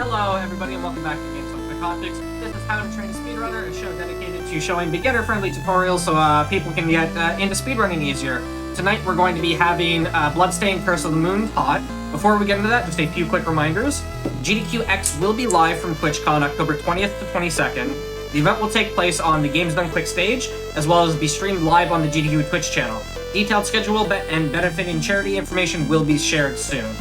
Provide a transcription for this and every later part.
Hello everybody and welcome back to GDQ Hotfix. This is How to Train A Speedrunner, a show dedicated to showing beginner-friendly tutorials so people can get into speedrunning easier. Tonight we're going to be having Bloodstained Curse of the Moon taught. Before we get into that, just a few quick reminders. GDQX will be live from TwitchCon October 20th to 22nd. The event will take place on the Games Done Quick stage, as well as be streamed live on the GDQ Twitch channel. Detailed schedule and benefiting charity information will be shared soon.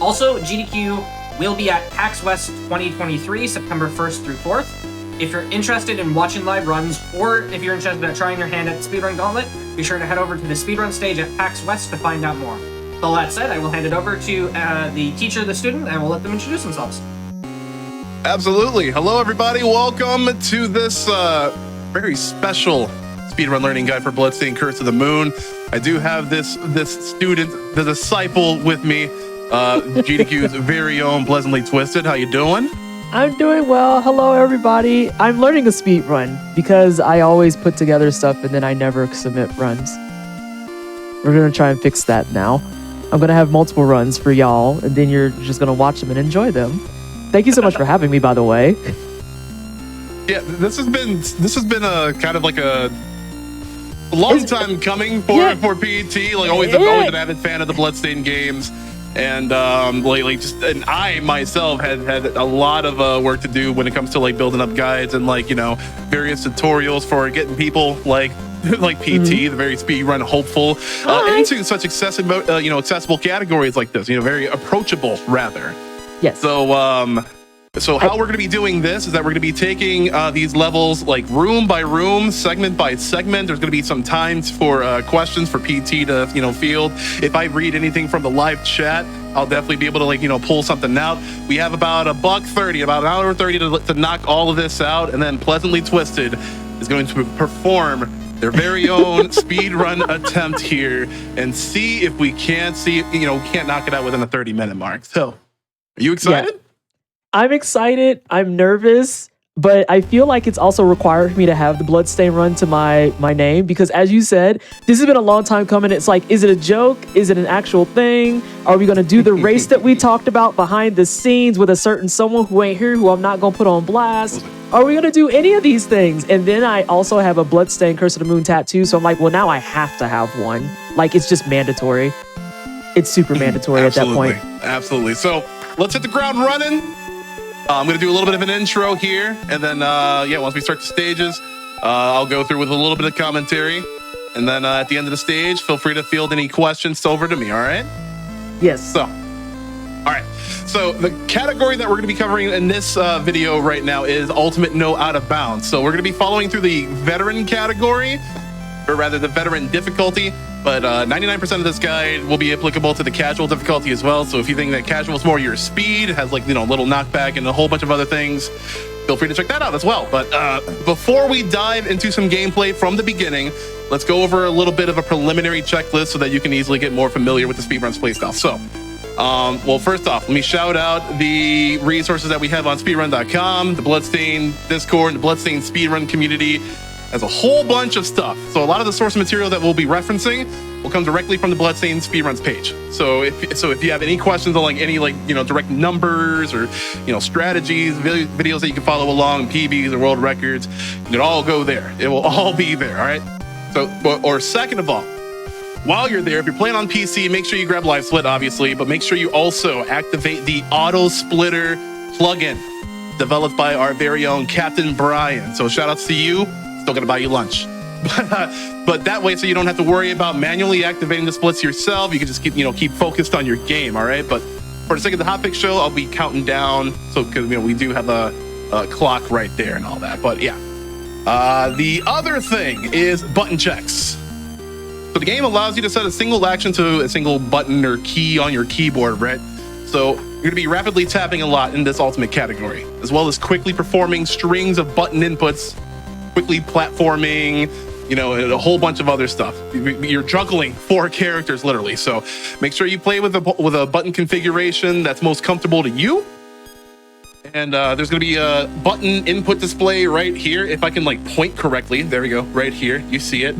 Also, GDQ will be at PAX West 2023, September 1st through 4th. If you're interested in watching live runs, or if you're interested in trying your hand at Speedrun Gauntlet, be sure to head over to the Speedrun stage at PAX West to find out more. With all that said, I will hand it over to the teacher, the student, and we'll let them introduce themselves. Absolutely. Hello, everybody. Welcome to this very special speedrun learning guide for Bloodstained Curse of the Moon. I do have this student, the disciple, with me. GDQ's very own Pleasantly Twisted. How you doing? I'm doing well. Hello, everybody. I'm learning a speed run because I always put together stuff and then I never submit runs. We're going to try and fix that now. I'm going to have multiple runs for y'all, and then you're just going to watch them and enjoy them. Thank you so much for having me, by the way. Yeah, this has been a kind of like a long time coming for PET. Like always an avid fan of the Bloodstained games. And and I myself had a lot of work to do when it comes to like building up guides and like, you know, various tutorials for getting people like PT, the very speedrun hopeful, into such accessible categories like this, you know, very approachable rather. Yes. So how we're going to be doing this is that we're going to be taking these levels like room by room, segment by segment. There's going to be some times for questions for PT to, you know, field. If I read anything from the live chat, I'll definitely be able to, like, you know, pull something out. We have about $1:30, about an hour 30 to knock all of this out, and then Pleasantly Twisted is going to perform their very own speedrun attempt here and see if we can't knock it out within the 30-minute mark. So, are you excited? Yeah. I'm excited. I'm nervous, but I feel like it's also required for me to have the Bloodstained run to my name because, as you said, this has been a long time coming. It's like, is it a joke? Is it an actual thing? Are we going to do the race that we talked about behind the scenes with a certain someone who ain't here, who I'm not going to put on blast? Are we going to do any of these things? And then I also have a Bloodstained Curse of the Moon tattoo, so I'm like, well, now I have to have one. Like, it's just mandatory. It's super mandatory at that point. Absolutely. So let's hit the ground running. I'm going to do a little bit of an intro here, and then, once we start the stages, I'll go through with a little bit of commentary, and then at the end of the stage, feel free to field any questions over to me, all right? Yes. So, all right. So the category that we're going to be covering in this video right now is Ultimate No Out of Bounds. So we're going to be following through the veteran category, or rather the veteran difficulty, but 99% of this guide will be applicable to the casual difficulty as well. So if you think that casual is more your speed, has like, you know, little knockback and a whole bunch of other things, feel free to check that out as well. But before we dive into some gameplay from the beginning, let's go over a little bit of a preliminary checklist so that you can easily get more familiar with the Speedruns playstyle. So, well, first off, let me shout out the resources that we have on speedrun.com, the Bloodstained Discord, the Bloodstained Speedrun community. Has a whole bunch of stuff. So a lot of the source material that we'll be referencing will come directly from the Bloodstained Speedruns page. So if you have any questions on like any direct numbers or strategies, videos that you can follow along, PBs or world records, you can all go there. It will all be there. All right. So or second of all, while you're there, if you're playing on PC, make sure you grab Live Split, obviously, but make sure you also activate the Auto Splitter plugin developed by our very own Captain Brian. So shout outs to you. Still gonna buy you lunch, but that way, so you don't have to worry about manually activating the splits yourself. You can just keep focused on your game. All right, but for the sake of the Hotfix show, I'll be counting down, so because we do have a clock right there and all that. But yeah, the other thing is button checks. So the game allows you to set a single action to a single button or key on your keyboard, right? So you're gonna be rapidly tapping a lot in this ultimate category, as well as quickly performing strings of button inputs, quickly platforming, and a whole bunch of other stuff. You're juggling 4 characters literally. So make sure you play with a button configuration that's most comfortable to you. And there's going to be a button input display right here. If I can point correctly, there we go, right here. You see it.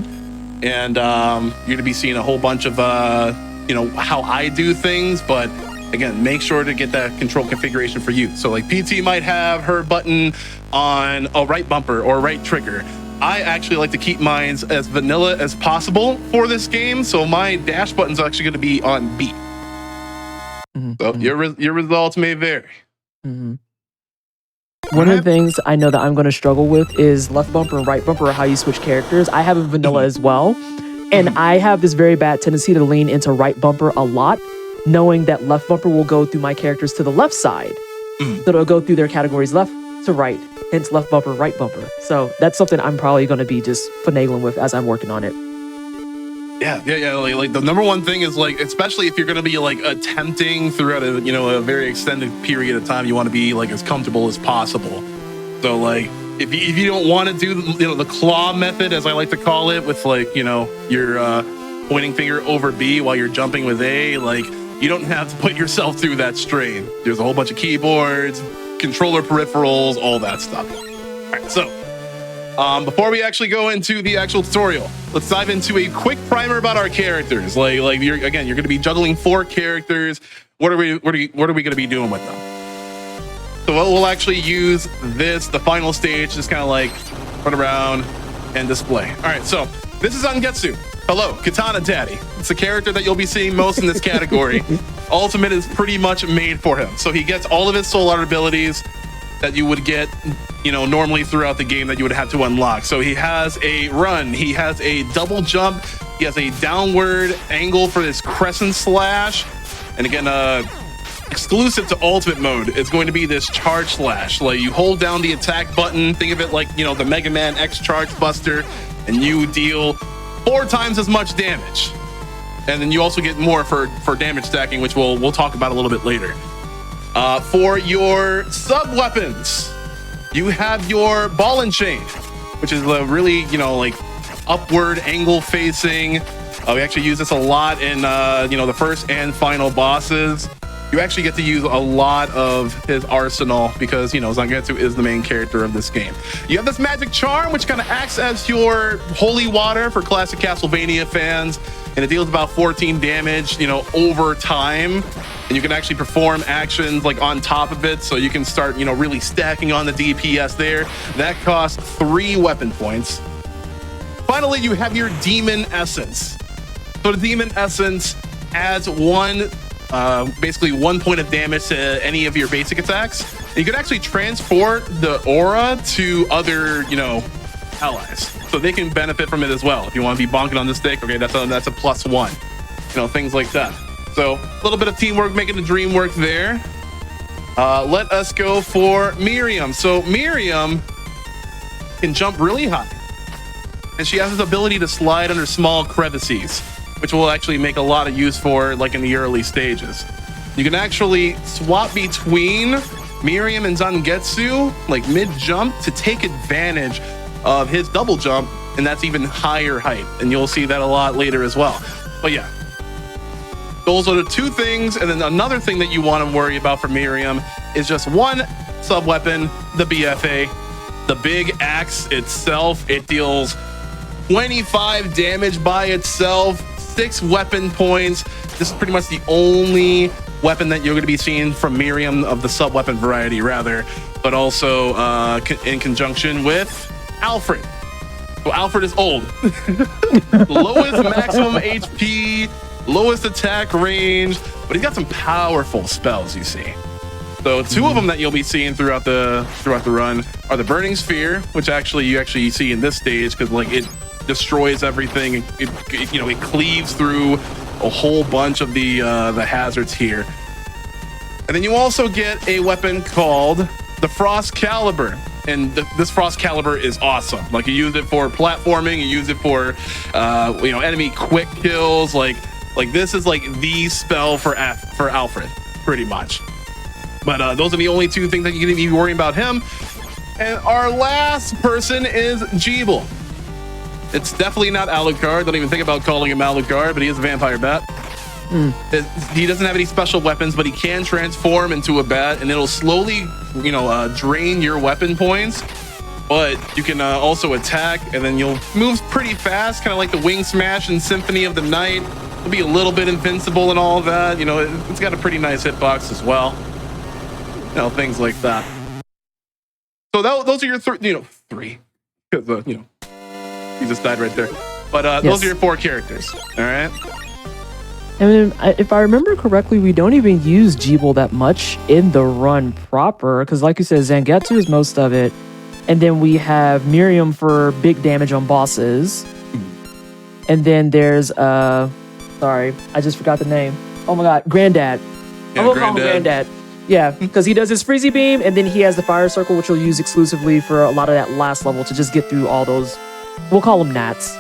And you're going to be seeing a whole bunch of how I do things, but again, make sure to get that control configuration for you. So like PT might have her button on a right bumper or right trigger. I actually like to keep mine as vanilla as possible for this game, so my dash button's actually going to be on B. So your results may vary. One of the things I know that I'm going to struggle with is left bumper and right bumper, or how you switch characters. I have a vanilla as well, and I have this very bad tendency to lean into right bumper a lot, knowing that left bumper will go through my characters to the left side. So it'll go through their categories left to right, hence left bumper, right bumper. So that's something I'm probably going to be just finagling with as I'm working on it. Yeah. Like the number one thing is like, especially if you're going to be like attempting throughout a very extended period of time, you want to be like as comfortable as possible. So like, if you don't want to do the claw method, as I like to call it, with like your pointing finger over B while you're jumping with A, like you don't have to put yourself through that strain. There's a whole bunch of keyboards, controller peripherals, all that stuff. All right, so before we actually go into the actual tutorial, let's dive into a quick primer about our characters. Like you're going to be juggling 4 characters. What are we going to be doing with them? So we'll actually use the final stage, just kind of like run around and display. All right, so this is Zangetsu. Hello, Katana Daddy. It's the character that you'll be seeing most in this category. Ultimate is pretty much made for him. So he gets all of his soul art abilities that you would get, normally throughout the game that you would have to unlock. So he has a run, he has a double jump, he has a downward angle for this crescent slash, and again, exclusive to ultimate mode, it's going to be this charge slash. Like you hold down the attack button, think of it like the Mega Man X Charge Buster, and you deal 4 times as much damage. And then you also get more for damage stacking, which we'll talk about a little bit later. For your sub weapons, you have your ball and chain, which is a really like upward angle facing. We actually use this a lot in the first and final bosses. You actually get to use a lot of his arsenal because Zangetsu is the main character of this game. You have this magic charm, which kind of acts as your holy water for classic Castlevania fans, and it deals about 14 damage over time, and you can actually perform actions like on top of it, so you can start really stacking on the DPS there. That costs 3 weapon points. Finally, you have your demon essence. So the demon essence adds basically 1 point of damage to any of your basic attacks. And you can actually transport the aura to other allies, so they can benefit from it as well. If you want to be bonking on the stick, okay, that's a +1, things like that. So a little bit of teamwork making the dream work there. Let us go for Miriam. So Miriam can jump really high, and she has this ability to slide under small crevices, which will actually make a lot of use for like in the early stages. You can actually swap between Miriam and Zangetsu like mid-jump to take advantage of his double jump, and that's even higher height, and you'll see that a lot later as well. But yeah, those are the 2 things. And then another thing that you want to worry about for Miriam is just 1 sub weapon, the BFA. The big axe itself, it deals 25 damage by itself, 6 weapon points. This is pretty much the only weapon that you're going to be seeing from Miriam of the sub weapon variety, rather, but also in conjunction with Alfred. So Alfred is old. Lowest maximum HP, lowest attack range, but he's got some powerful spells, you see. So 2 of them that you'll be seeing throughout the run are the Burning Sphere, which you see in this stage because like it destroys everything. It cleaves through a whole bunch of the hazards here. And then you also get a weapon called the Frost Caliber. And this Frost Caliber is awesome. Like you use it for platforming, you use it for enemy quick kills. Like this is like the spell for Alfred, pretty much. But those are the only 2 things that you're gonna be worrying about him. And our last person is Jeeble. It's definitely not Alucard. Don't even think about calling him Alucard, but he is a vampire bat. He doesn't have any special weapons, but he can transform into a bat, and it'll slowly, drain your weapon points. But you can also attack, and then you'll move pretty fast, kind of like the Wing Smash in Symphony of the Night. It'll be a little bit invincible and all of that. You know, it's got a pretty nice hitbox as well. You know, things like that. So those are your three. Because you know, he just died right there. But those are your 4 characters. All right. And if I remember correctly, we don't even use Jeeble that much in the run proper, because like you said, Zangetsu is most of it. And then we have Miriam for big damage on bosses. And then there's, sorry, I just forgot the name. Oh my God, Granddad. Yeah, I'm gonna call him Granddad. Yeah, because he does his Freezy Beam, and then he has the Fire Circle, which he'll use exclusively for a lot of that last level to just get through all those. We'll call them Nats.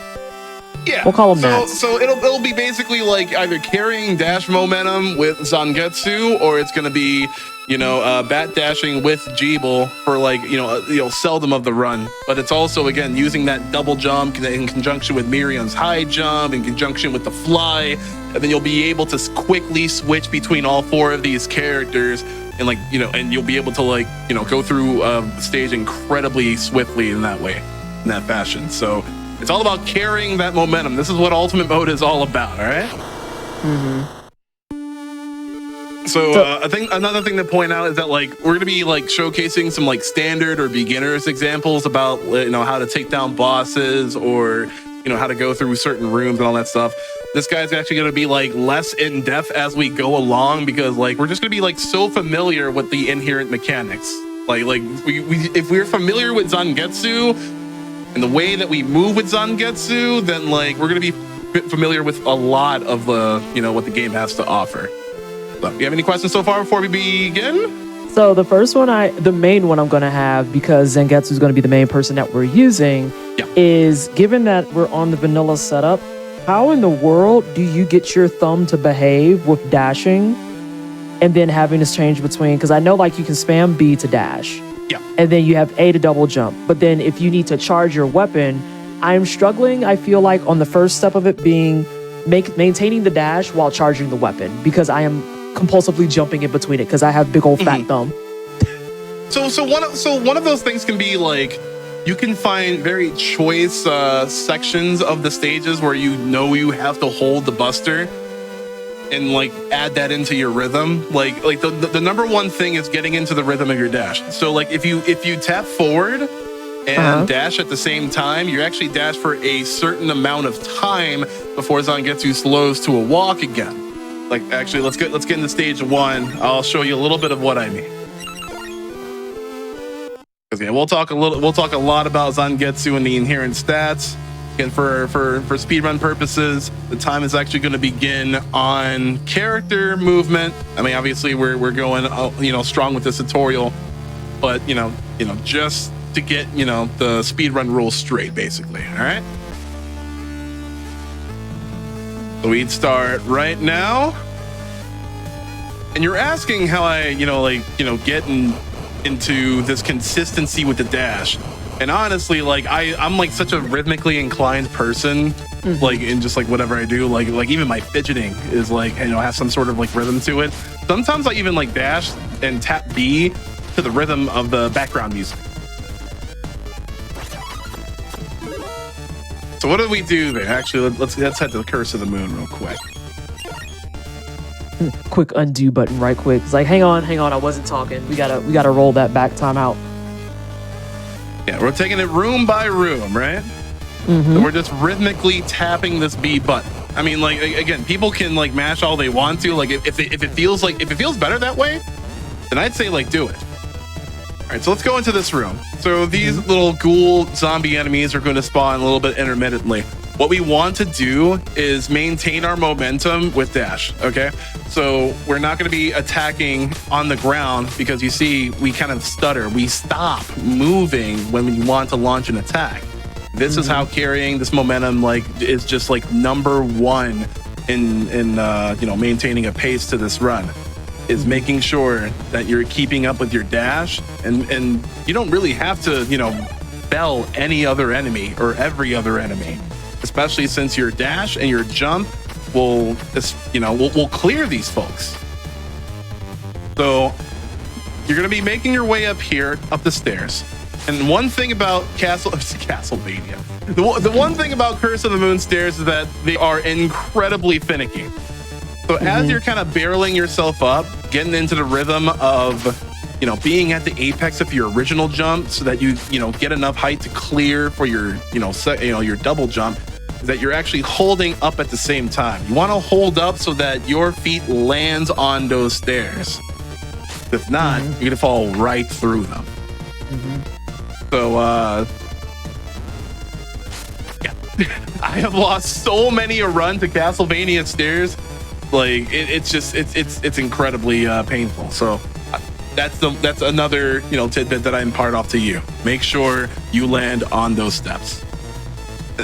Yeah, we'll call them Nats. So it'll be basically like either carrying dash momentum with Zangetsu, or it's gonna be, you know, bat dashing with Jeeble for like, you know, seldom of the run. But it's also, again, using that double jump in conjunction with Miriam's high jump, in conjunction with the fly, and then you'll be able to quickly switch between all 4 of these characters, and like, you know, and you'll be able to like, you know, go through the stage incredibly swiftly in that way, in that fashion. So it's all about carrying that momentum. This is what Ultimate Mode is all about, all right? So I think another thing to point out is that like we're gonna be like showcasing some like standard or beginners examples about, you know, how to take down bosses, or, you know, how to go through certain rooms and all that stuff. This guy's actually gonna be like less in depth as we go along, because like we're just gonna be like so familiar with the inherent mechanics. Like we if we're familiar with Zangetsu and the way that we move with Zangetsu, then like we're gonna be familiar with a lot of the, you know, what the game has to offer. So, do you have any questions so far before we begin? So the first one, the main one I'm going to have, because Zangetsu is going to be the main person that we're using, is given that we're on the vanilla setup, how in the world do you get your thumb to behave with dashing and then having this change between, because I know like you can spam B to dash. Yeah. And then you have A to double jump. But then if you need to charge your weapon, I'm struggling, I feel like, on the first step of it being maintaining the dash while charging the weapon, because I am compulsively jumping in between it because I have big old fat thumb. So one of those things can be like, you can find very choice sections of the stages where you know you have to hold the buster and like add that into your rhythm. Like the number one thing is getting into the rhythm of your dash. So like if you tap forward and dash at the same time, you actually dash for a certain amount of time before Zangetsu slows to a walk again. Like, actually, let's get into stage 1. I'll show you a little bit of what I mean. Okay, we'll talk a lot about Zangetsu and the inherent stats. Again, for speedrun purposes, the time is actually going to begin on character movement. I mean, obviously, we're going, you know, strong with this tutorial, but you know, just to get, you know, the speedrun rules straight, basically. All right. So we'd start right now. And you're asking how I, get into this consistency with the dash. And honestly, like I'm like such a rhythmically inclined person, like in just like whatever I do, like even my fidgeting is like, has some sort of like rhythm to it. Sometimes I even like dash and tap B to the rhythm of the background music. So what do we do there? Actually, let's head to the Curse of the Moon real quick. Quick undo button right quick. It's like, hang on, I wasn't talking. We gotta roll that back timeout. Yeah, we're taking it room by room, right? And we're just rhythmically tapping this B button. I mean, like, again, people can like mash all they want to. Like if it feels better that way, then I'd say like do it. All right, so let's go into this room. So these little ghoul zombie enemies are going to spawn a little bit intermittently. What we want to do is maintain our momentum with dash, okay? So we're not going to be attacking on the ground because you see, we kind of stutter. We stop moving when we want to launch an attack. This is how carrying this momentum is just like number one in maintaining a pace to this run. Is making sure that you're keeping up with your dash, and you don't really have to, bell any other enemy or every other enemy, especially since your dash and your jump will clear these folks. So you're gonna be making your way up here, up the stairs. And one thing about Castlevania, The one thing about Curse of the Moon stairs is that they are incredibly finicky. So as you're kind of barreling yourself up, getting into the rhythm of, being at the apex of your original jump, so that you get enough height to clear for your your double jump, is that you're actually holding up at the same time. You want to hold up so that your feet lands on those stairs. If not, you're gonna fall right through them. So I have lost so many a run to Castlevania stairs. Like it's incredibly painful. So that's another tidbit that I impart off to you. Make sure you land on those steps.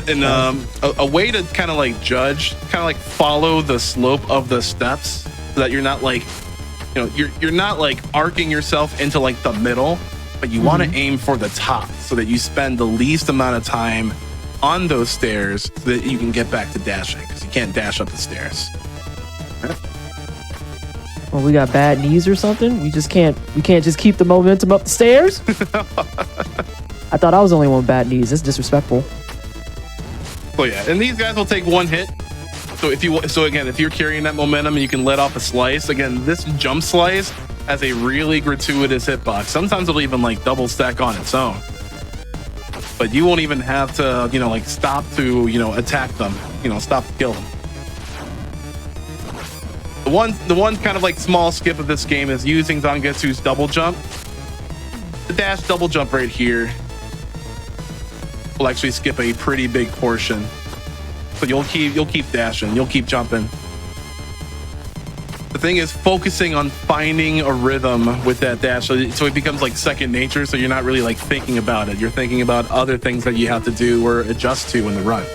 And a way to kind of like judge, kind of like follow the slope of the steps, so that you're not like you're not like arcing yourself into like the middle, but you want to aim for the top, so that you spend the least amount of time on those stairs, so that you can get back to dashing, because you can't dash up the stairs. Well, we got bad knees or something. We can't just keep the momentum up the stairs. I thought I was the only one with bad knees. That's disrespectful. Oh yeah, and these guys will take one hit. So if you're carrying that momentum and you can let off a slice, again, this jump slice has a really gratuitous hitbox. Sometimes it'll even like double stack on its own. But you won't even have to, like stop to, attack them, stop to kill them. The one kind of like small skip of this game is using Zangetsu's double jump. The dash double jump right here will actually skip a pretty big portion. So you'll keep dashing, you'll keep jumping. The thing is focusing on finding a rhythm with that dash, so it becomes like second nature, so you're not really like thinking about it. You're thinking about other things that you have to do or adjust to in the run.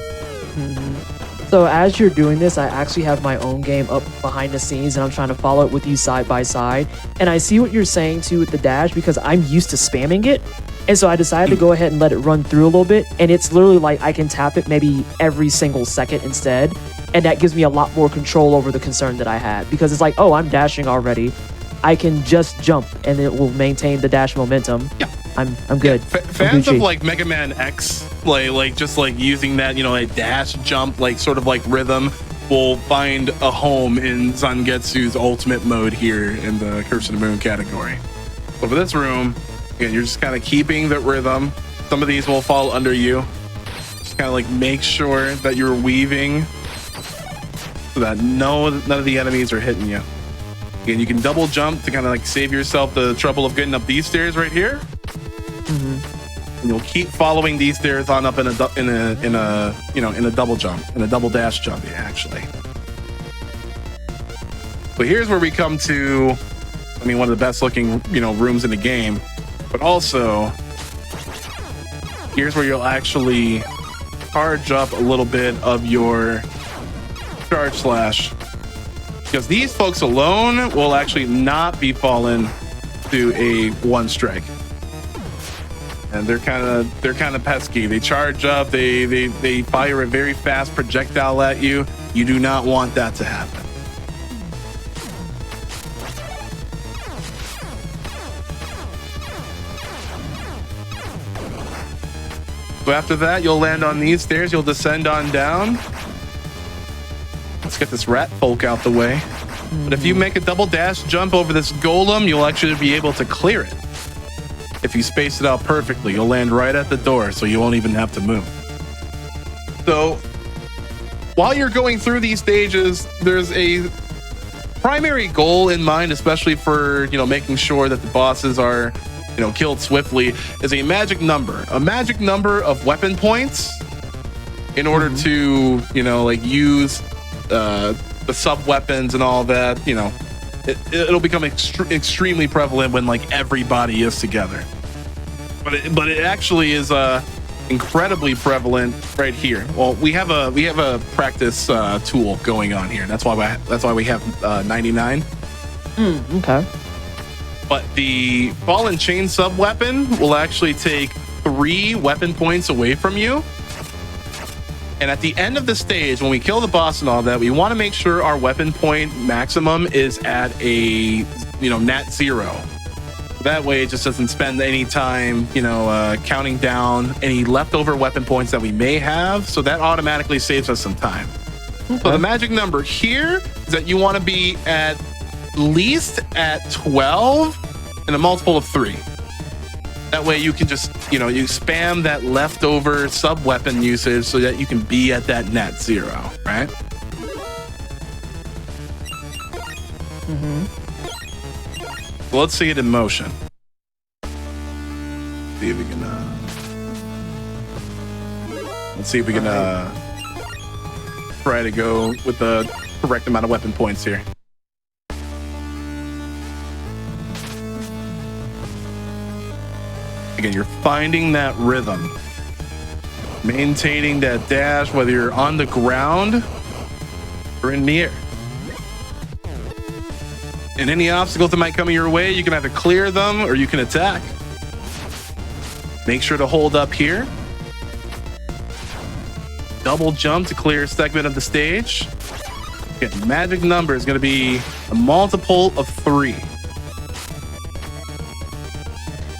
So as you're doing this, I actually have my own game up behind the scenes, and I'm trying to follow it with you side by side. And I see what you're saying too with the dash, because I'm used to spamming it. And so I decided to go ahead and let it run through a little bit. And it's literally like I can tap it maybe every single second instead. And that gives me a lot more control over the concern that I had, because it's like, oh, I'm dashing already. I can just jump and it will maintain the dash momentum. Yeah. I'm good. Fans of like Mega Man X, like just like using that, a dash jump, like sort of like rhythm, will find a home in Zangetsu's ultimate mode here in the Curse of the Moon category. So for this room, again, you're just kind of keeping the rhythm. Some of these will fall under you. Just kind of like make sure that you're weaving so that none of the enemies are hitting you. Again, you can double jump to kind of like save yourself the trouble of getting up these stairs right here. And you'll keep following these stairs on up in a double jump, in a double dash jump, actually. But here's where we come to, one of the best looking, rooms in the game. But also, here's where you'll actually charge up a little bit of your charge slash, because these folks alone will actually not be fallen to a one strike. And they're kind of pesky. They charge up, they fire a very fast projectile at you. You do not want that to happen. So after that, you'll land on these stairs, you'll descend on down. Let's get this rat folk out the way. But if you make a double dash jump over this golem, you'll actually be able to clear it. If you space it out perfectly, you'll land right at the door, so you won't even have to move. So while you're going through these stages, there's a primary goal in mind, especially for, making sure that the bosses are, killed swiftly, is a magic number of weapon points in order to, use the sub weapons and all that. It'll become extremely prevalent when like everybody is together, but it actually is incredibly prevalent right here. Well, we have a practice tool going on here. That's why we have 99. Okay. But the ball and chain sub weapon will actually take 3 weapon points away from you. And at the end of the stage, when we kill the boss and all that, we want to make sure our weapon point maximum is at a, nat 0. that way it just doesn't spend any time, counting down any leftover weapon points that we may have. So that automatically saves us some time. Okay. So the magic number here is that you want to be at least at 12 and a multiple of 3. That way you can just, you spam that leftover sub weapon usage so that you can be at that net 0, right? Well, let's see it in motion. See if we can. Let's see if we can try to go with the correct amount of weapon points here. Again, you're finding that rhythm, maintaining that dash, whether you're on the ground or in the air. And any obstacles that might come your way, you can either clear them or you can attack. Make sure to hold up here. Double jump to clear a segment of the stage. Again, magic number is going to be a multiple of 3.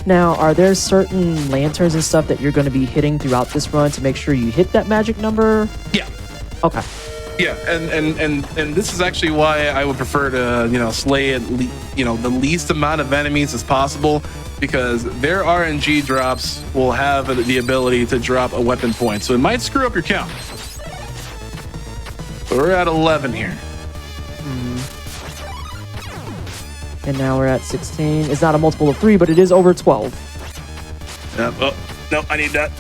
Now, are there certain lanterns and stuff that you're going to be hitting throughout this run to make sure you hit that magic number? Yeah. Okay. Yeah, and this is actually why I would prefer to, slay at the least amount of enemies as possible, because their RNG drops will have the ability to drop a weapon point. So it might screw up your count. But we're at 11 here. And now we're at 16. It's not a multiple of 3, but it is over 12. Oh, no, I need that.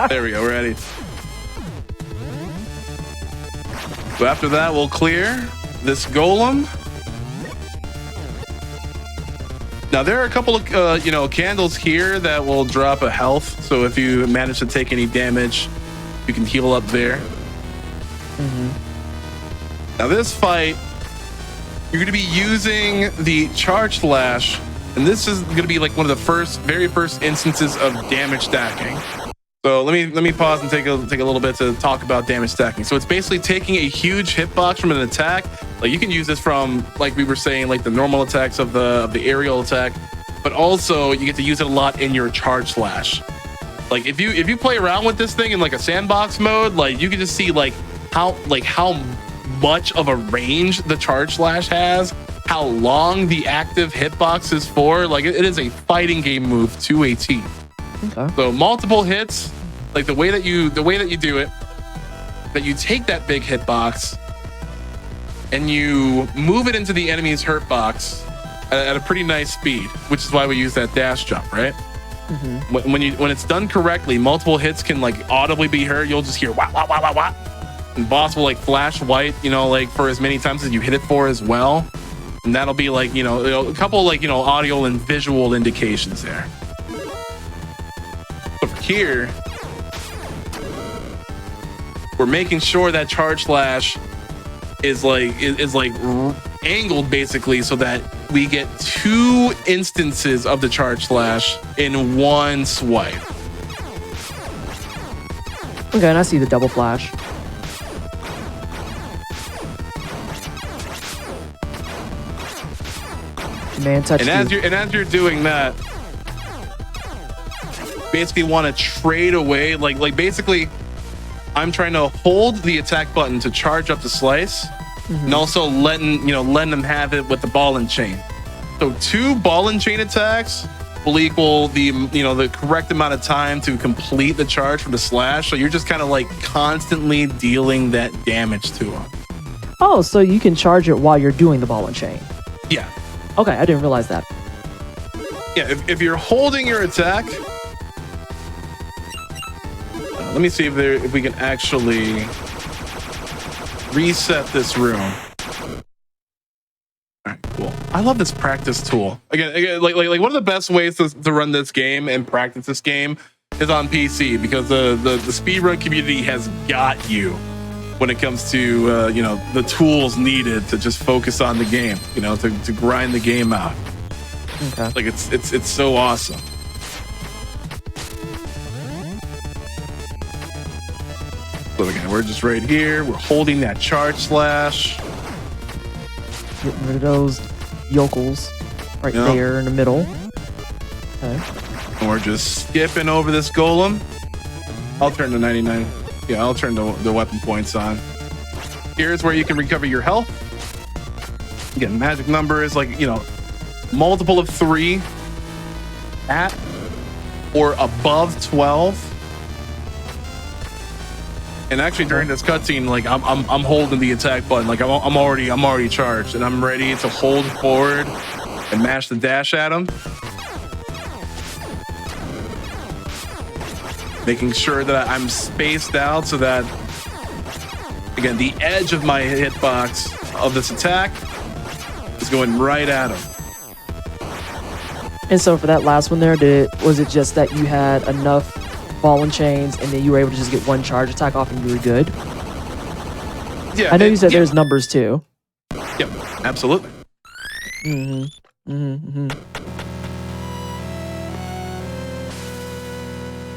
There we go, we're ready. So after that, we'll clear this golem. Now there are a couple of candles here that will drop a health. So if you manage to take any damage, you can heal up there. Now this fight, you're going to be using the charge slash, and this is going to be like one of the very first instances of damage stacking. So let me pause and take a little bit to talk about damage stacking. So it's basically taking a huge hitbox from an attack. Like you can use this from, like we were saying, like the normal attacks of the aerial attack, but also you get to use it a lot in your charge slash. Like if you play around with this thing in like a sandbox mode, like you can just see how much of a range the charge slash has, how long the active hitbox is for. Like it is a fighting game move to a T. Okay. So multiple hits, like the way that you do it, that you take that big hitbox and you move it into the enemy's hurt box at a pretty nice speed, which is why we use that dash jump, right? When it's done correctly, multiple hits can like audibly be heard. You'll just hear wah wah wah wah wah, and boss will like flash white, like for as many times as you hit it for as well, and that'll be like a couple like audio and visual indications there. Over here, we're making sure that charge slash is angled basically so that we get 2 instances of the charge slash in one swipe. Okay, and I see the double flash. Man, touch. And as you're doing that, basically want to trade away, like basically I'm trying to hold the attack button to charge up the slice, and also letting them have it with the ball and chain. So 2 ball and chain attacks will equal the correct amount of time to complete the charge for the slash. So you're just kind of like constantly dealing that damage to them. Oh, so you can charge it while you're doing the ball and chain. Yeah. Okay, I didn't realize that. Yeah, if you're holding your attack, let me see if we can actually reset this room. All right, cool. I love this practice tool. Again, like one of the best ways to run this game and practice this game is on PC, because the speedrun community has got you when it comes to the tools needed to just focus on the game, to grind the game out. Okay. Like it's so awesome. So again, we're just right here. We're holding that charge slash. Getting rid of those yokels right Yep. there in the middle. Okay. And we're just skipping over this golem. I'll turn to 99. Yeah, I'll turn the weapon points on. Here's where you can recover your health. Again, magic number is like, you know, multiple of 3 at or above 12. And actually during this cutscene, like I'm holding the attack button, like I'm already charged, and I'm ready to hold forward and mash the dash at him. Making sure that I'm spaced out so that, again, the edge of my hitbox of this attack is going right at him. And so for that last one there, was it just that you had enough ball and chains and then you were able to just get one charge attack off and you were good? Yeah, I know you said there's numbers too. Yep, absolutely.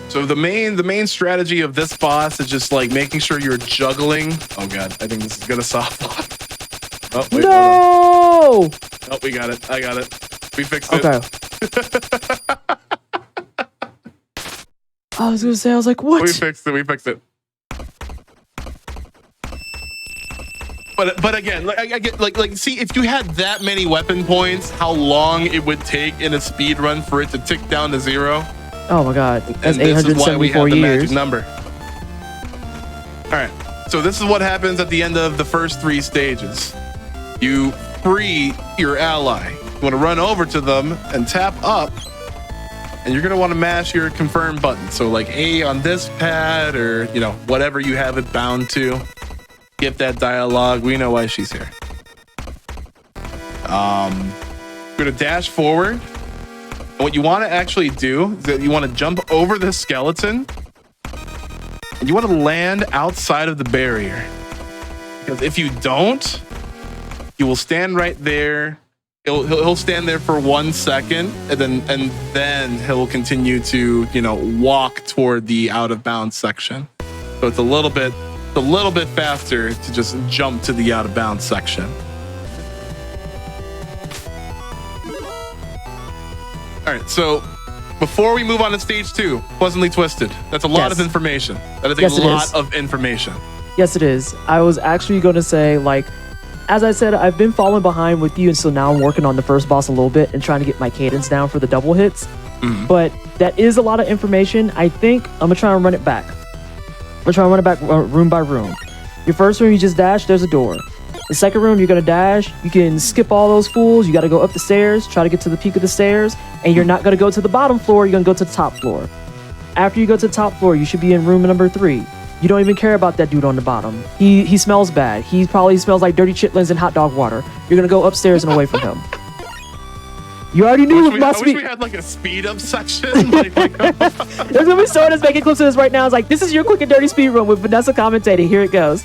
So the main strategy of this boss is just like making sure you're juggling. Oh god, I think this is gonna soft lock. Oh, wait, No! Oh, we got it. I got it. We fixed it. Okay. I was gonna say, I was like, what? We fixed it. We fixed it. But again, like I get like see, if you had that many weapon points, how long it would take in a speed run for it to tick down to 0. Oh my god, that's And this is why we 874 have the magic years. number. All right, so this is what happens at the end of the first 3 stages. You free your ally. You want to run over to them and tap up, and you're gonna want to mash your confirm button. So like A on this pad, or you know, whatever you have it bound to. Get that dialogue. We know why she's here. You're gonna dash forward. And what you want to actually do is that you want to jump over the skeleton, and you want to land outside of the barrier. Because if you don't, you will stand right there. He'll stand there for 1 second, and then he'll continue to, you know, walk toward the out of bounds section. So it's a little bit faster to just jump to the out of bounds section. All right, so before we move on to stage 2, Pleasantly Twisted. That's a lot of information. That is a lot of information. Yes, it is. I was actually going to say, like, as I said, I've been falling behind with you, and so now I'm working on the first boss a little bit and trying to get my cadence down for the double hits. But that is a lot of information. I think I'm going to try and run it back. I'm going to try and run it back room by room. Your first room, you just dash, there's a door. The second room, you're going to dash. You can skip all those fools. You got to go up the stairs, try to get to the peak of the stairs, and you're not going to go to the bottom floor. You're going to go to the top floor. After you go to the top floor, you should be in room number 3. You don't even care about that dude on the bottom. He smells bad. He probably smells like dirty chitlins and hot dog water. You're going to go upstairs and away from him. You already knew with my I wish speed. we had like a speed up section. Like, There's gonna be someone that's making clips of this right now. It's like, this is your quick and dirty speed run with Vanessa commentating. Here it goes.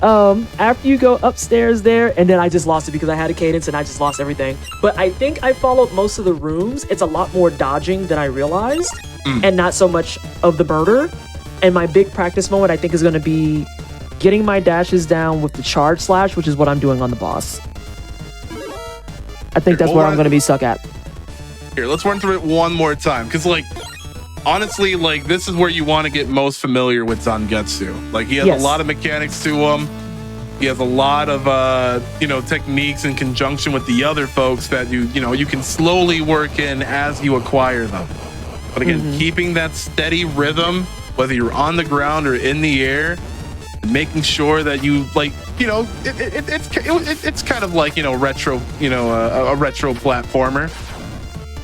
After you go upstairs there, and then I just lost it because I had a cadence and I just lost everything. But I think I followed most of the rooms. It's a lot more dodging than I realized, and not so much of the murder. And my big practice moment, I think, is gonna be getting my dashes down with the charge slash, which is what I'm doing on the boss. I think that's where I'm going to be stuck at. Here, let's run through it one more time. Because, like, honestly, like, this is where you want to get most familiar with Zangetsu. Like, he has a lot of mechanics to him. He has a lot of, you know, techniques in conjunction with the other folks that you can slowly work in as you acquire them. But again, keeping that steady rhythm, whether you're on the ground or in the air, making sure that you, like, you know, it's kind of like, you know, retro, you know, a retro platformer.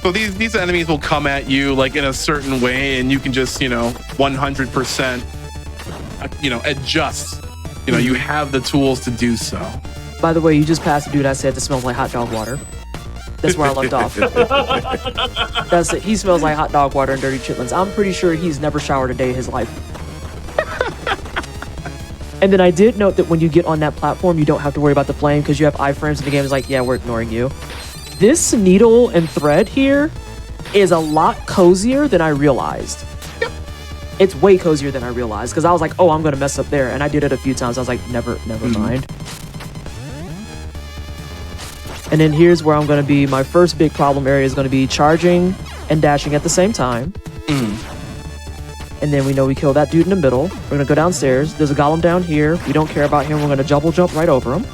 So these enemies will come at you like in a certain way, and you can just, you know, 100%, you know, adjust. You know, you have the tools to do so. By the way, you just passed the dude I said that smells like hot dog water. That's where I left off. That's it. He smells like hot dog water and dirty chitlins. I'm pretty sure he's never showered a day in his life. And then I did note that when you get on that platform, you don't have to worry about the flame because you have iframes and the game is like, yeah, we're ignoring you. This needle and thread here is a lot cozier than I realized. Yep. It's way cozier than I realized because I was like, oh, I'm going to mess up there. And I did it a few times. I was like, never mind. And then here's where I'm going to be, my first big problem area is going to be charging and dashing at the same time. And then we know we kill that dude in the middle. We're going to go downstairs. There's a golem down here. We don't care about him. We're going to double jump right over him.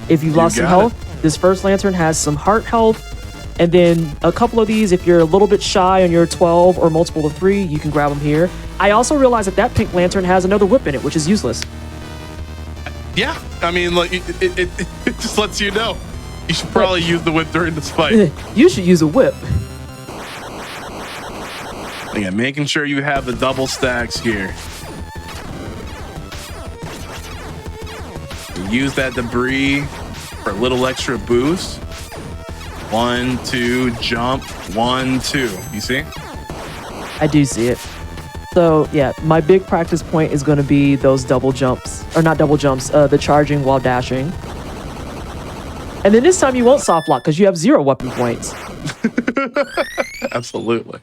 If you've lost some health, this first lantern has some heart health. And then a couple of these, if you're a little bit shy on your 12 or multiple of 3, you can grab them here. I also realized that that pink lantern has another whip in it, which is useless. Yeah, I mean, like it just lets you know. You should probably use the whip during this fight. You should use a whip. Again, making sure you have the double stacks here. Use that debris for a little extra boost. 1, 2, jump. 1, 2. You see? I do see it. So yeah, my big practice point is going to be those double jumps, or not double jumps, the charging while dashing. And then this time you won't soft lock because you have 0 weapon points. Absolutely.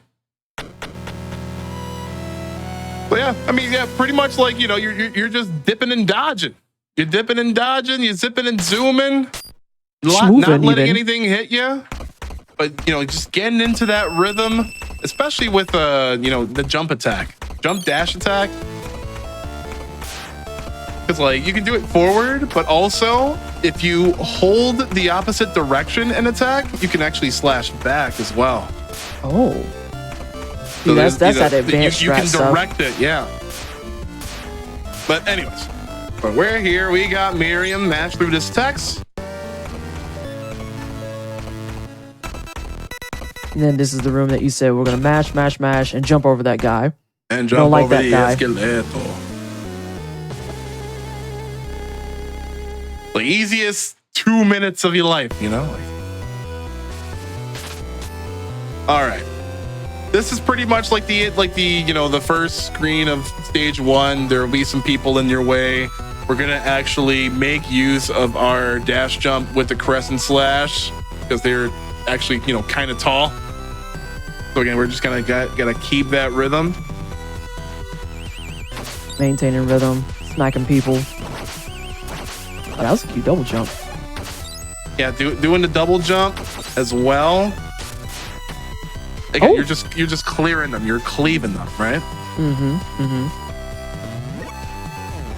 But yeah, I mean, yeah, pretty much like, you know, you're just dipping and dodging. You're dipping and dodging. You're zipping and zooming. Not letting anything hit you. But, you know, just getting into that rhythm, especially with, you know, the jump attack. Jump dash attack. Because, like, you can do it forward, but also, if you hold the opposite direction and attack, you can actually slash back as well. Oh. So that's that advanced you can stuff. direct it, yeah. But anyways, but we're here. We got Miriam match through this text. And then this is the room that you said we're going to mash, mash, mash, and jump over that guy. And jump like over that the guy. escalator. The easiest 2 minutes of your life, you know? All right. This is pretty much like the you know, the first screen of stage 1. There will be some people in your way. We're gonna actually make use of our dash jump with the crescent slash because they're actually, you know, kind of tall. So again, we're just gonna gotta keep that rhythm. Maintaining rhythm, smacking people. Oh, that was a cute double jump. Yeah, doing the double jump as well. Again, Oh. you're just clearing them. You're cleaving them, right?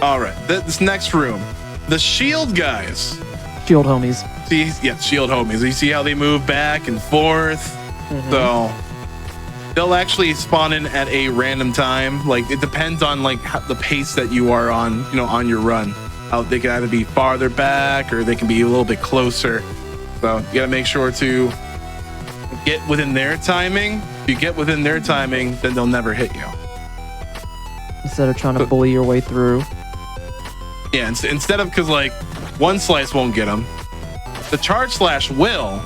All right, this next room, the shield guys. Shield homies. See, yeah, shield homies. You see how they move back and forth. So they'll actually spawn in at a random time. Like it depends on like the pace that you are on, you know, on your run. How they can either be farther back or they can be a little bit closer. So you gotta make sure to get within their timing. If you get within their timing, then they'll never hit you. Instead of trying to bully your way through. Yeah, instead of, because like one slice won't get them, the charge slash will.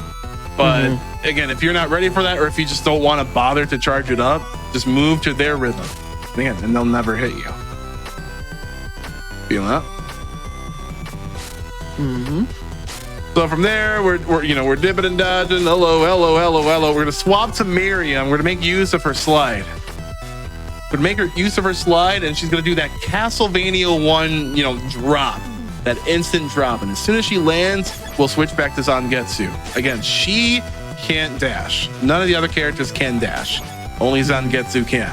But again, if you're not ready for that, or if you just don't want to bother to charge it up, just move to their rhythm. Again, and they'll never hit you. Feel that? So from there, we're dipping and dodging. Hello, hello, hello, hello. We're gonna swap to Miriam. We're gonna make use of her slide. We're gonna make her use of her slide, and she's gonna do that Castlevania 1, you know, drop, that instant drop. And as soon as she lands, we'll switch back to Zangetsu. Again, she can't dash. None of the other characters can dash. Only Zangetsu can.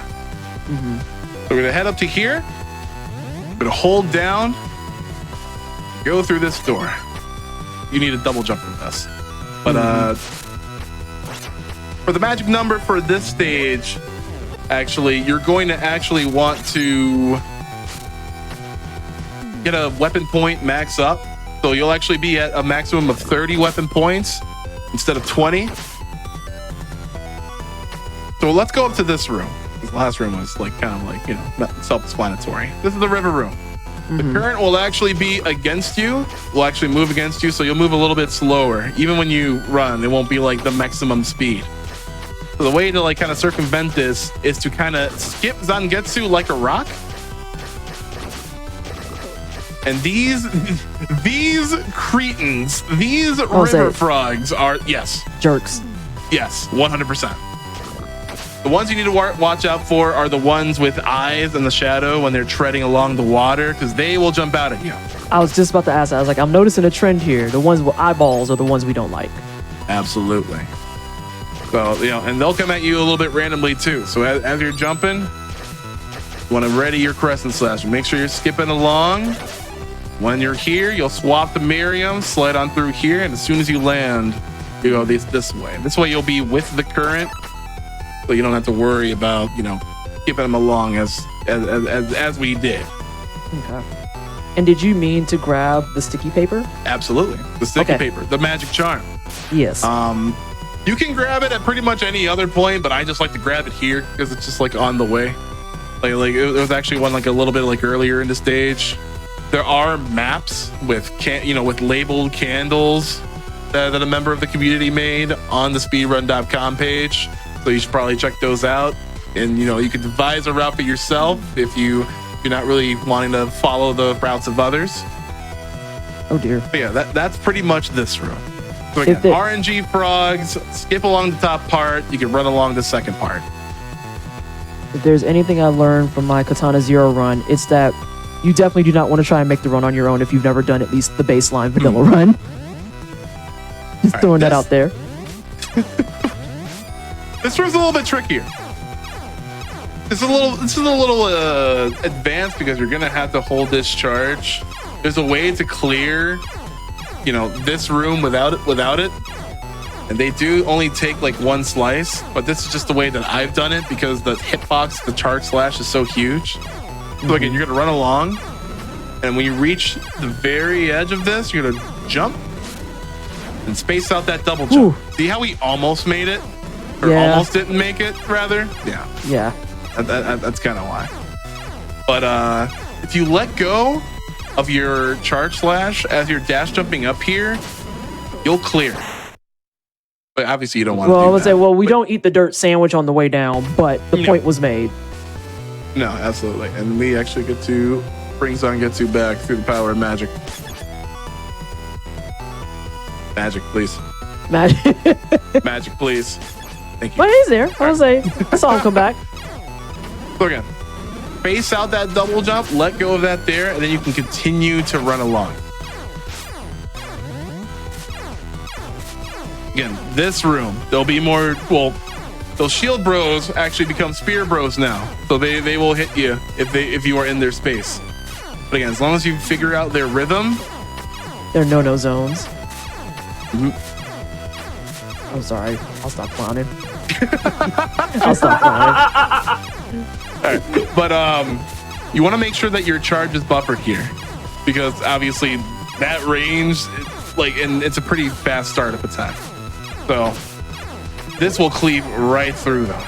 So we're gonna head up to here. We're gonna hold down. Go through this door. You need a double jump from this. But for the magic number for this stage, actually, you're going to actually want to get a weapon point max up. So you'll actually be at a maximum of 30 weapon points instead of 20. So let's go up to this room. This last room was like kind of like, you know, self-explanatory. This is the river room. The current will actually be against you, will actually move against you, so you'll move a little bit slower. Even when you run, it won't be like the maximum speed. So the way to like kind of circumvent this is to kind of skip Zangetsu like a rock. And these cretins, these river frogs are, yes. Jerks. Yes, 100%. The ones you need to watch out for are the ones with eyes in the shadow when they're treading along the water, because they will jump out at you. I was just about to ask. I was like, I'm noticing a trend here. The ones with eyeballs are the ones we don't like. Absolutely. So, you know, and they'll come at you a little bit randomly too. So as you're jumping, you want to ready your crescent slash. Make sure you're skipping along. When you're here, you'll swap the Miriam, slide on through here, and as soon as you land, you go this way. This way you'll be with the current, so you don't have to worry about, you know, keeping them along as we did. Okay. And did you mean to grab the sticky paper? Absolutely. The sticky paper, the magic charm. Yes. You can grab it at pretty much any other point, but I just like to grab it here because it's just like on the way. Like it was actually one like a little bit like earlier in the stage. There are maps with with labeled candles that a member of the community made on the speedrun.com page. So you should probably check those out. And you can devise a route for yourself if you're not really wanting to follow the routes of others. Oh dear. But yeah, that's pretty much this room. So again, RNG frogs, skip along the top part, you can run along the second part. If there's anything I learned from my Katana Zero run, it's that you definitely do not want to try and make the run on your own if you've never done at least the baseline vanilla run. Just throwing that out there. This room's a little bit trickier. This is a little advanced because you're gonna have to hold this charge. There's a way to clear, this room without it. And they do only take like one slice, but this is just the way that I've done it because the hitbox, the charge slash is so huge. So again, you're gonna run along, and when you reach the very edge of this, you're gonna jump and space out that double jump. Ooh. See how we almost made it? Or almost didn't make it, rather? Yeah. Yeah. That's kind of why. But if you let go of your charge slash as you're dash jumping up here, you'll clear. But obviously you don't want to do that. I would say, we don't eat the dirt sandwich on the way down, but the point was made. No, absolutely. And we actually get to bring Zangetsu back through the power of magic. Magic, please. Magic. Magic, please. Thank you. But he's there. I was like, I saw him come back. So again, face out that double jump, let go of that there, and then you can continue to run along. Again, this room, there'll be more, those shield bros actually become spear bros now. So they will hit you if you are in their space. But again, as long as you figure out their rhythm. They're no zones. I'm sorry. I'll stop clowning. I'll stop clowning. All right. But you want to make sure that your charge is buffered here, because obviously that range, and it's a pretty fast startup attack. So this will cleave right through them.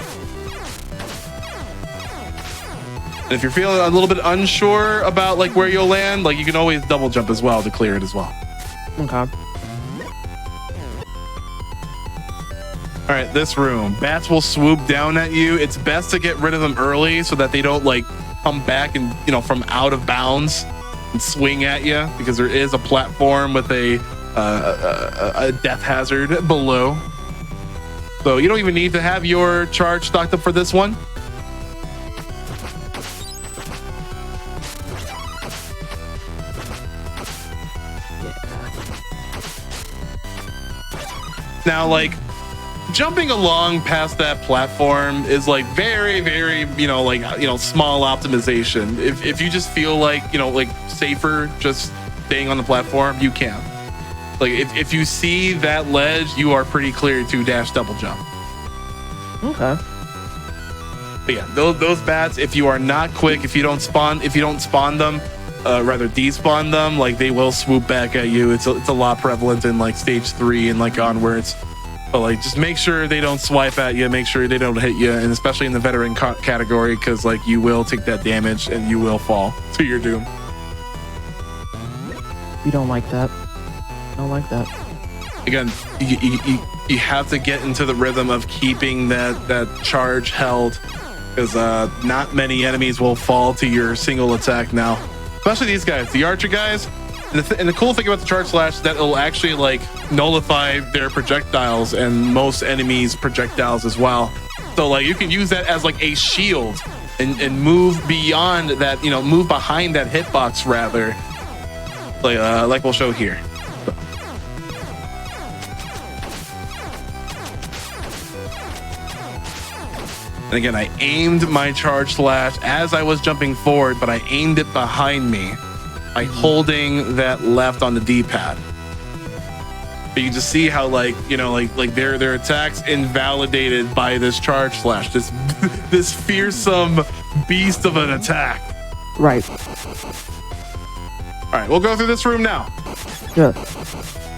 And if you're feeling a little bit unsure about where you'll land, you can always double jump as well to clear it as well. Okay. All right, this room. Bats will swoop down at you. It's best to get rid of them early so that they don't come back and from out of bounds and swing at you, because there is a platform with a death hazard below. So you don't even need to have your charge stocked up for this one. Now, jumping along past that platform is very, very, small optimization. If you just feel safer just staying on the platform, you can. If you see that ledge, you are pretty clear to dash double jump. Okay. But yeah, those bats, if you are not quick, if you don't spawn them, rather despawn them, they will swoop back at you. It's a lot prevalent in stage 3 and onwards. But just make sure they don't swipe at you, make sure they don't hit you, and especially in the veteran category, because you will take that damage and you will fall to your doom. You don't like that. I don't like that. Again, you have to get into the rhythm of keeping that charge held, because not many enemies will fall to your single attack now. Especially these guys, the archer guys. And the cool thing about the charge slash is that it'll actually nullify their projectiles and most enemies' projectiles as well. So like you can use that as like a shield and move beyond that, you know, move behind that hitbox rather. Like we'll show here. And again, I aimed my charge slash as I was jumping forward, but I aimed it behind me by holding that left on the D-pad. But you just see how like, you know, like their attacks invalidated by this charge slash, this fearsome beast of an attack. Right. All right, we'll go through this room now. Yeah.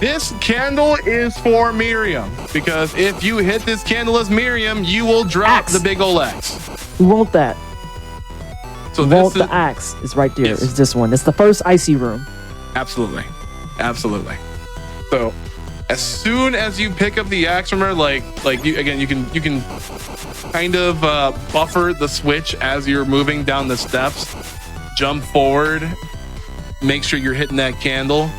This candle is for Miriam, because if you hit this candle as Miriam, you will drop Axe. the big ol' X. We want that. So We this want is the axe. It's right there. Yes. It's this one. It's the first icy room. absolutely. So as soon as you pick up the axe, remember, like you can kind of buffer the switch as you're moving down the steps. Jump forward, make sure you're hitting that candle,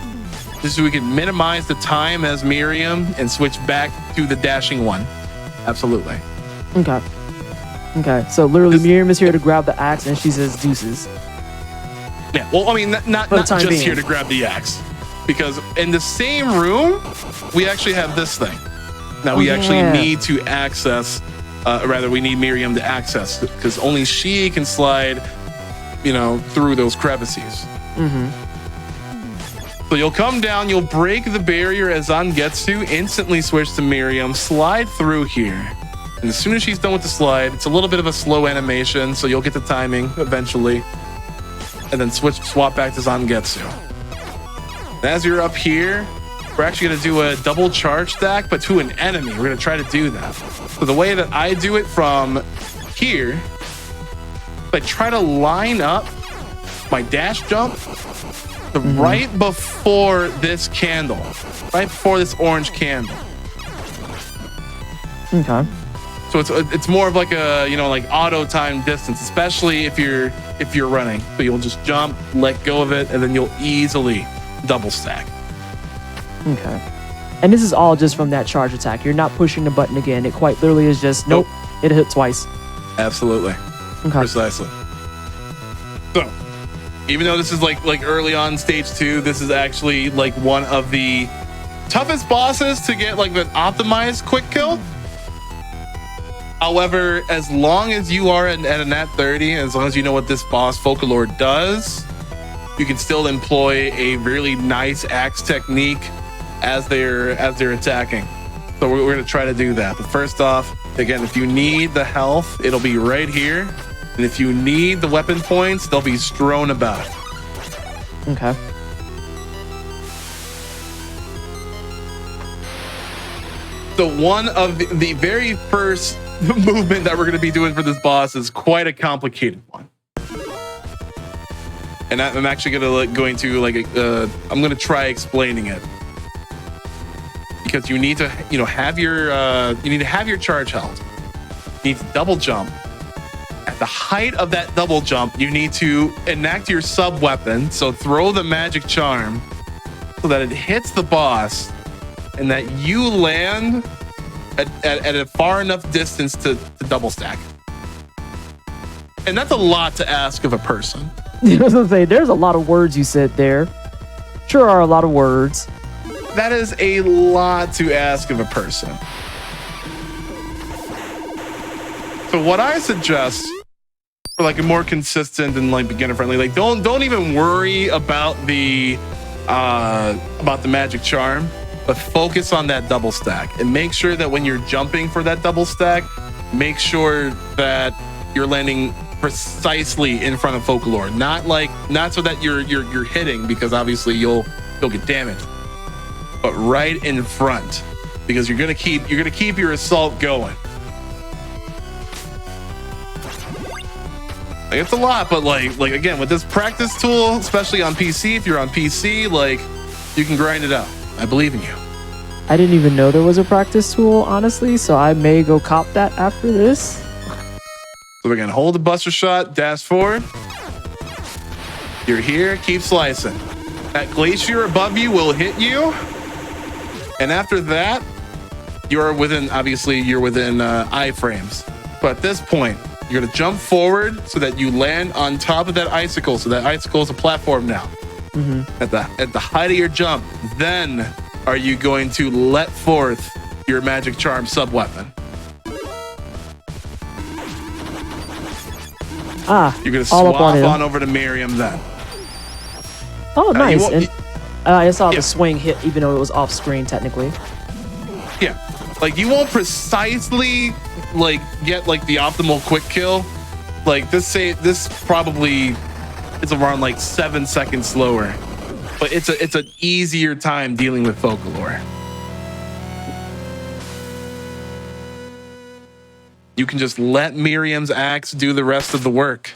just so we can minimize the time as Miriam and switch back to the dashing one. Absolutely. Okay. So literally, Miriam is here to grab the axe, and she says deuces. Yeah. Well, I mean, not just being. here to grab the axe, because in the same room we actually have this thing. Now we actually need to access. We need Miriam to access, because only she can slide, you know, through those crevices. So you'll come down, you'll break the barrier as Zangetsu, instantly switch to Miriam, slide through here. And as soon as she's done with the slide, it's a little bit of a slow animation, so you'll get the timing eventually. And then swap back to Zangetsu. And as you're up here, we're actually gonna do a double charge stack, but to an enemy. We're gonna try to do that. So the way that I do it from here, I try to line up my dash jump right before this candle, right before this orange candle. Okay. So it's more of like a, you know, like auto time distance, especially if you're running. So you'll just jump, let go of it, and then you'll easily double stack. Okay. And this is all just from that charge attack. You're not pushing the button again. It quite literally is just nope. It hit twice. Absolutely. Okay. Precisely. So, even though this is like early on stage 2, this is actually like one of the toughest bosses to get like an optimized quick kill. However, as long as you are at a nat 30, as long as you know what this boss Folklore does, you can still employ a really nice axe technique as they're attacking. So we're gonna try to do that. But first off, again, if you need the health, it'll be right here. And if you need the weapon points, they'll be strewn about. Okay. So one of the very first movement that we're going to be doing for this boss is quite a complicated one. And I'm actually going to try explaining it, because you need to, have your charge held. You need to double jump. At the height of that double jump, you need to enact your sub weapon. So throw the magic charm so that it hits the boss, and that you land at a far enough distance to double stack. And that's a lot to ask of a person. I was gonna say, there's a lot of words you said there. Sure are a lot of words. That is a lot to ask of a person. So what I suggest for like a more consistent and like beginner friendly, like don't even worry about the magic charm, but focus on that double stack, and make sure that when you're jumping for that double stack, make sure that you're landing precisely in front of Folklore, not so that you're hitting, because obviously you'll get damaged, but right in front, because you're gonna keep your assault going. Like, it's a lot, but like again, with this practice tool, especially on PC, if you're on PC, like, you can grind it out. I believe in you. I didn't even know there was a practice tool, honestly, so I may go cop that after this. So we're gonna hold the buster shot, dash forward. You're here, keep slicing. That glacier above you will hit you. And after that, you're within iframes. But at this point, you're gonna jump forward so that you land on top of that icicle. So that icicle is a platform now. At the height of your jump, then are you going to let forth your magic charm sub weapon? You're gonna swap on over to Miriam then. Oh, nice. And I saw the swing hit, even though it was off screen technically. Yeah, like you won't precisely like get like the optimal quick kill. Like this probably is around like 7 seconds slower, but it's an easier time dealing with Folklore. You can just let Miriam's axe do the rest of the work.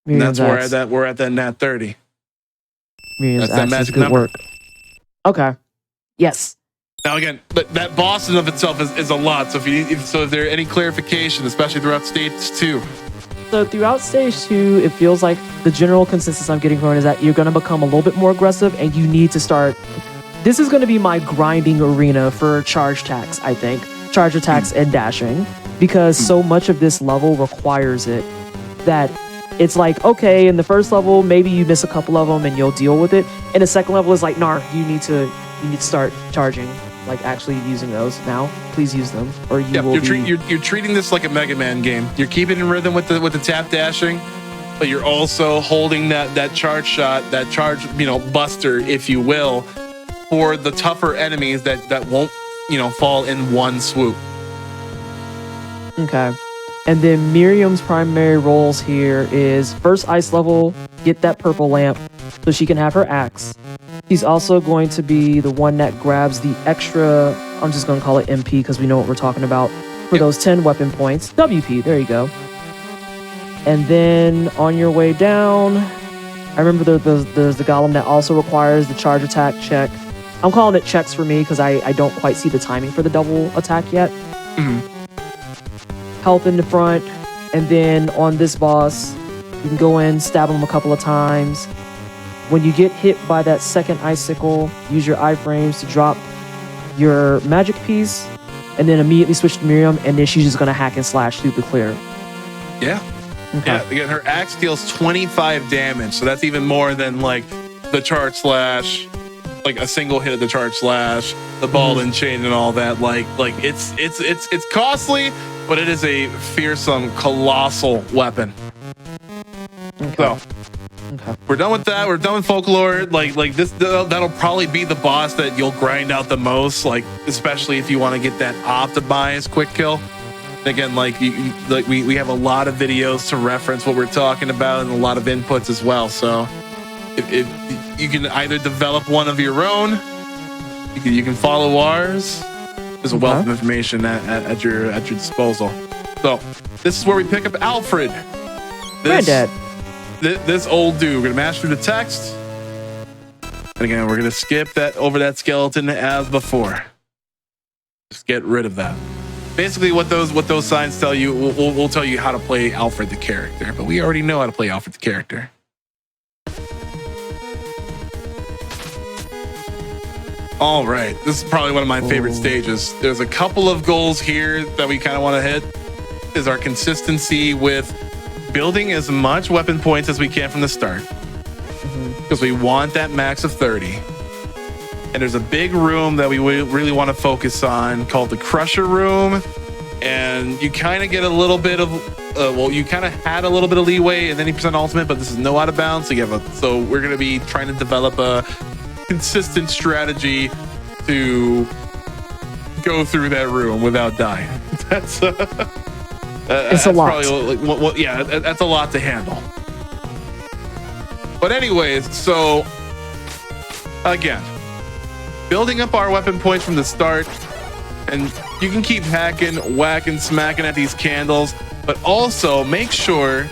And that's where we're at that nat 30. Miriam's axe is good work. Okay. Yes. Now again, that boss in of itself is a lot. So if there any clarification, especially throughout stage 2. So throughout stage 2, it feels like the general consensus I'm getting from it is that you're going to become a little bit more aggressive, and you need to start. This is going to be my grinding arena for charge attacks, I think. Charge attacks and dashing, because so much of this level requires it that it's like, okay, in the first level, maybe you miss a couple of them and you'll deal with it. And the second level is like, nah, you need to start charging, like actually using those now. Please use them, or you will you're treating this like a Mega Man game. You're keeping in rhythm with the tap dashing, but you're also holding that charge shot, that charge, buster, if you will, for the tougher enemies that won't, fall in one swoop. Okay. And then Miriam's primary roles here is first ice level, get that purple lamp so she can have her axe. She's also going to be the one that grabs the extra, I'm just going to call it MP because we know what we're talking about, for those 10 weapon points. WP, there you go. And then on your way down, I remember there's the golem that also requires the charge attack check. I'm calling it checks for me because I don't quite see the timing for the double attack yet. Health in the front, and then on this boss, you can go in, stab him a couple of times. When you get hit by that second icicle, use your iframes to drop your magic piece, and then immediately switch to Miriam, and then she's just gonna hack and slash through the clear. Yeah. Okay. Yeah, again, her axe deals 25 damage, so that's even more than like the charge slash, like a single hit of the charge slash, the ball and chain and all that. Like it's costly, but it is a fearsome, colossal weapon. Okay. So we're done with that. We're done with Folklore. Like this, that'll probably be the boss that you'll grind out the most. Like especially if you want to get that optimized quick kill. Again, we have a lot of videos to reference what we're talking about and a lot of inputs as well. So if you can either develop one of your own, you can follow ours. There's a wealth of information at your disposal. So this is where we pick up Alfred. Granddad. This old dude. We're gonna mash through the text, and again we're gonna skip over that skeleton as before. Just get rid of that. Basically, what those signs tell you, we'll tell you how to play Alfred the character, but we already know how to play Alfred the character. All right, this is probably one of my favorite stages. There's a couple of goals here that we kind of want to hit. Is our consistency with building as much weapon points as we can from the start, because we want that max of 30. And there's a big room that we really want to focus on called the Crusher Room. And you kind of get a little bit of, you kind of had a little bit of leeway in any percent ultimate, but this is no out of bounds. So we're going to be trying to develop a consistent strategy to go through that room without dying. That's it's a lot. Probably, that's a lot to handle. But anyways, so again, building up our weapon points from the start, and you can keep hacking, whacking, smacking at these candles, but also make sure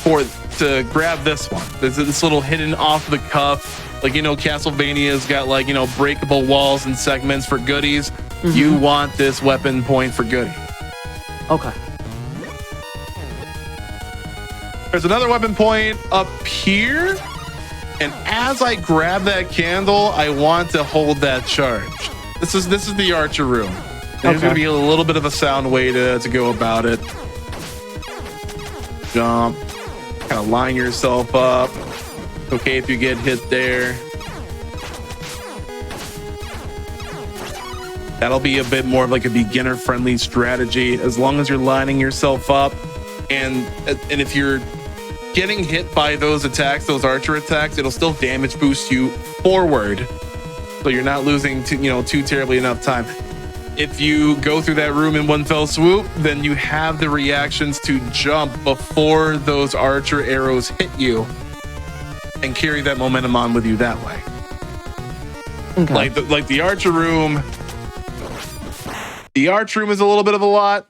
to grab this one. There's this little hidden off the cuff, Castlevania's got breakable walls and segments for goodies. You want this weapon point for goodie. Okay. There's another weapon point up here. And as I grab that candle, I want to hold that charge. This is the Archer room. There's gonna be a little bit of a sound way to go about it. Jump, kind of line yourself up. Okay, if you get hit there. That'll be a bit more of like a beginner-friendly strategy, as long as you're lining yourself up, and if you're getting hit by those attacks, those archer attacks, it'll still damage boost you forward, so you're not losing too terribly enough time. If you go through that room in one fell swoop, then you have the reactions to jump before those archer arrows hit you, and carry that momentum on with you that way. Okay. Like the archer room. The arch room is a little bit of a lot,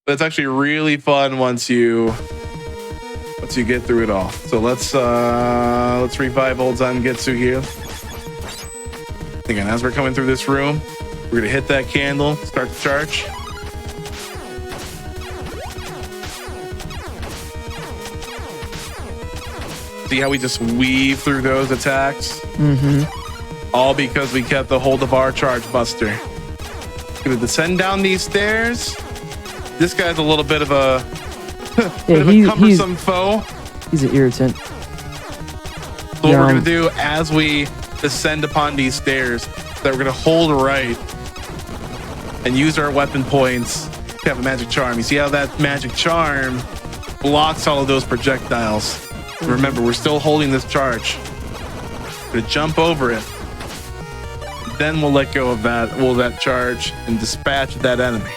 but it's actually really fun once you get through it all. So let's revive old Zangetsu here. Again, as we're coming through this room, we're gonna hit that candle, start the charge. See how we just weave through those attacks? All because we kept the hold of our charge buster. Gonna descend down these stairs. This guy's a little bit of a, cumbersome foe. He's an irritant. So what we're gonna do as we descend upon these stairs, that we're gonna hold right and use our weapon points to have a magic charm. You see how that magic charm blocks all of those projectiles. Remember, we're still holding this charge. We're gonna jump over it. Then we'll let go of that charge and dispatch that enemy.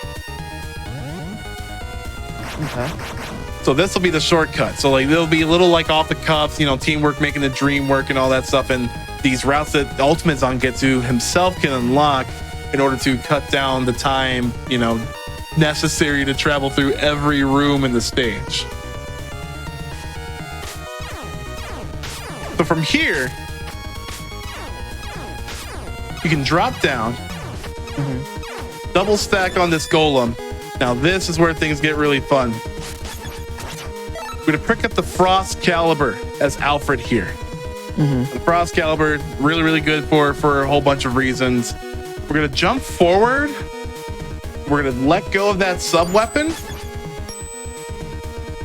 Okay. So this will be the shortcut. So like there'll be a little like off the cuffs, teamwork making the dream work and all that stuff. And these routes that the ultimate Zangetsu himself can unlock in order to cut down the time, necessary to travel through every room in the stage. So from here, you can drop down, double stack on this golem. Now this is where things get really fun. We're gonna pick up the Frost Caliber as Alfred here. The Frost Caliber, really, really good for a whole bunch of reasons. We're gonna jump forward. We're gonna let go of that sub weapon.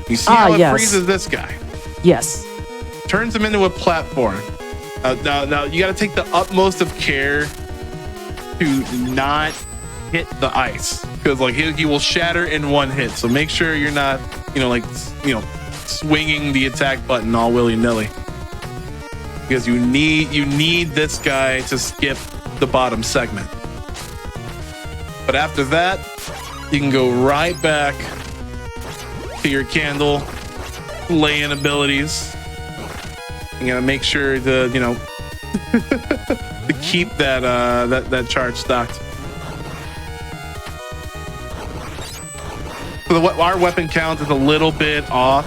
You see how it freezes this guy? Yes. Turns him into a platform. Now you got to take the utmost of care to not hit the ice, because like he will shatter in one hit. So make sure you're not swinging the attack button all willy-nilly, because you need this guy to skip the bottom segment. But after that, you can go right back to your candle lay-in abilities. You gotta make sure to to keep that charge stocked. So our weapon count is a little bit off,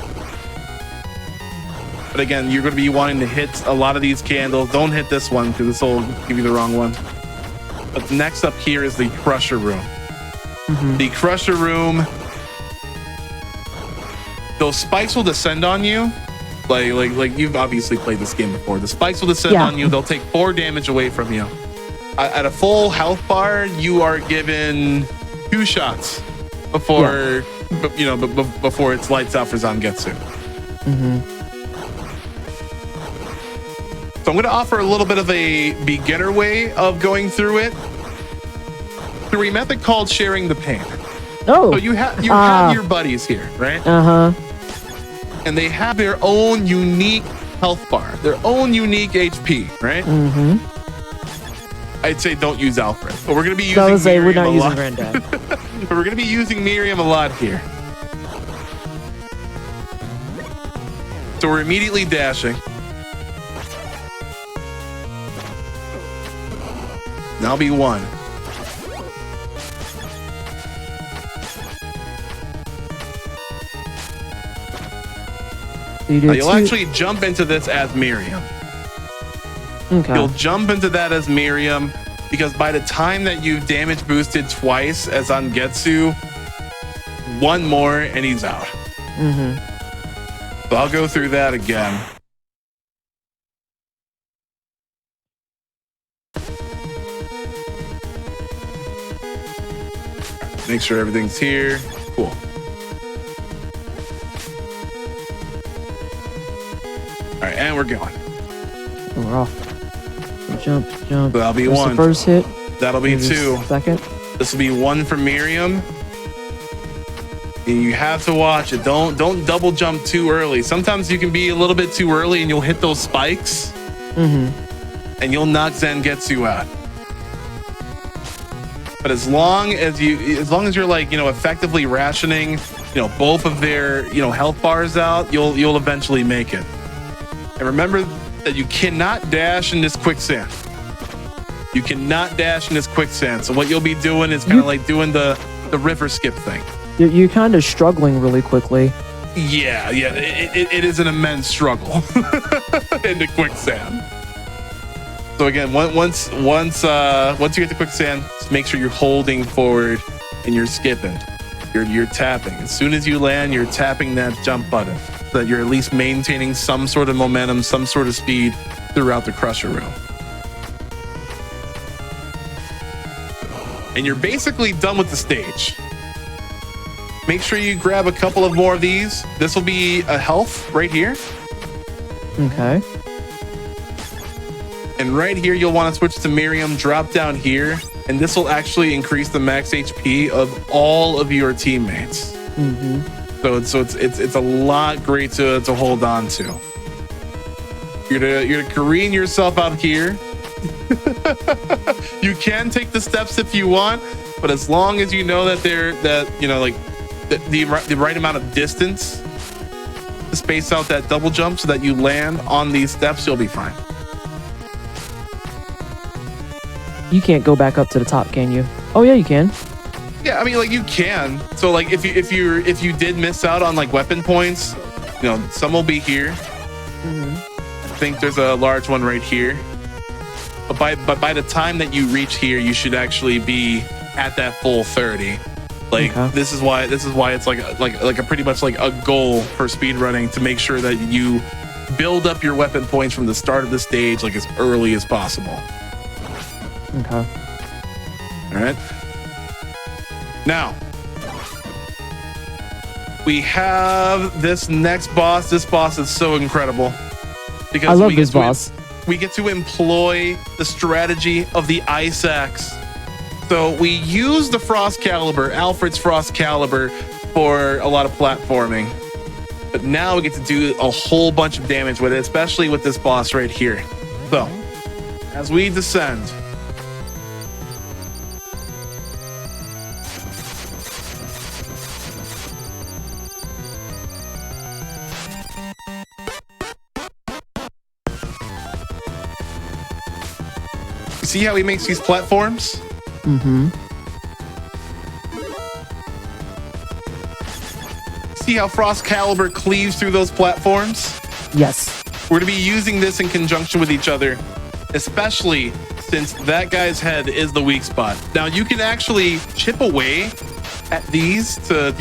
but again, you're going to be wanting to hit a lot of these candles. Don't hit this one, because this will give you the wrong one. But next up here is the Crusher Room. The Crusher Room, those spikes will descend on you. Like you've obviously played this game before. The spikes will descend on you. They'll take 4 damage away from you. At a full health bar, you are given 2 shots before before it's lights out for Zangetsu. So I'm going to offer a little bit of a beginner way of going through it through a method called sharing the pain. So you have your buddies here, right? And they have their own unique health bar, their own unique HP, right? I'd say don't use Alfred, but we're going to be using Miriam we're not a using lot. Granddad. But we're going to be using Miriam a lot here. So we're immediately dashing. Now be 1. You'll actually jump into this as Miriam. You'll jump into that as Miriam, because by the time that you've damage boosted twice as Zangetsu, 1 more and he's out. So I'll go through that again. Make sure everything's here. Cool. All right, and we're going. We're off. Jump. That'll be That's one. the first hit. That'll be two. Second. This will be one for Miriam. And you have to watch it. Don't double jump too early. Sometimes you can be a little bit too early and you'll hit those spikes. And you'll knock Zangetsu out. But as long as you're like, effectively rationing, both of their, health bars out, you'll eventually make it. And remember that you cannot dash in this quicksand. You cannot dash in this quicksand. So what you'll be doing is kind of like doing the river skip thing. You're kind of struggling really quickly. Yeah, it is an immense struggle in the quicksand. So again, once you get to quicksand, just make sure you're holding forward and you're skipping. You're tapping. As soon as you land, you're tapping that jump button so that you're at least maintaining some sort of momentum, some sort of speed throughout the crusher room. And you're basically done with the stage. Make sure you grab a couple of more of these. This will be a health right here. Okay. And right here, you'll want to switch to Miriam, drop down here, and this will actually increase the max HP of all of your teammates. So it's a lot great to hold on to. You're gonna careen yourself out here. You can take the steps if you want, but as long as you know that the right amount of distance to space out that double jump so that you land on these steps, you'll be fine. You can't go back up to the top, can you? Oh yeah, you can. Yeah, I mean, like, you can. So like if you did miss out on like weapon points, some will be here. I think there's a large one right here. But by the time that you reach here, you should actually be at that full 30. Like, okay. This is why it's like a pretty much like a goal for speedrunning, to make sure that you build up your weapon points from the start of the stage like as early as possible. Okay. All right. Now, we have this next boss. This boss is so incredible because I love this boss. We get to employ the strategy of the ice axe. So we use the Frost Caliber, Alfred's Frost Caliber, for a lot of platforming. But now we get to do a whole bunch of damage with it, especially with this boss right here. So, as we descend, see how he makes these platforms? See how Frost Caliber cleaves through those platforms? Yes. We're going to be using this in conjunction with each other, especially since that guy's head is the weak spot. Now, you can actually chip away at these to,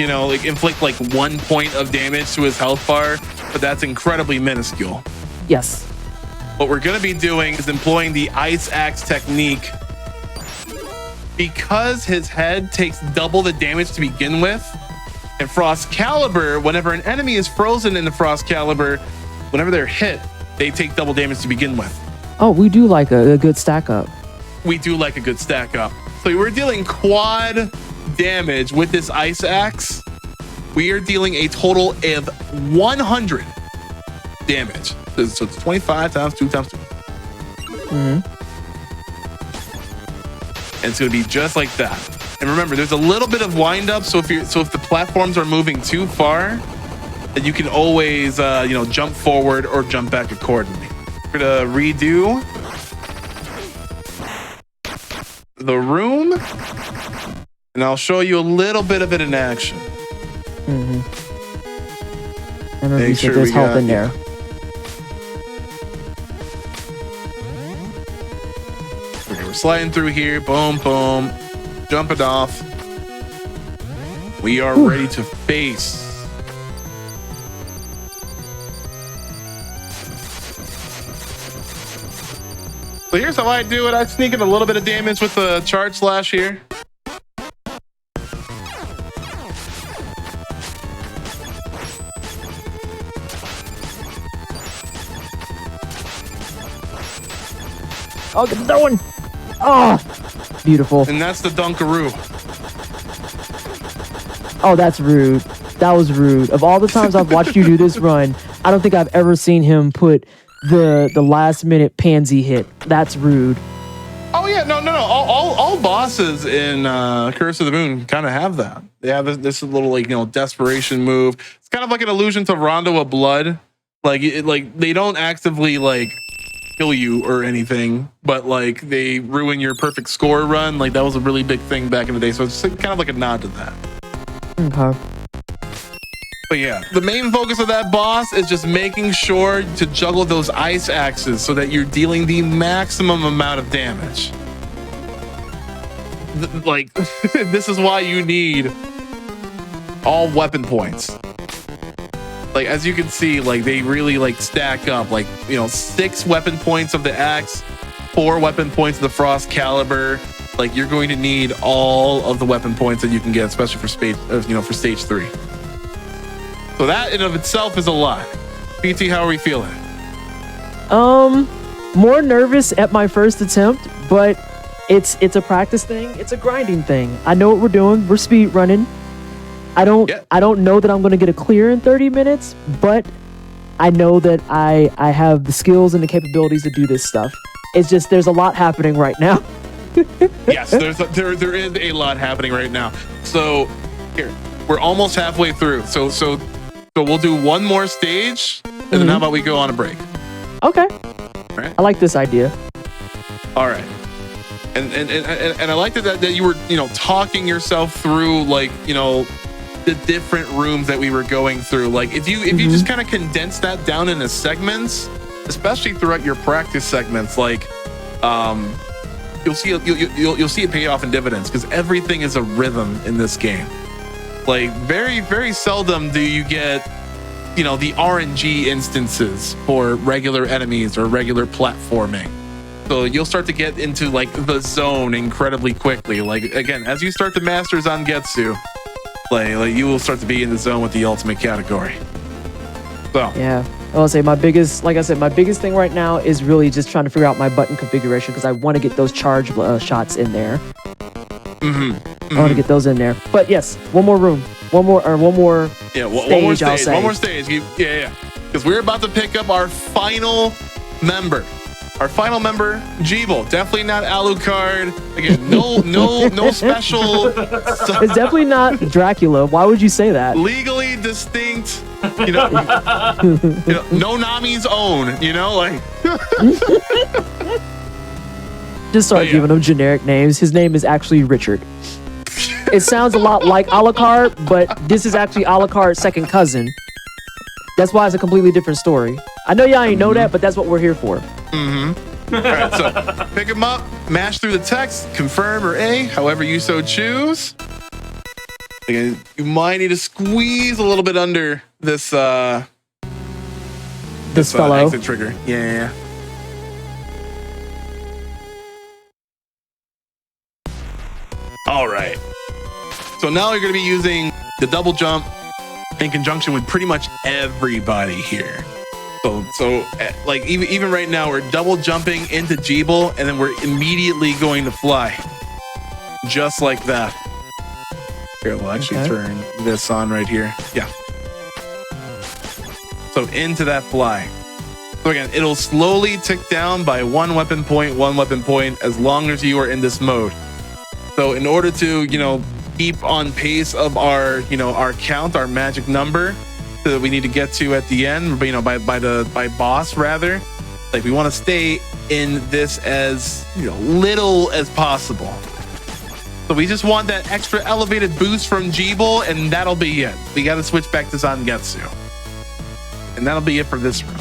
inflict like 1 point of damage to his health bar, but that's incredibly minuscule. Yes. What we're going to be doing is employing the ice axe technique. Because his head takes double the damage to begin with, and Frost Caliber, whenever an enemy is frozen in the Frost Caliber, whenever they're hit, they take double damage to begin with. Oh, we do like a good stack up. We do like a good stack up. So we're dealing quad damage with this ice axe. We are dealing a total of 100 damage. So it's 25 times 2 times 2. And it's going to be just like that. And remember, there's a little bit of wind up. So if the platforms are moving too far, then you can always jump forward or jump back accordingly. We're going to redo the room, and I'll show you a little bit of it in action. I remember you said there's help in there. Okay, we're sliding through here. Boom, boom. Jumping off. We are ready to face. So here's how I do it. I sneak in a little bit of damage with the charge slash here. Oh, get that one. Oh, beautiful. And that's the Dunkaroo. Oh, that's rude. That was rude. Of all the times I've watched you do this run, I don't think I've ever seen him put the last minute pansy hit. That's rude. Oh yeah, no. All bosses in Curse of the Moon kind of have that. They have this little like desperation move. It's kind of like an allusion to Rondo of Blood. Like they don't actively like kill you or anything, but like they ruin your perfect score run. Like that was a really big thing back in the day. So it's kind of like a nod to that. Okay. But yeah, the main focus of that boss is just making sure to juggle those ice axes so that you're dealing the maximum amount of damage. Like, this is why you need all weapon points. Like, as you can see, like, they really, like, stack up. Like, 6 weapon points of the axe, 4 weapon points of the frost caliber. Like, you're going to need all of the weapon points that you can get, especially for stage 3. So that in of itself is a lot. PT, how are we feeling? More nervous at my first attempt, but it's a practice thing. It's a grinding thing. I know what we're doing. We're speed running. I don't know that I'm going to get a clear in 30 minutes, but I know that I have the skills and the capabilities to do this stuff. It's just there's a lot happening right now. Yes, there is a lot happening right now. So here, we're almost halfway through. So we'll do one more stage, and then how about we go on a break? Okay. All right. I like this idea. All right. And I liked it that you were talking yourself through like the different rooms that we were going through. Like if you just kind of condense that down into segments, especially throughout your practice segments, like you'll see it pay off in dividends because everything is a rhythm in this game. Like very, very seldom do you get, the RNG instances for regular enemies or regular platforming. So you'll start to get into like the zone incredibly quickly. Like again, as you start to master Zangetsu, like you will start to be in the zone with the ultimate category. So yeah, I'll say my biggest thing right now is really just trying to figure out my button configuration because I want to get those charge shots in there. I want to get those in there. But yes, one more room. One more Yeah, stage, one more stage. I'll say. One more stage. Yeah. Because we're about to pick up our final member. Our final member, Jeeble. Definitely not Alucard. Again, no special. It's definitely not Dracula. Why would you say that? Legally distinct. No Nami's own. Like. Just start giving him generic names. His name is actually Richard. It sounds a lot like Alucard, but this is actually Alucard's second cousin. That's why it's a completely different story. I know y'all ain't know that, but that's what we're here for. All right, so pick him up, mash through the text, confirm or A, however you so choose. Again, you might need to squeeze a little bit under this fellow exit trigger. Yeah. All right. So now you're going to be using the double jump in conjunction with pretty much everybody here. So like even right now, we're double jumping into Jeeble, and then we're immediately going to fly. Just like that. Here, we'll actually turn this on right here. Yeah. So into that fly. So again, it'll slowly tick down by one weapon point, as long as you are in this mode. So in order to, keep on pace of our, our count, our magic number that we need to get to at the end, by boss rather, like we want to stay in this as little as possible. So we just want that extra elevated boost from Jeeble, and that'll be it. We got to switch back to Zangetsu, and that'll be it for this room.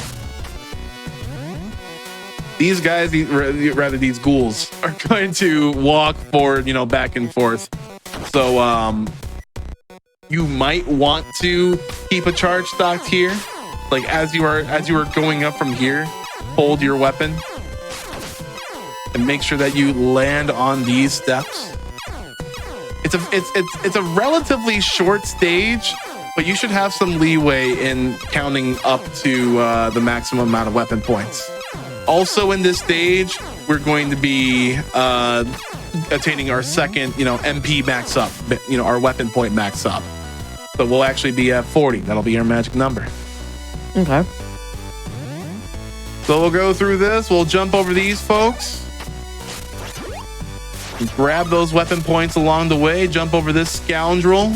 These guys, these ghouls, are going to walk forward, back and forth. So you might want to keep a charge stocked here. Like as you are going up from here, hold your weapon and make sure that you land on these steps. It's a relatively short stage, but you should have some leeway in counting up to the maximum amount of weapon points. Also in this stage, we're going to be attaining our second, MP max up, our weapon point max up. So we'll actually be at 40. That'll be our magic number. Okay. So we'll go through this. We'll jump over these folks. Grab those weapon points along the way. Jump over this scoundrel.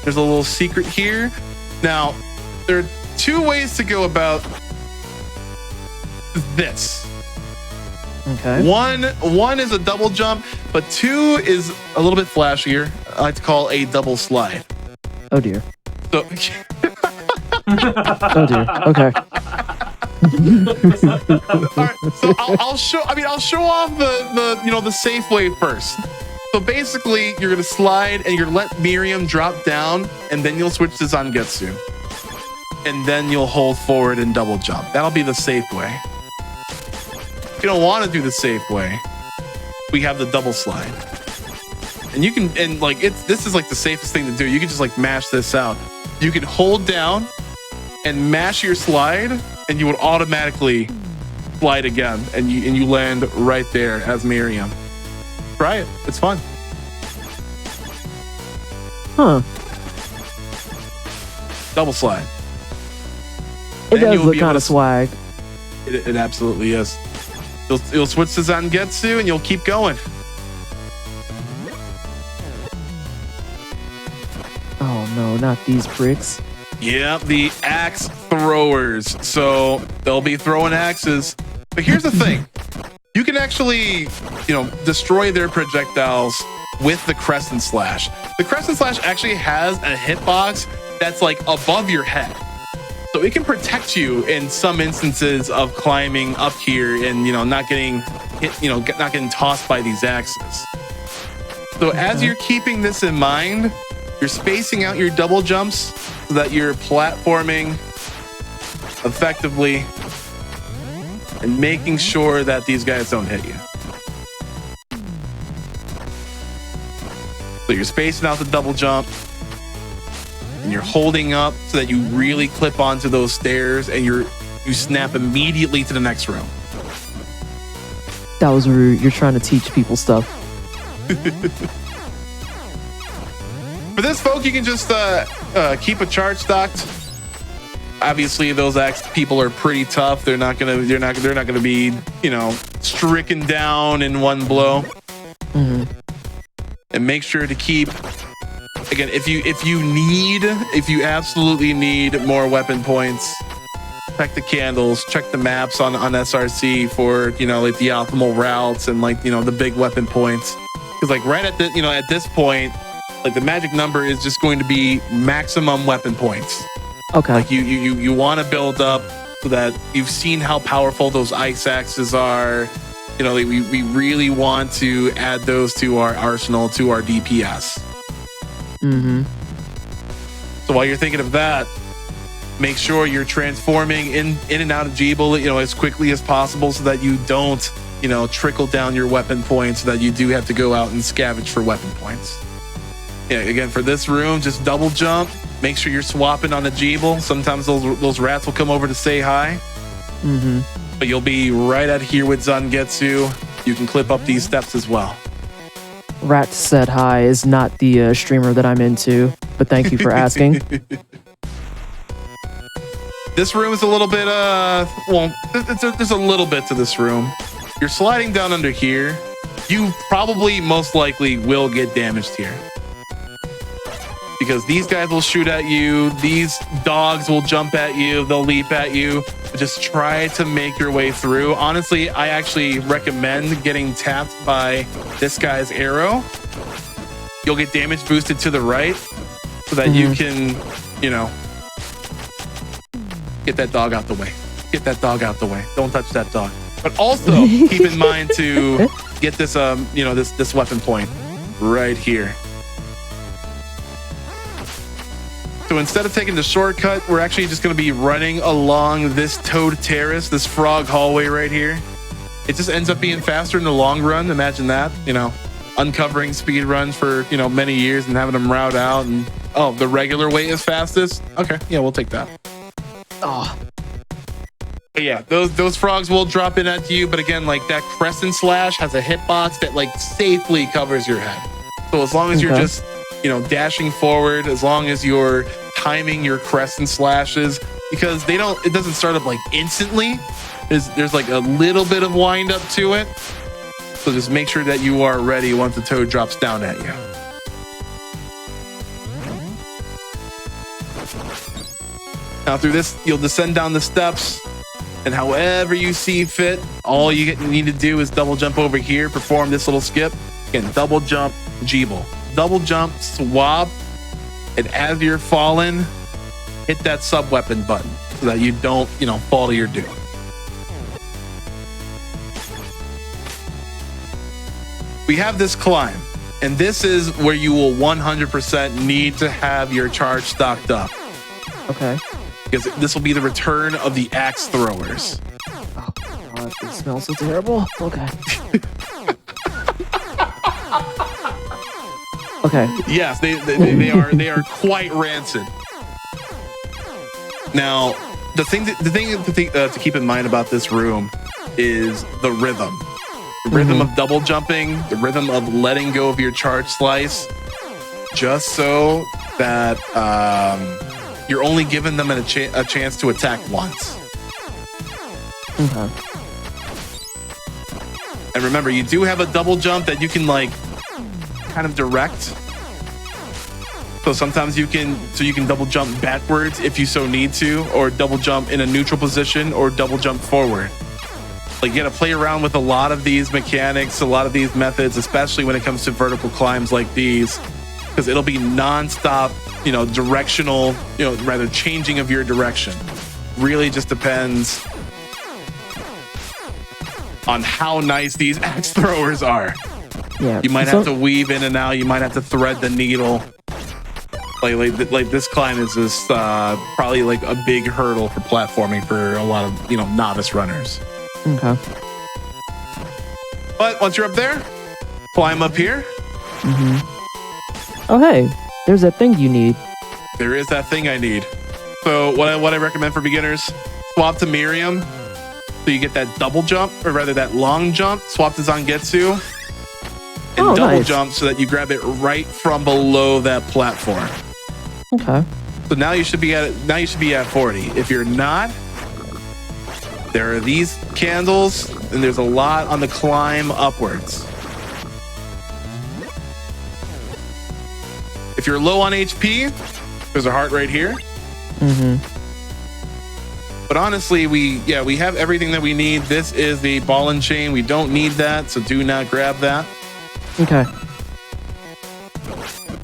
There's a little secret here. Now, there are two ways to go about this. Okay. One is a double jump, but two is a little bit flashier. I like to call a double slide. Oh dear. So, oh dear. Okay. all right, so I'll show off the safe way first. So basically, you're gonna slide and you're gonna let Miriam drop down, and then you'll switch to Zangetsu, and then you'll hold forward and double jump. That'll be the safe way. If you don't want to do the safe way, we have the double slide, and you can this is like the safest thing to do. You can just like mash this out. You can hold down and mash your slide, and you would automatically slide again, and you land right there as Miriam. Try it. It's fun. Huh. Double slide. It Then does you'll look be able kind of to- swag. It absolutely is. You'll switch to Zangetsu, and you'll keep going. Oh no, not these bricks. Yeah, the axe throwers. So they'll be throwing axes. But here's the thing. You can actually, destroy their projectiles with the Crescent Slash. The Crescent Slash actually has a hitbox that's like above your head. So it can protect you in some instances of climbing up here and, not getting hit, not getting tossed by these axes. So as you're keeping this in mind, you're spacing out your double jumps so that you're platforming effectively and making sure that these guys don't hit you. So you're spacing out the double jump and you're holding up so that you really clip onto those stairs and you snap immediately to the next room. That was rude. You're trying to teach people stuff. For this, folk, you can just keep a charge stocked. Obviously, those axe people are pretty tough. They're not gonna be, stricken down in one blow. Mm-hmm. And make sure to keep. Again, if you absolutely need more weapon points, check the candles, check the maps on SRC for the optimal routes and the big weapon points. Because right at this point, the magic number is just going to be maximum weapon points. Okay. You want to build up so that you've seen how powerful those ice axes are. We really want to add those to our arsenal, to our DPS. Mm-hmm. So while you're thinking of that, make sure you're transforming in and out of Jeeble, as quickly as possible so that you don't, trickle down your weapon points, so that you do have to go out and scavenge for weapon points. Yeah, again, for this room, just double jump. Make sure you're swapping on the Jeeble. Sometimes those rats will come over to say hi. Mm-hmm. But you'll be right at here with Zangetsu. You can clip up these steps as well. Rat Said Hi is not the streamer that I'm into, but thank you for asking. This room is a little bit, there's a little bit to this room. You're sliding down under here. You probably most likely will get damaged here. Because these guys will shoot at you. These dogs will jump at you. They'll leap at you. Just try to make your way through. Honestly, I actually recommend getting tapped by this guy's arrow. You'll get damage boosted to the right so that you can, get that dog out the way. Get that dog out the way. Don't touch that dog. But also keep in mind to get this, this weapon point right here. So instead of taking the shortcut, we're actually just going to be running along this toad terrace, this frog hallway right here. It just ends up being faster in the long run. Imagine that, uncovering speedruns for, many years and having them route out. And, the regular way is fastest. Okay, yeah, we'll take that. Oh. But yeah, those frogs will drop in at you. But again, like that crescent slash has a hitbox that like safely covers your head. So as long as you're just, you know, dashing forward, as long as you're timing your crescent slashes, because it doesn't start up like instantly. There's like a little bit of wind up to it. So just make sure that you are ready once the toad drops down at you. Now through this, you'll descend down the steps, and however you see fit, all you need to do is double jump over here, perform this little skip. Again, double jump, Jeeble. Double jump, swap, and as you're falling, hit that sub weapon button so that you don't, you know, fall to your doom. We have this climb, and this is where you will 100% need to have your charge stocked up. Okay. Because this will be the return of the axe throwers. Oh God, it smells so terrible. Okay. Okay. Yes, they are quite rancid. Now, the thing to keep in mind about this room is the rhythm. The rhythm of double jumping, the rhythm of letting go of your charge slice, just so that you're only giving them a chance to attack once. Okay. And remember, you do have a double jump that you can like kind of direct. So sometimes you can double jump backwards if you so need to, or double jump in a neutral position, or double jump forward. Like, you gotta play around with a lot of these mechanics, a lot of these methods, especially when it comes to vertical climbs like these, because it'll be non-stop, you know, directional, you know, rather changing of your direction. Really just depends on how nice these axe throwers are. Yeah. You might have to weave in and out. You might have to thread the needle. Like this climb is just probably like a big hurdle for platforming for a lot of, you know, novice runners. Okay. But once you're up there, climb up here. Oh, hey, there's that thing you need. There is that thing I need. So what I recommend for beginners, swap to Miriam. So you get that double jump, or rather that long jump. Swap to Zangetsu. And double jump so that you grab it right from below that platform. Okay. So now you should be at 40. If you're not, there are these candles, and there's a lot on the climb upwards. If you're low on HP, there's a heart right here. But honestly, we have everything that we need. This is the ball and chain. We don't need that, so do not grab that. Okay.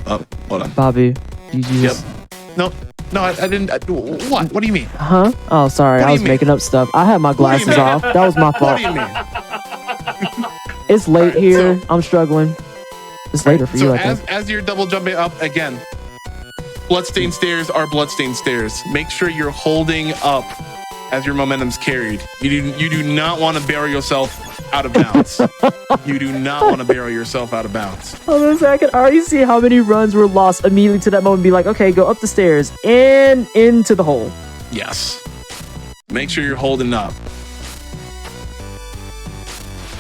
Oh, hold on. Bobby, did you just... No, I didn't. What? What do you mean? Huh? Oh, sorry. I was making up stuff. I had my glasses off. That was my fault. What do you mean? It's late here. I'm struggling. It's later for you, I think. As you're double jumping up, again, Bloodstained stairs are Bloodstained stairs. Make sure you're holding up as your momentum's carried. You do not want to barrel yourself out of bounds. You do not want to barrel yourself out of bounds. Hold on a second. I already see how many runs were lost immediately to that moment. Be like, okay, go up the stairs and into the hole. Yes. Make sure you're holding up.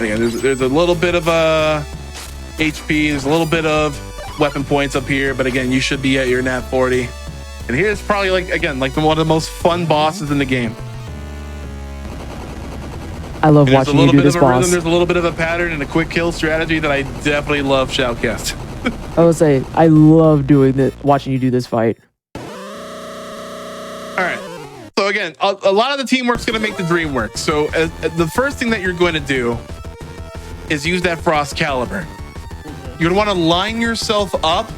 Again, there's a little bit of HP. There's a little bit of weapon points up here, but again, you should be at your nat 40. And here's probably one of the most fun bosses in the game. I love watching you do this boss. There's a little bit of a pattern and a quick kill strategy that I definitely love shoutcast. I would say I love watching you do this fight. All right. So again, a lot of the teamwork's going to make the dream work. So the first thing that you're going to do is use that Frost Caliber. You're going to want to line yourself up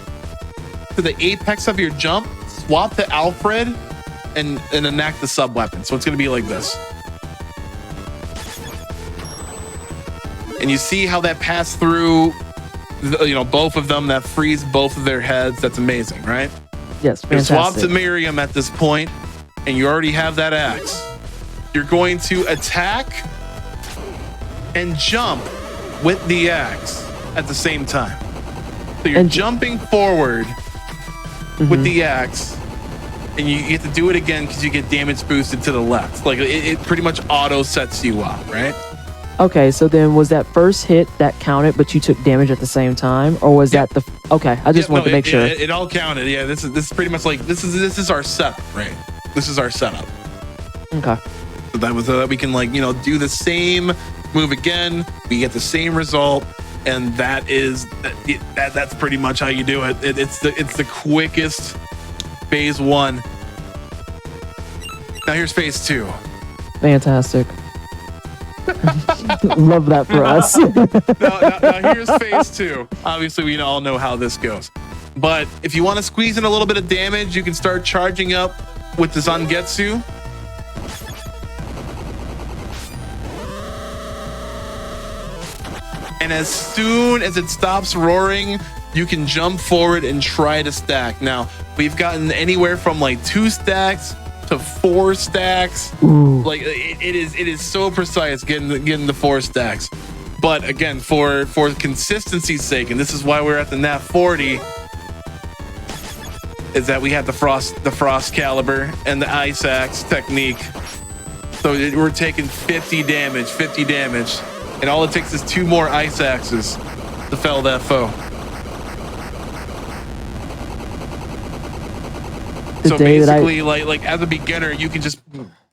to the apex of your jump, swap to Alfred, and enact the sub weapon. So it's going to be like this. And you see how that passed through, both of them, that frees both of their heads. That's amazing, right? Yes, fantastic. You swap to Miriam at this point, and you already have that axe. You're going to attack and jump with the axe at the same time. So you're jumping forward with the axe, and you get to do it again because you get damage boosted to the left. Like it pretty much auto sets you up, right? Okay, so then was that first hit that counted, but you took damage at the same time, or was that the? Okay, I just wanted to make sure. It all counted. Yeah, this is pretty much like this is our setup, right? This is our setup. Okay. So that was we can like do the same move again. We get the same result, and that's pretty much how you do it. It's the quickest phase 1. Now here's phase 2. Fantastic. Love that for us. now here's phase 2. Obviously, we all know how this goes. But if you want to squeeze in a little bit of damage, you can start charging up with the Zangetsu. And as soon as it stops roaring, you can jump forward and try to stack. Now, we've gotten anywhere from like 2 stacks to 4 stacks. Ooh. Like it is so precise getting the 4 stacks. But again, for consistency's sake, and this is why we're at the NAF 40, is that we have the frost caliber and the ice axe technique. So we're taking 50 damage, and all it takes is 2 more ice axes to fell that foe. So basically, like as a beginner, you can just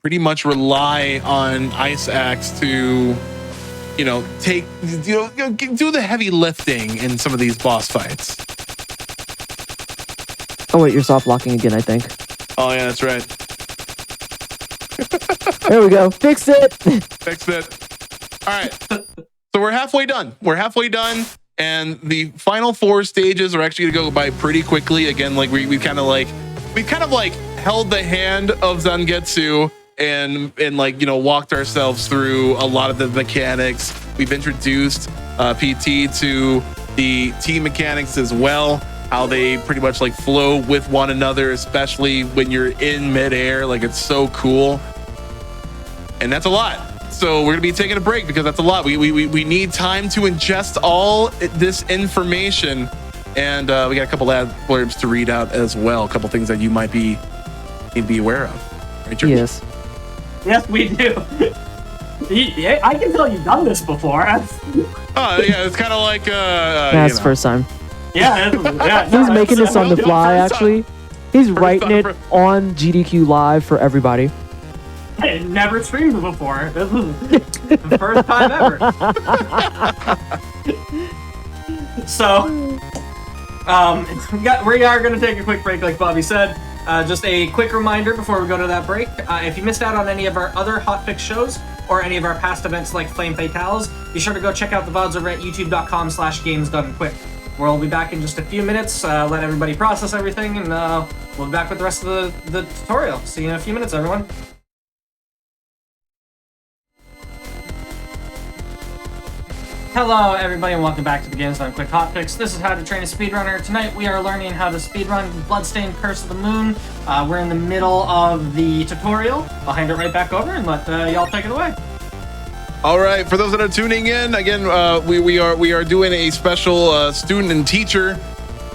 pretty much rely on ice axe to, take, do the heavy lifting in some of these boss fights. Oh wait, you're soft locking again, I think. Oh yeah, that's right. There we go. Fixed it. Fixed it. All right. So we're halfway done. And the final 4 stages are actually gonna go by pretty quickly. Again, like we've kind of held the hand of Zangetsu and walked ourselves through a lot of the mechanics. We've introduced PT to the team mechanics as well, how they pretty much like flow with one another, especially when you're in midair. Like it's so cool. And that's a lot. So we're gonna be taking a break because that's a lot. We need time to ingest all this information. And we got a couple ad blurbs to read out as well. A couple things that you might need to be aware of. Right, Jeremy? Yes, we do. Yeah, I can tell you've done this before. Oh yeah, it's kind of like That's first time. Yeah, He's making this on the fly. Actually, he's writing it on GDQ Live for everybody. I never streamed before. This is the first time ever. So, we are going to take a quick break, like Bobby said. Just a quick reminder before we go to that break. If you missed out on any of our other Hotfix shows or any of our past events like Flame Fatales, be sure to go check out the VODs over at youtube.com/gamesdonequick. We'll be back in just a few minutes, let everybody process everything, and we'll be back with the rest of the tutorial. See you in a few minutes, everyone. Hello everybody and welcome back to the Games Done Quick Hotfix. This is How to Train a Speedrunner. Tonight we are learning how to speedrun Bloodstained Curse of the Moon. We're in the middle of the tutorial. I'll hand it right back over and let y'all take it away. All right, for those that are tuning in, again, we are doing a special student and teacher.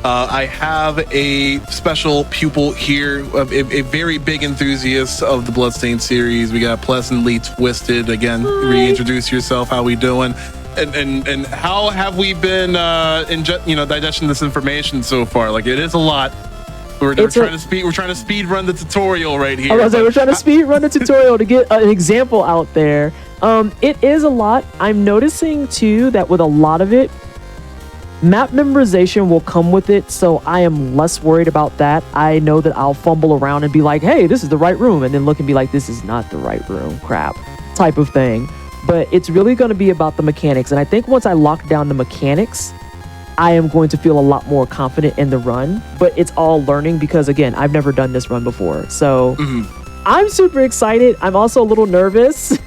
I have a special pupil here, a very big enthusiast of the Bloodstained series. We got Pleasantly Twisted. Again, reintroduce yourself. How we doing? And how have we been digesting this information so far? Like, it is a lot. We're trying to speed run the tutorial right here. We're trying to speed run the tutorial to get an example out there. It is a lot. I'm noticing too that with a lot of it, map memorization will come with it, so I am less worried about that. I know that I'll fumble around and be like, hey, this is the right room, and then look and be like, this is not the right room, crap, type of thing. But it's really going to be about the mechanics. And I think once I lock down the mechanics, I am going to feel a lot more confident in the run. But it's all learning because, again, I've never done this run before. So I'm super excited. I'm also a little nervous.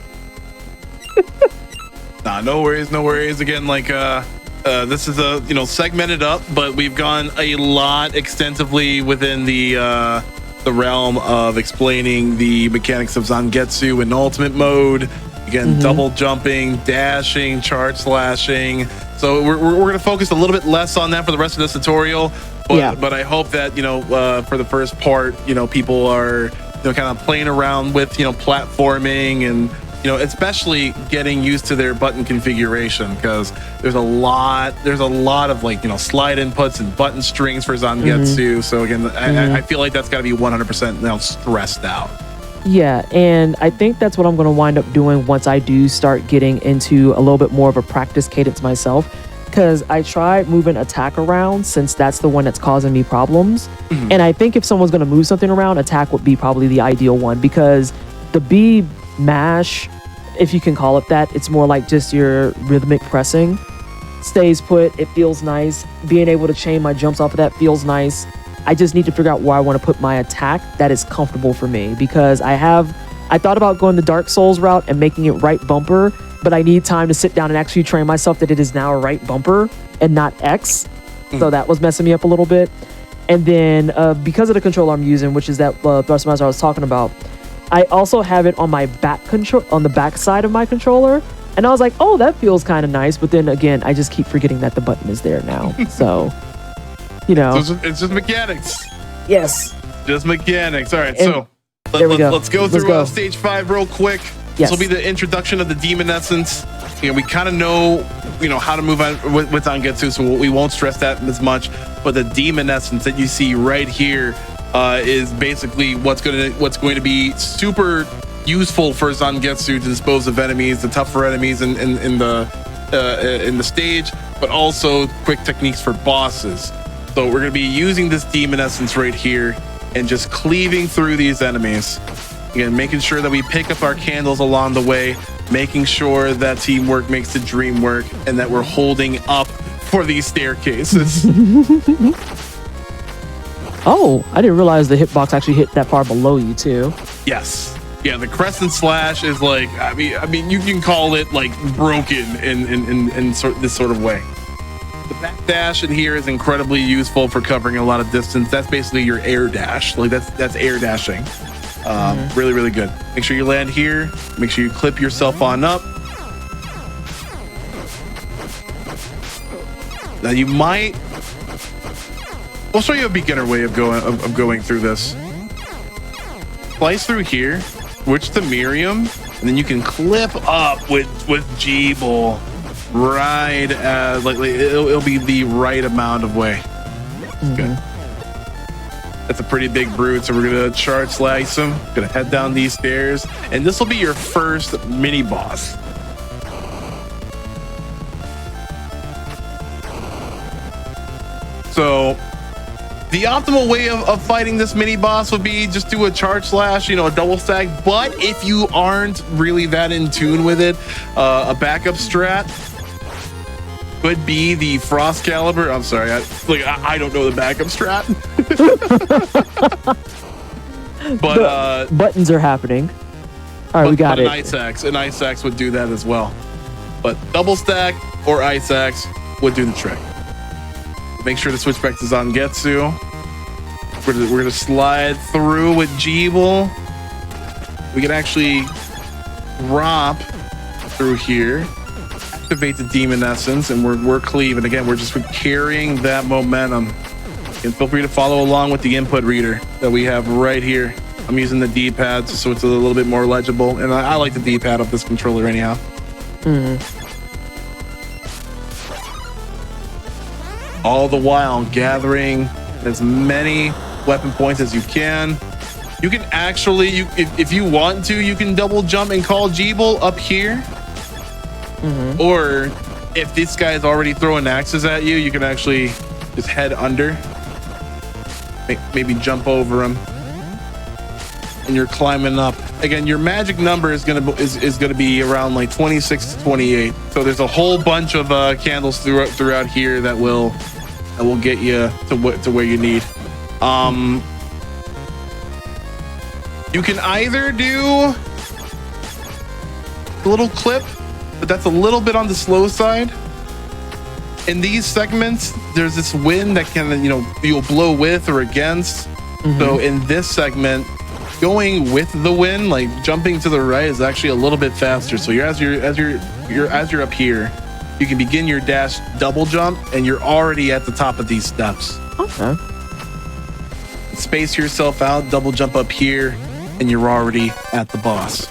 Nah, no worries. Again, like this is segmented up, but we've gone a lot extensively within the realm of explaining the mechanics of Zangetsu in ultimate mode. You Again, double jumping, dashing, charge slashing. So we're going to focus a little bit less on that for the rest of this tutorial. But I hope that, for the first part, people are, kind of playing around with, platforming and, especially getting used to their button configuration, because there's a lot of like, slide inputs and button strings for Zangetsu. So again, I feel like that's got to be 100% now stressed out. Yeah, and I think that's what I'm going to wind up doing once I do start getting into a little bit more of a practice cadence myself, because I tried moving attack around since that's the one that's causing me problems. And I think if someone's going to move something around, attack would be probably the ideal one, because the B mash, if you can call it that, it's more like just your rhythmic pressing. Stays put, it feels nice. Being able to chain my jumps off of that feels nice. I just need to figure out where I want to put my attack that is comfortable for me, because I thought about going the Dark Souls route and making it right bumper, but I need time to sit down and actually train myself that it is now a right bumper and not X. So that was messing me up a little bit. And then because of the controller I'm using, which is that Thrustmaster I was talking about, I also have it on my on the back side of my controller. And I was like, oh, that feels kind of nice. But then again, I just keep forgetting that the button is there now. So... So it's just mechanics. Yes. Just mechanics. All right, and so let's go through stage 5 real quick. Yes. This will be the introduction of the Demon Essence. We kind of know, how to move on with Zangetsu, so we won't stress that as much. But the Demon Essence that you see right here is basically what's going to be super useful for Zangetsu to dispose of enemies, the tougher enemies in the stage, but also quick techniques for bosses. So we're going to be using this Demon Essence right here and just cleaving through these enemies. Again, making sure that we pick up our candles along the way, making sure that teamwork makes the dream work, and that we're holding up for these staircases. Oh, I didn't realize the hitbox actually hit that far below you too. Yes. Yeah, the crescent slash is like, I mean, you can call it like broken in this sort of way. The back dash in here is incredibly useful for covering a lot of distance. That's basically your air dash. Like that's air dashing. Really, really good. Make sure you land here. Make sure you clip yourself on up. Now you might. We'll show you a beginner way of going through this. Slice through here, switch to Miriam, and then you can clip up with Jeeble. Right, like it'll be the right amount of way. Good. That's a pretty big brute, so we're gonna charge slice him. Gonna head down these stairs, and this will be your first mini boss. So the optimal way of fighting this mini boss would be just do a charge slash, a double stack. But if you aren't really that in tune with it, a backup strat could be the Frost Caliber. I'm sorry, I don't know the backup strat. But buttons are happening. All right, we got it. An ice axe would do that as well. But double stack or ice axe would do the trick. Make sure to switch back to Zangetsu. We're gonna slide through with Jeeble. We can actually drop through here. Activate the Demon Essence, and we're cleaving. Again, we're carrying that momentum. And feel free to follow along with the input reader that we have right here. I'm using the D-pad so it's a little bit more legible, and I like the D-pad of this controller anyhow. All the while gathering as many weapon points as you can. You can actually, if you want to, you can double jump and call Jeeble up here. Or if this guy is already throwing axes at you, you can actually just head under, maybe jump over him, and you're climbing up. Again, your magic number is gonna be around like 26 to 28. So there's a whole bunch of candles throughout here that will get you to where you need. You can either do a little clip, but that's a little bit on the slow side. In these segments, there's this wind that can, you'll blow with or against. So in this segment, going with the wind, like jumping to the right, is actually a little bit faster. So as you're up here, you can begin your dash double jump, and you're already at the top of these steps. Okay. Space yourself out, double jump up here, and you're already at the boss.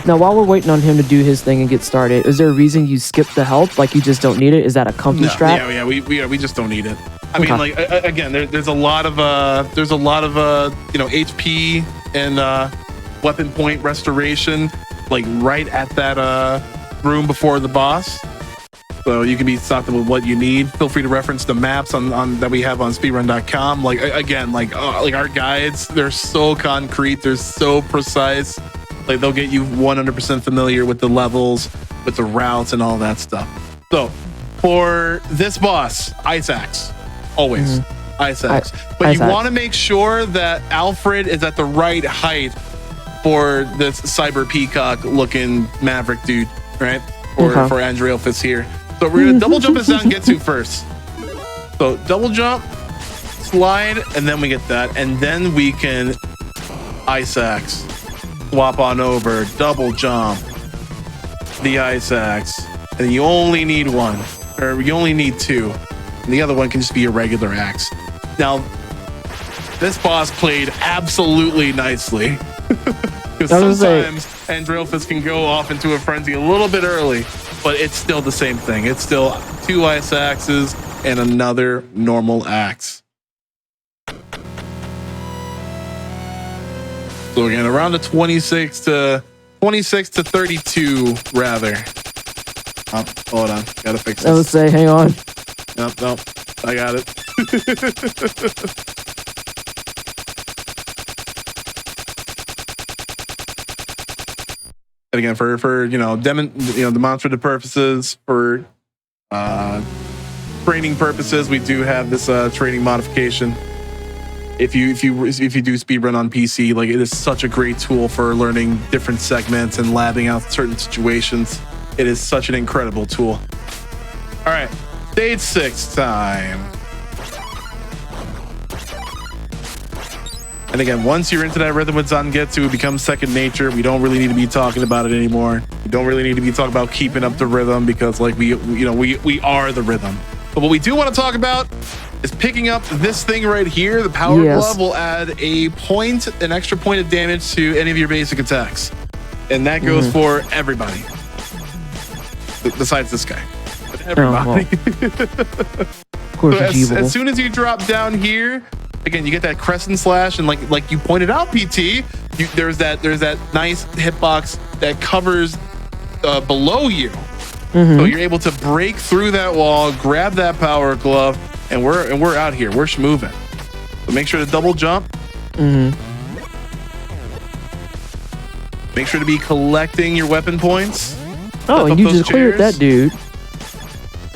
Now, while we're waiting on him to do his thing and get started, is there a reason you skipped the health? Like you just don't need it? Is that a comfy strat? Yeah, we just don't need it. I mean, like again, there's a lot of HP and weapon point restoration, like right at that room before the boss. So you can be stocked with what you need. Feel free to reference the maps on that we have on speedrun.com. Like again, like our guides, they're so concrete, they're so precise. Like they'll get you 100% familiar with the levels, with the routes and all that stuff. So for this boss, Ice Axe, always Ice Axe. But you want to make sure that Alfred is at the right height for this cyber peacock looking maverick dude, right? Or for Andreophis here. So we're gonna double jump this down and get to first. So double jump, slide, and then we get that, and then we can Ice Axe. Swap on over, double jump, the Ice Axe, and you only need one, or you only need two, and the other one can just be a regular axe. Now, this boss played absolutely nicely, because sometimes Andreophis can go off into a frenzy a little bit early, but it's still the same thing. It's still two Ice Axes and another normal axe. So again, around the 26 to 32, rather. Oh, hold on, gotta fix this. I would say, hang on. Nope, I got it. And again, for demonstrative purposes, for training purposes, we do have this training modification. If you do speedrun on PC, like it is such a great tool for learning different segments and labbing out certain situations. It is such an incredible tool. All right, stage 6 time. And again, once you're into that rhythm with Zangetsu, it becomes second nature. We don't really need to be talking about it anymore. We don't really need to be talking about keeping up the rhythm, because like we are the rhythm. But what we do want to talk about is picking up this thing right here. The power glove will add an extra point of damage to any of your basic attacks, and that goes for everybody besides this guy. But everybody. Of course, so as soon as you drop down here, again, you get that crescent slash, and like you pointed out, PT, there's that nice hitbox that covers below you. So you're able to break through that wall, grab that power glove, and we're out here. We're schmoving. So make sure to double jump. Make sure to be collecting your weapon points. Oh, and you just cleared that dude.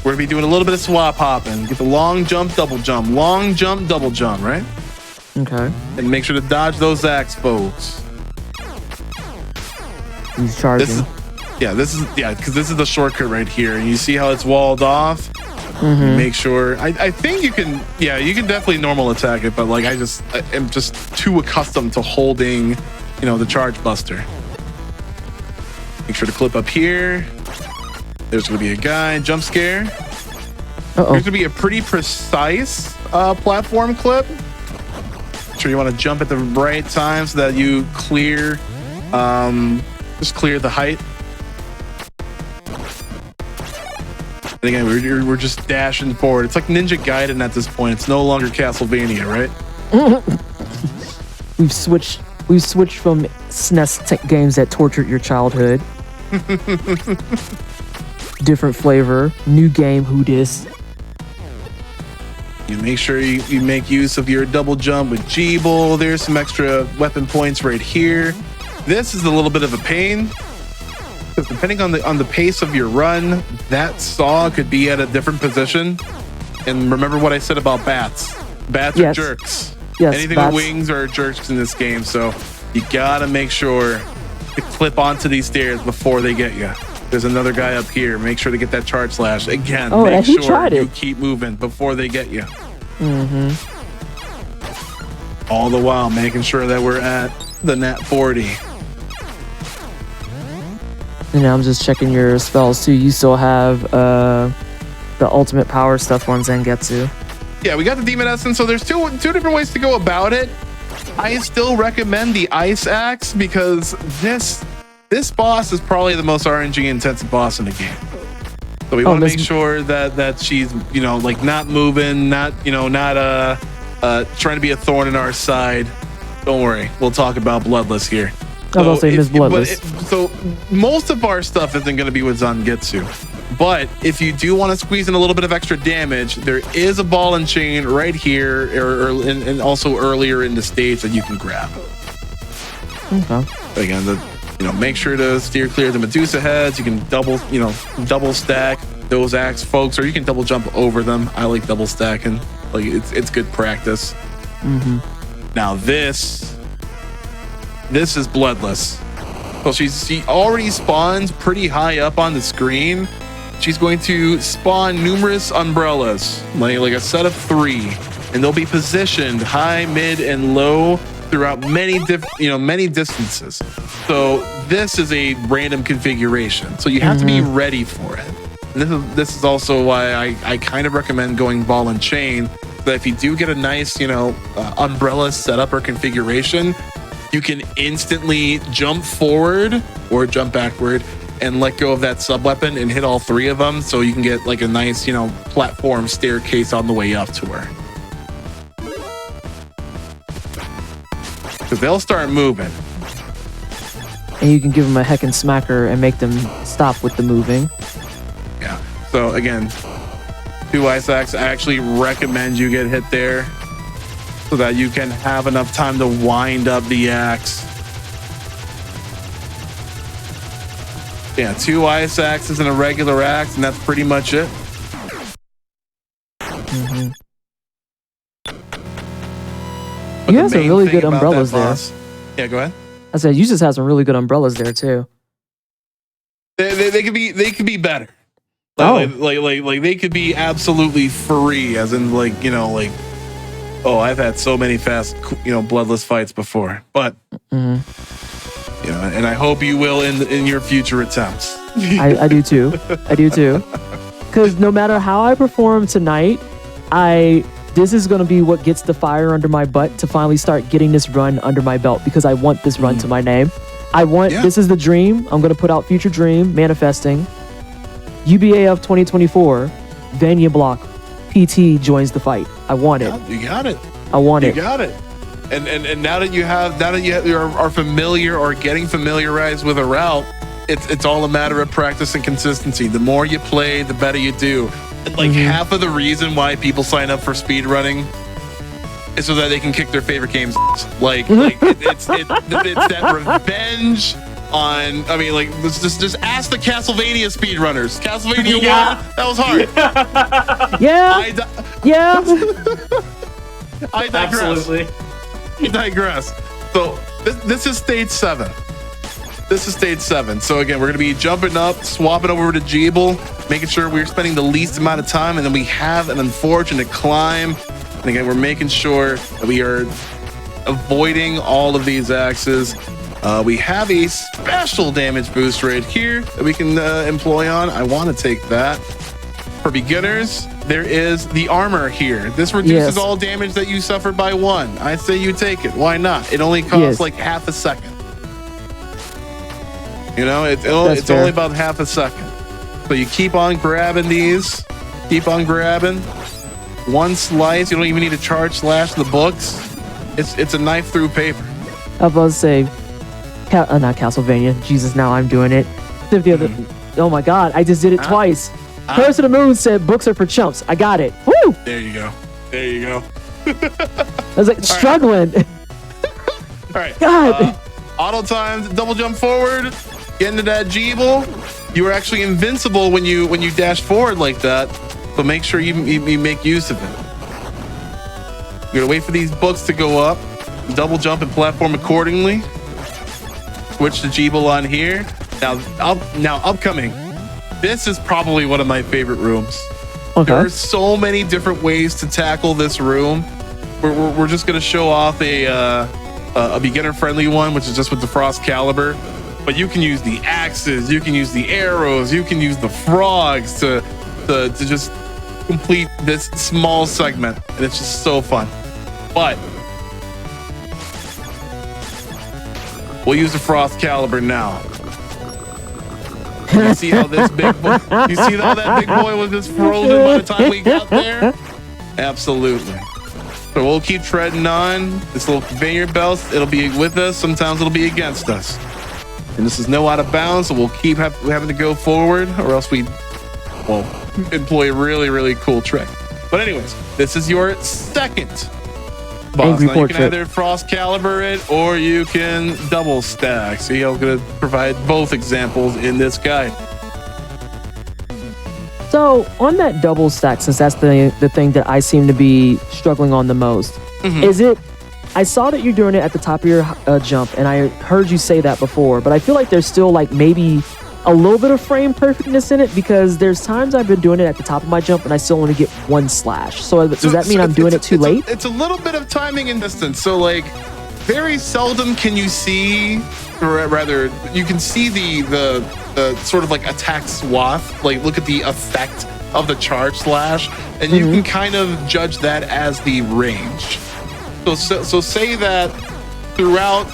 We're gonna be doing a little bit of swap hopping. Get the long jump, double jump, long jump, double jump, right? Okay. And make sure to dodge those axe folks. He's charging. Because this is the shortcut right here, and you see how it's walled off. Make sure. I think you can. Yeah, you can definitely normal attack it, but like I am just too accustomed to holding, the charge buster. Make sure to clip up here. There's gonna be a guy jump scare. There's gonna be a pretty precise platform clip. Make sure you want to jump at the right time so that you clear, just clear the height. And again, we're just dashing forward. It's like Ninja Gaiden at this point. It's no longer Castlevania, right? We've switched from SNES games that tortured your childhood. Different flavor, new game, who dis? You make sure you make use of your double jump with Jeeble. There's some extra weapon points right here. This is a little bit of a pain, because depending on the pace of your run, that saw could be at a different position. And remember what I said about bats. Bats are jerks. Yes, anything with wings are jerks in this game. So you gotta make sure to clip onto these stairs before they get you. There's another guy up here. Make sure to get that charge slash. Again, make sure you keep moving before they get you. All the while making sure that we're at the net 40. And I'm just checking your spells too. You still have the ultimate power stuff on Zangetsu. Yeah, we got the Demon Essence, so there's two different ways to go about it. I still recommend the Ice Axe because this boss is probably the most RNG intensive boss in the game. So we want to make sure that she's, you know, like not moving, not trying to be a thorn in our side. Don't worry, we'll talk about Bloodless here. I was saying Miss Bloodless. So most of our stuff isn't going to be with Zangetsu. But if you do want to squeeze in a little bit of extra damage, there is a ball and chain right here, and also earlier in the stage that you can grab. Okay. Again, make sure to steer clear of the Medusa heads. You can double stack those axe folks, or you can double jump over them. I like double stacking. Like it's good practice. Mm-hmm. Now this is Bloodless. So she already spawns pretty high up on the screen. She's going to spawn numerous umbrellas, like a set of 3, and they'll be positioned high, mid, and low throughout many distances. So this is a random configuration. So you have to be ready for it. And this is also why I kind of recommend going ball and chain. That if you do get a nice umbrella setup or configuration, you can instantly jump forward or jump backward and let go of that sub weapon and hit all 3 of them, so you can get like a nice, platform staircase on the way up to her. Because they'll start moving. And you can give them a heckin' smacker and make them stop with the moving. Yeah. So again, 2 Ice Axe, I actually recommend you get hit there so that you can have enough time to wind up the axe. Yeah, 2 Ice Axes and a regular axe, and that's pretty much it. Mm-hmm. You have some really good umbrellas there. Yeah, go ahead. I said you just have some really good umbrellas there too. They could be better. Like they could be absolutely free, as in oh, I've had so many fast bloodless fights before, but and I hope you will in your future attempts. I do too. I do too. Because no matter how I perform tonight, this is going to be what gets the fire under my butt to finally start getting this run under my belt, because I want this run to my name. This is the dream. I'm going to put out future dream, manifesting. UBAF 2024, Vania Block, PT joins the fight. I want it. You got it. I want it. You got it. And now that you are familiar or getting familiarized with a route, it's all a matter of practice and consistency. The more you play, the better you do. And half of the reason why people sign up for speedrunning is so that they can kick their favorite games. It's that revenge on. I mean, just ask the Castlevania speedrunners. Castlevania 1, that was hard. I digress. Absolutely. I digress. So this is stage 7. This is stage 7. So again, we're going to be jumping up, swapping over to Jeeble, making sure we're spending the least amount of time, and then we have an unfortunate climb. And again, we're making sure that we are avoiding all of these axes. We have a special damage boost right here that we can employ on. I want to take that. For beginners, there is the armor here. This reduces all damage that you suffered by 1. I say you take it. Why not? It only costs like half a second. It's only about half a second. So you keep on grabbing these. Keep on grabbing. 1 slice. You don't even need to charge slash the books. It's a knife through paper. I was about to say, not Castlevania. Jesus, now I'm doing it. Oh my God, I just did it twice. Curse of the Moon said books are for chumps. I got it. Woo! There you go. There you go. I was struggling. All right. God. Auto time, double jump forward, get into that Jeeble. You are actually invincible when you dash forward like that, but make sure you make use of it. You're gonna wait for these books to go up, double jump and platform accordingly. Switch to Jeeble on here. Now upcoming. This is probably one of my favorite rooms. Okay. There are so many different ways to tackle this room. we're just gonna show off a beginner-friendly one, which is just with the frost caliber. But you can use the axes, you can use the arrows, you can use the frogs to just complete this small segment, and it's just so fun. But we'll use the frost caliber now. You see how this big boy, you see how that big boy was just frozen by the time we got there? Absolutely. So we'll keep treading on this little conveyor belt. It'll be with us. Sometimes it'll be against us. And this is no out of bounds, so we'll keep having to go forward, or else we will employ a really, really cool trick. But anyways, this is your second boss. Now you can either frost caliber it, or you can double stack. See, I'm going to provide both examples in this guide. So on that double stack, since that's the thing that I seem to be struggling on the most, is it? I saw that you're doing it at the top of your jump, and I heard you say that before, but I feel like there's still like maybe a little bit of frame perfectness in it, because there's times I've been doing it at the top of my jump and I still only get one slash. So does that mean I'm doing it too late? It's a little bit of timing and distance. So like very seldom can you see, or rather you can see the sort of like attack swath, like look at the effect of the charge slash, and you can kind of judge that as the range. So say that throughout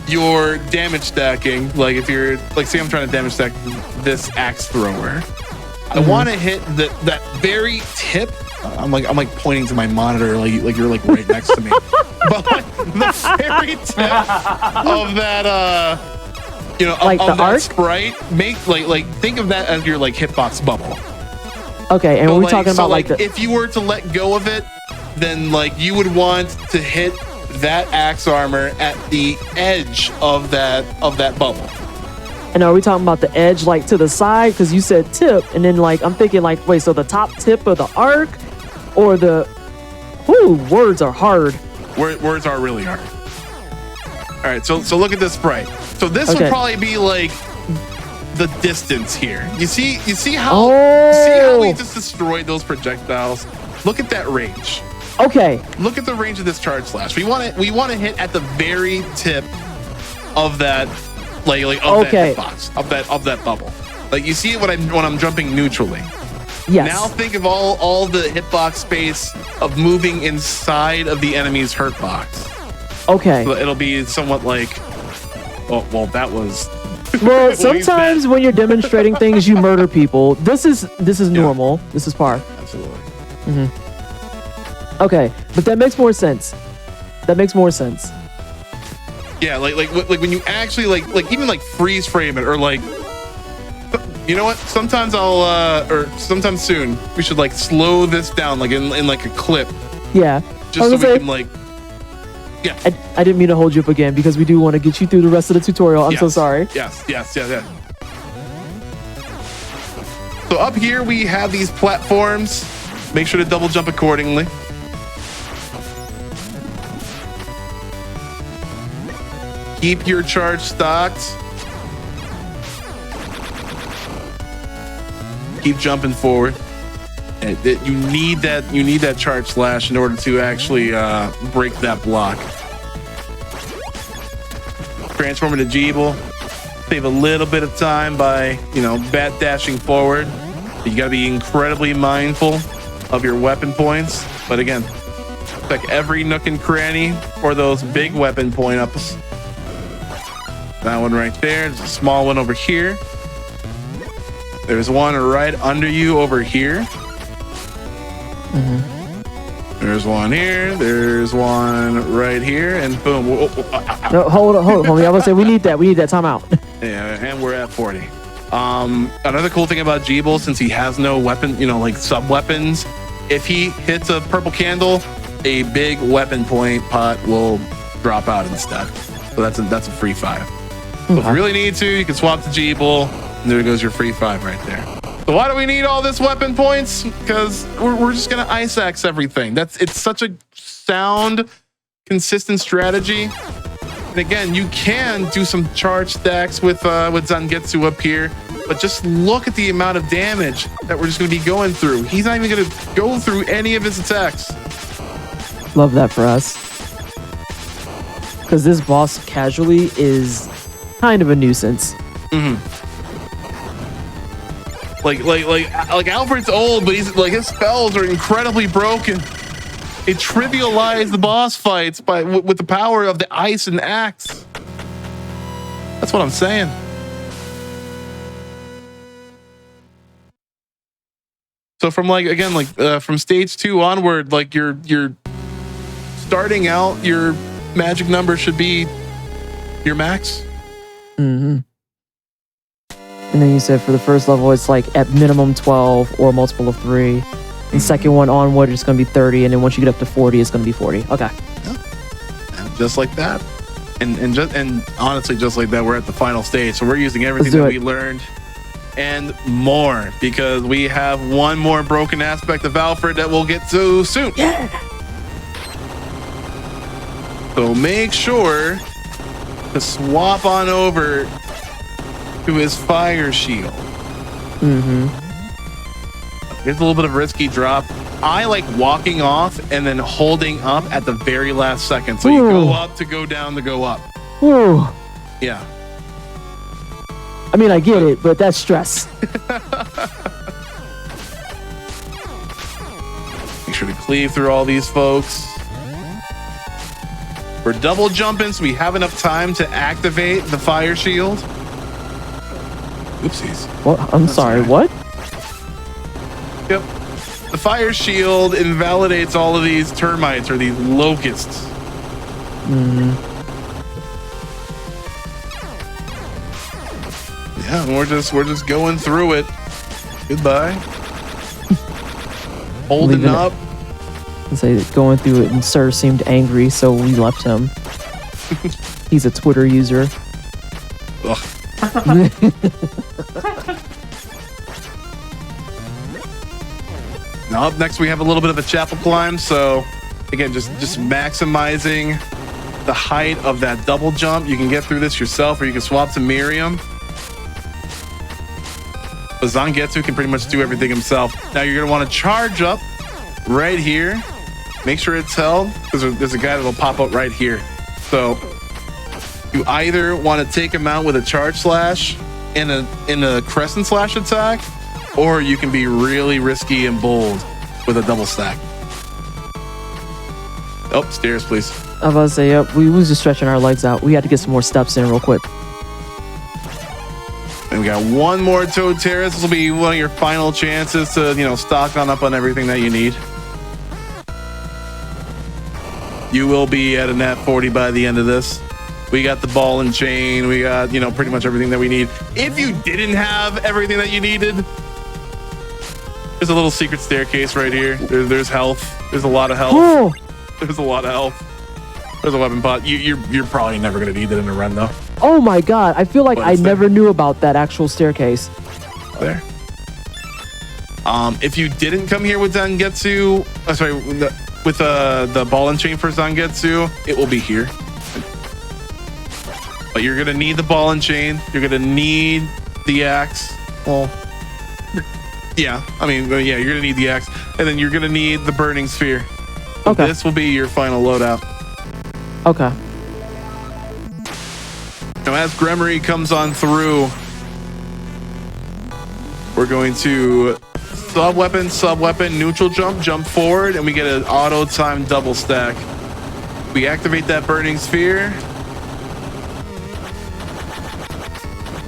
your damage stacking, like if you're like, say I'm trying to damage stack this axe thrower, I want to hit that very tip. I'm like pointing to my monitor, like you're like right next to me. But the very tip of that, like of the that arc? sprite, make like think of that as your like hitbox bubble. Okay, and so we're talking about like if you were to let go of it, then like you would want to hit that axe armor at the edge of that bubble. And are we talking about the edge like to the side? Because you said tip, and then like I'm thinking like, wait, so the top tip of the arc, or the? Ooh, words are hard. Words are really hard. All right, so look at this sprite. So this would probably be like the distance here. You see how we just destroyed those projectiles? Look at that range. Okay. Look at the range of this charge slash. We want to hit at the very tip of that, that hitbox, of that bubble. Like you see it when I'm jumping neutrally. Yes. Now think of all the hitbox space of moving inside of the enemy's hurt box. Okay. So it'll be somewhat like, oh well, that was. Well, sometimes when you're demonstrating things, you murder people. This is normal. This is par. Absolutely. Okay, but that makes more sense. Yeah, like when you actually like even like freeze frame it, or like, you know what? Sometimes or sometime soon we should like slow this down, like in like a clip. Yeah. Just so we can like. Yeah. I didn't mean to hold you up again, because we do want to get you through the rest of the tutorial. I'm so sorry. Yes. So up here we have these platforms. Make sure to double jump accordingly. Keep your charge stocked. Keep jumping forward. You need that charge slash in order to actually break that block. Transform into Jeeble. Save a little bit of time by bat dashing forward. You got to be incredibly mindful of your weapon points. But again, check every nook and cranny for those big weapon point ups. That one right there. There's a small one over here. There's one right under you over here. There's one here. There's one right here, and boom. No, hold on, homie. I was say we need that. Time out. Yeah, and we're at 40. Another cool thing about Jeeble, since he has no weapon, like sub weapons, if he hits a purple candle, a big weapon point pot will drop out instead. So that's a free 5. So if you really need to, you can swap to Jeeble, and there goes your free 5 right there. So why do we need all this weapon points? Because we're just gonna ice axe everything. It's such a sound, consistent strategy. And again, you can do some charge stacks with Zangetsu up here, but just look at the amount of damage that we're just gonna be going through. He's not even gonna go through any of his attacks. Love that for us. Because this boss casually is kind of a nuisance. Like Alfred's old, but he's like, his spells are incredibly broken. It trivialized the boss fights with the power of the ice and axe. That's what I'm saying. So from from stage 2 onward, like you're starting out, your magic number should be your max. And then you said for the first level, it's like at minimum 12 or a multiple of 3. And second one onward, it's going to be 30. And then once you get up to 40, it's going to be 40. Okay. Yeah. And just like that. And honestly, just like that, we're at the final stage. So we're using everything that we learned and more, because we have one more broken aspect of Alfred that we'll get to soon. Yeah. So make sure to swap on over to his fire shield. Here's a little bit of risky drop. I like walking off and then holding up at the very last second. So you go up to go down to go up. Yeah. I mean, I get it, but that's stress. Make sure to cleave through all these folks. We're double jumping, so we have enough time to activate the fire shield. Oopsies. What? I'm sorry, what? Yep. The fire shield invalidates all of these termites or these locusts. Yeah, and we're just going through it. Goodbye. Holding up. Say going through it, and Sir seemed angry, so we left him. He's a Twitter user. Ugh. Now up next we have a little bit of a chapel climb, so again, just maximizing the height of that double jump. You can get through this yourself, or you can swap to Miriam. But Zangetsu can pretty much do everything himself. Now you're gonna want to charge up right here. Make sure it's held, because there's a guy that'll pop up right here. So you either want to take him out with a charge slash in a crescent slash attack, or you can be really risky and bold with a double stack. Oh, stairs, please. I was about to say, yep, we was just stretching our legs out. We had to get some more steps in real quick. And we got one more Toad Terrace. This will be one of your final chances to, stock on up on everything that you need. You will be at a nat 40 by the end of this. We got the ball and chain. We got, pretty much everything that we need. If you didn't have everything that you needed, there's a little secret staircase right here. There's health. There's a lot of health. Oh. There's a lot of health. There's a weapon pot. You're probably never going to need it in a run, though. Oh my god, I feel like I never knew about that actual staircase. There. If you didn't come here with Zangetsu, with the ball and chain for Zangetsu, it will be here. But you're gonna need the ball and chain. You're gonna need the axe. Well, yeah. You're gonna need the axe, and then you're gonna need the burning sphere. So okay. This will be your final loadout. Okay. Now, as Gremory comes on through, we're going to sub-weapon, neutral jump forward, and we get an auto-time double stack. We activate that burning sphere,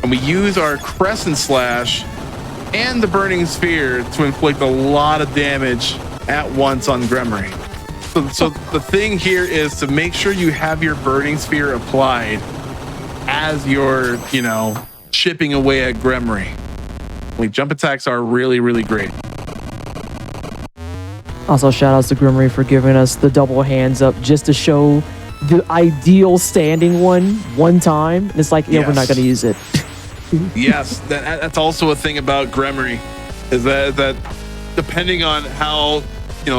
and we use our crescent slash and the burning sphere to inflict a lot of damage at once on Gremory. So the thing here is to make sure you have your burning sphere applied as you're, chipping away at Gremory. Jump attacks are really, really great. Also, shout outs to Gremory for giving us the double hands up just to show the ideal standing one time. And it's like, yeah, yes. We're not going to use it. Yes, that's also a thing about Gremory, is that depending on how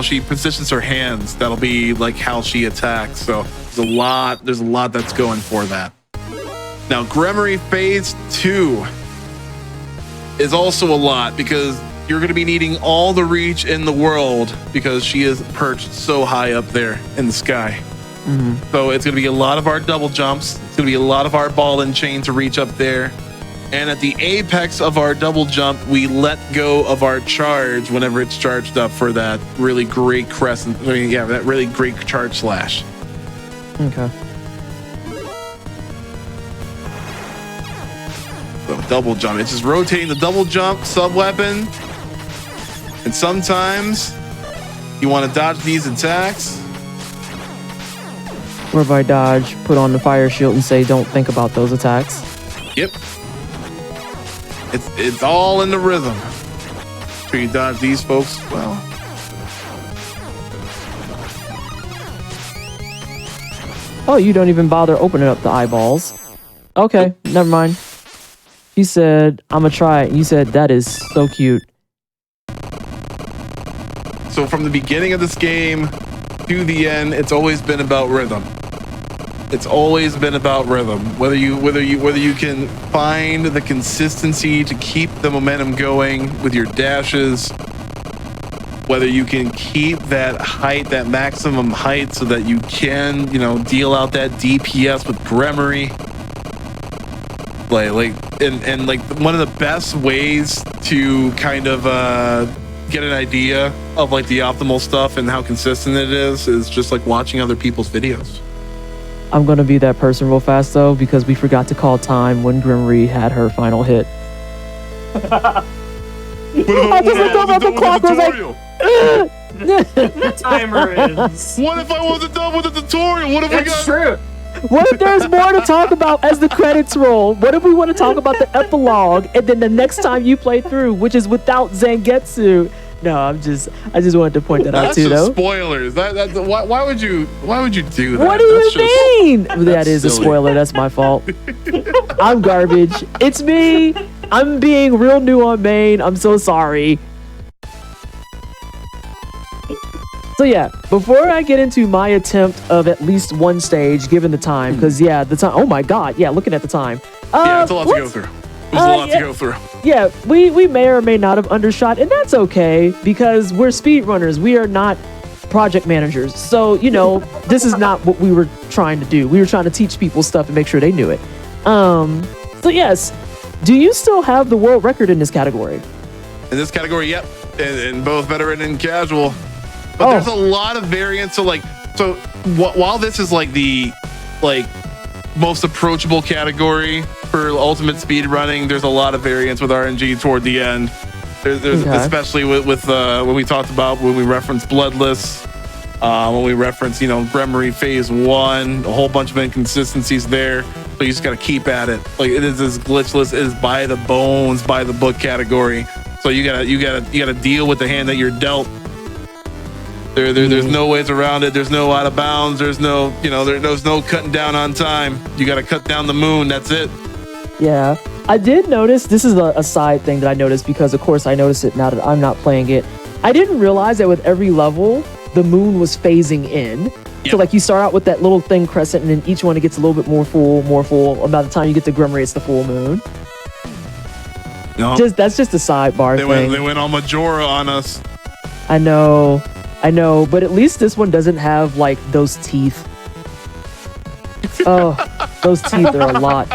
she positions her hands, that'll be like how she attacks. So there's a lot that's going for that. Now, Gremory Phase 2 is also a lot, because you're going to be needing all the reach in the world because she is perched so high up there in the sky. So it's going to be a lot of our double jumps. It's going to be a lot of our ball and chain to reach up there. And at the apex of our double jump, we let go of our charge whenever it's charged up for that really great crescent. I mean, yeah, that really great charge slash. Okay. So double jump. It's just rotating the double jump sub weapon. And sometimes you want to dodge these attacks. Or if I dodge, put on the fire shield and say, don't think about those attacks. Yep. It's all in the rhythm. So you dodge these folks well. Oh, you don't even bother opening up the eyeballs. Okay, never mind. He said, I'm gonna try it. You said, that is so cute. So from the beginning of this game to the end, it's always been about rhythm. It's always been about rhythm. Whether you can find the consistency to keep the momentum going with your dashes, whether you can keep that height, that maximum height, so that you can, deal out that DPS with Gremory. Like one of the best ways to kind of get an idea of like the optimal stuff and how consistent it is just like watching other people's videos. I'm gonna be that person real fast though, because we forgot to call time when Gremory had her final hit. I just looked over at the clock. I was like, The timer is. What if I wasn't done with the tutorial? What if we That's got? true. what if there's more to talk about as the credits roll? What if we want to talk about the epilogue and then the next time you play through, which is without Zangetsu? No, I just wanted to point that out That's too, just though. spoilers. Why would you do that? What do you That's just- mean? That is a silly. spoiler. That's my fault. I'm garbage. It's me. I'm being real new on main. I'm so sorry. So yeah, before I get into my attempt of at least one stage, given the time, because yeah, the time. Oh my God, yeah, looking at the time. Yeah, it's a lot to go through. There's a lot to go through. Yeah, we may or may not have undershot, and that's okay because we're speedrunners. We are not project managers. So, this is not what we were trying to do. We were trying to teach people stuff and make sure they knew it. So yes, do you still have the world record in this category? In this category, yep. In both veteran and casual. But there's a lot of variants. So while this is like the most approachable category for ultimate speed running, there's a lot of variants with RNG toward the end. There's Okay. especially with when we talked about when we referenced Bloodless, when we referenced Gremory Phase 1, a whole bunch of inconsistencies there. So you just got to keep at it. Like it is as glitchless as by the bones, by the book category. So you gotta deal with the hand that you're dealt. There's no ways around it. There's no out of bounds. There's no there's no cutting down on time. You got to cut down the moon. That's it. Yeah, I did notice, this is a side thing that I noticed because of course I noticed it now that I'm not playing it. I didn't realize that with every level, the moon was phasing in. Yep. So like you start out with that little thin crescent and then each one it gets a little bit more full. And by the time you get to Gremory, it's the full moon. No, That's just a sidebar thing. they went on Majora on us. I know, but at least this one doesn't have like those teeth. Oh, those teeth are a lot.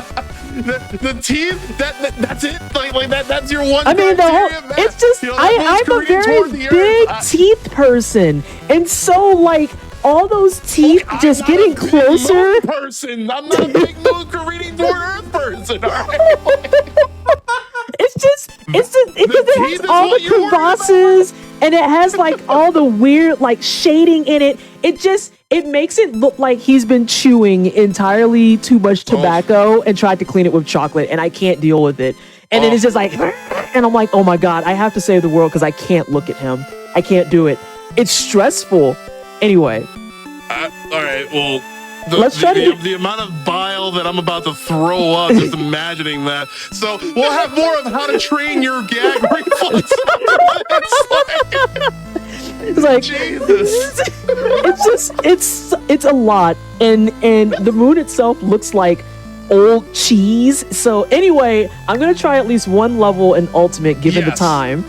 The teeth, that's it. Like that's your one. I mean, criteria, Matt? it's just I'm a very big teeth person, and so like all those teeth just I'm getting not a big closer. moon person. I'm not a big moon careening toward Earth person. All right. It's because teeth it is has all what the you're worried about? crevasses and it has like all the weird like shading in it. It makes it look like he's been chewing entirely too much tobacco and tried to clean it with chocolate, and I can't deal with it. And then it's just like, and I'm like, oh my God, I have to save the world because I can't look at him. I can't do it. It's stressful. Anyway. All right. Well, Let's try to get- the amount of bile that I'm about to throw up just imagining that. So we'll have more of how to train your gag reflex. It's like Jesus. it's a lot, and the moon itself looks like old cheese. So anyway, I'm gonna try at least one level in ultimate given the Yes. time.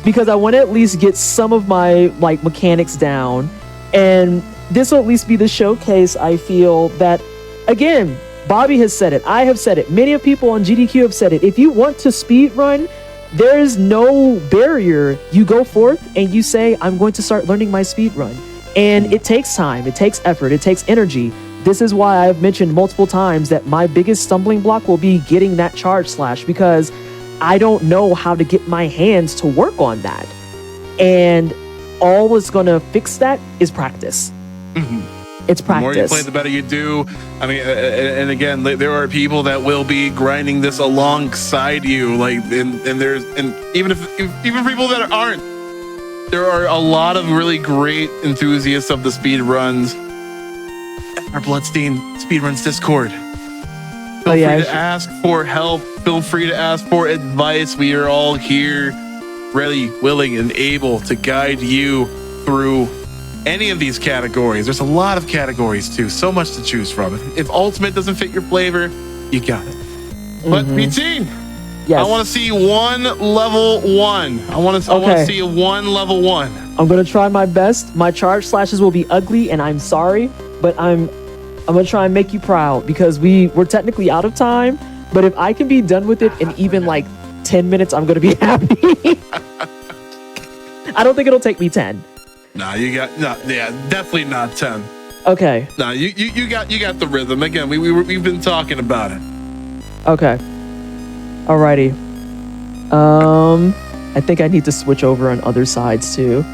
because I want to at least get some of my like mechanics down, and this will at least be the showcase. I feel that, again, Bobby has said it, I have said it, many of people on GDQ have said it. If you want to speedrun, there is no barrier. You go forth and you say, I'm going to start learning my speedrun. And it takes time, it takes effort, it takes energy. This is why I've mentioned multiple times that my biggest stumbling block will be getting that charge slash, because I don't know how to get my hands to work on that. And all that's going to fix that is practice. It's practice. The more you play, the better you do. I mean, and again, there are people that will be grinding this alongside you. Like, and even people that aren't, there are a lot of really great enthusiasts of the speed runs. Our Bloodstained Speedruns Discord. Feel free to ask for help. Feel free to ask for advice. We are all here, ready, willing, and able to guide you through any of these categories. There's a lot of categories too, so much to choose from. If Ultimate doesn't fit your flavor, you got it. But PT, yes. I want to see one level 1. I want to see a 1 level 1. I'm gonna try my best. My charge slashes will be ugly, and I'm sorry, but I'm gonna try and make you proud, because we're technically out of time. But if I can be done with it in even like 10 minutes, I'm gonna be happy. I don't think it'll take me 10. Nah, definitely not 10. Okay. Nah, you got the rhythm. Again, we've been talking about it. Okay. Alrighty. I think I need to switch over on other sides too.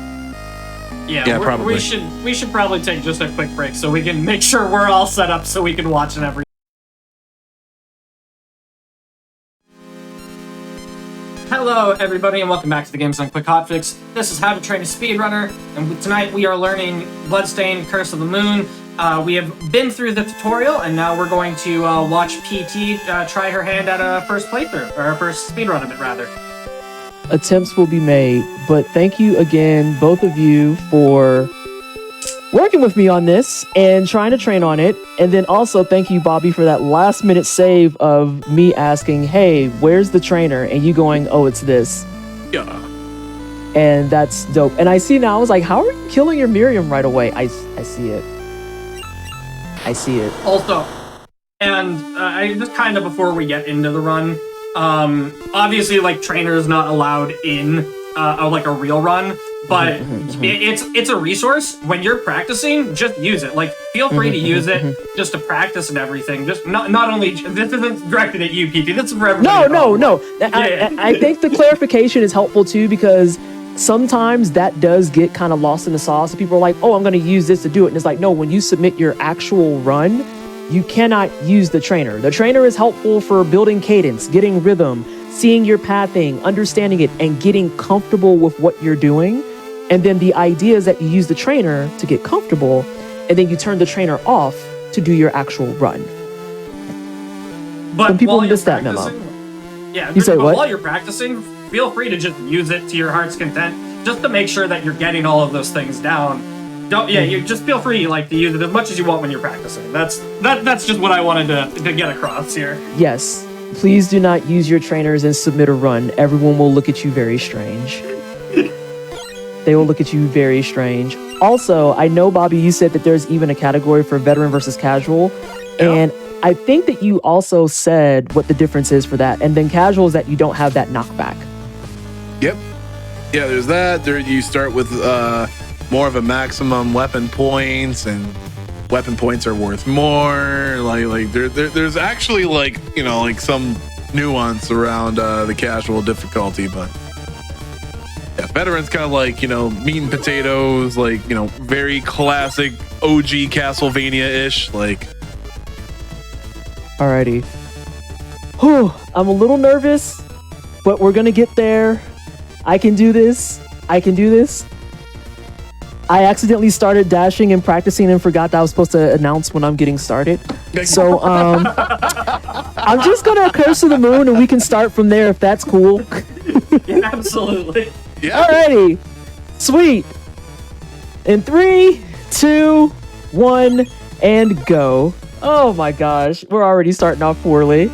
Yeah, probably. We should probably take just a quick break so we can make sure we're all set up so we can watch and everything. Hello, everybody, and welcome back to the Games on Quick Hotfix. This is How to Train a Speedrunner, and tonight we are learning Bloodstained, Curse of the Moon. We have been through the tutorial, and now we're going to watch PT try her hand at a first playthrough, or a first speedrun of it, rather. Attempts will be made, but thank you again, both of you, for working with me on this and trying to train on it. And then also thank you, Bobby, for that last minute save of me asking, hey, where's the trainer? And you going, oh, it's this. Yeah. And that's dope. And I see now, I was like, how are you killing your Miriam right away? I see it. I see it. Also, and I just kind of, before we get into the run, obviously, like, trainer is not allowed in like a real run, but it's a resource. When you're practicing, just use it. Like, feel free to use it just to practice and everything. Just not only, this isn't directed at you, PT. This is for everybody. No. I think the clarification is helpful too, because sometimes that does get kind of lost in the sauce. People are like, oh, I'm going to use this to do it. And it's like, no, when you submit your actual run, you cannot use the trainer. The trainer is helpful for building cadence, getting rhythm, seeing your pathing, understanding it, and getting comfortable with what you're doing. And then the idea is that you use the trainer to get comfortable, and then you turn the trainer off to do your actual run. But some people miss that memo. Yeah, you say what? While you're practicing, feel free to just use it to your heart's content, just to make sure that you're getting all of those things down. You just feel free, like, to use it as much as you want when you're practicing. That's just what I wanted to get across here. Yes. Please do not use your trainers and submit a run. Everyone will look at you very strange. They will look at you very strange. Also, I know, Bobby, you said that there's even a category for veteran versus casual. And I think that you also said what the difference is for that. And then casual is that you don't have that knockback. Yep. Yeah, there's that. There, you start with more of a maximum weapon points, and weapon points are worth more. Like there's actually, like, you know, like some nuance around the casual difficulty, but yeah, veteran's kind of like, you know, meat and potatoes, like, you know, very classic OG Castlevania-ish, like. Alrighty. Whew, I'm a little nervous, but we're gonna get there. I can do this. I can do this. I accidentally started dashing and practicing and forgot that I was supposed to announce when I'm getting started. So I'm just gonna curse to the moon, and we can start from there if that's cool. Yeah, absolutely. Yeah. Alrighty. Sweet. In 3, 2, 1, and go. Oh my gosh, we're already starting off poorly.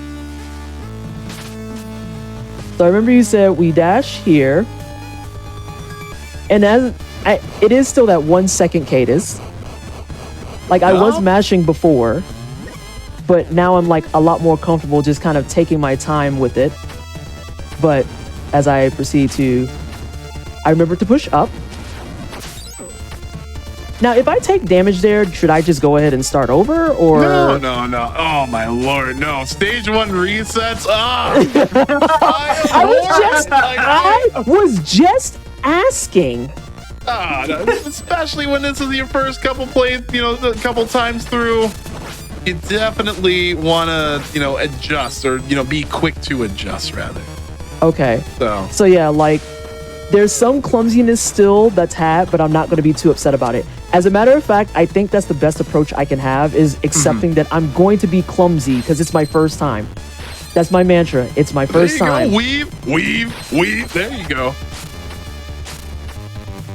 So I remember you said we dash here, And it is still that 1 second cadence. Like I was mashing before, but now I'm like a lot more comfortable just kind of taking my time with it. But as I proceed to, I remember to push up. Now, if I take damage there, should I just go ahead and start over, or? No. Oh my lord, no. Stage 1 resets. I was just asking. No, especially when this is your first couple plays, a couple times through. You definitely want to, adjust or, be quick to adjust rather. Okay. So yeah, like there's some clumsiness still that's had, but I'm not going to be too upset about it. As a matter of fact, I think that's the best approach I can have is accepting that I'm going to be clumsy because it's my first time. That's my mantra. It's my first time. Weave. There you go.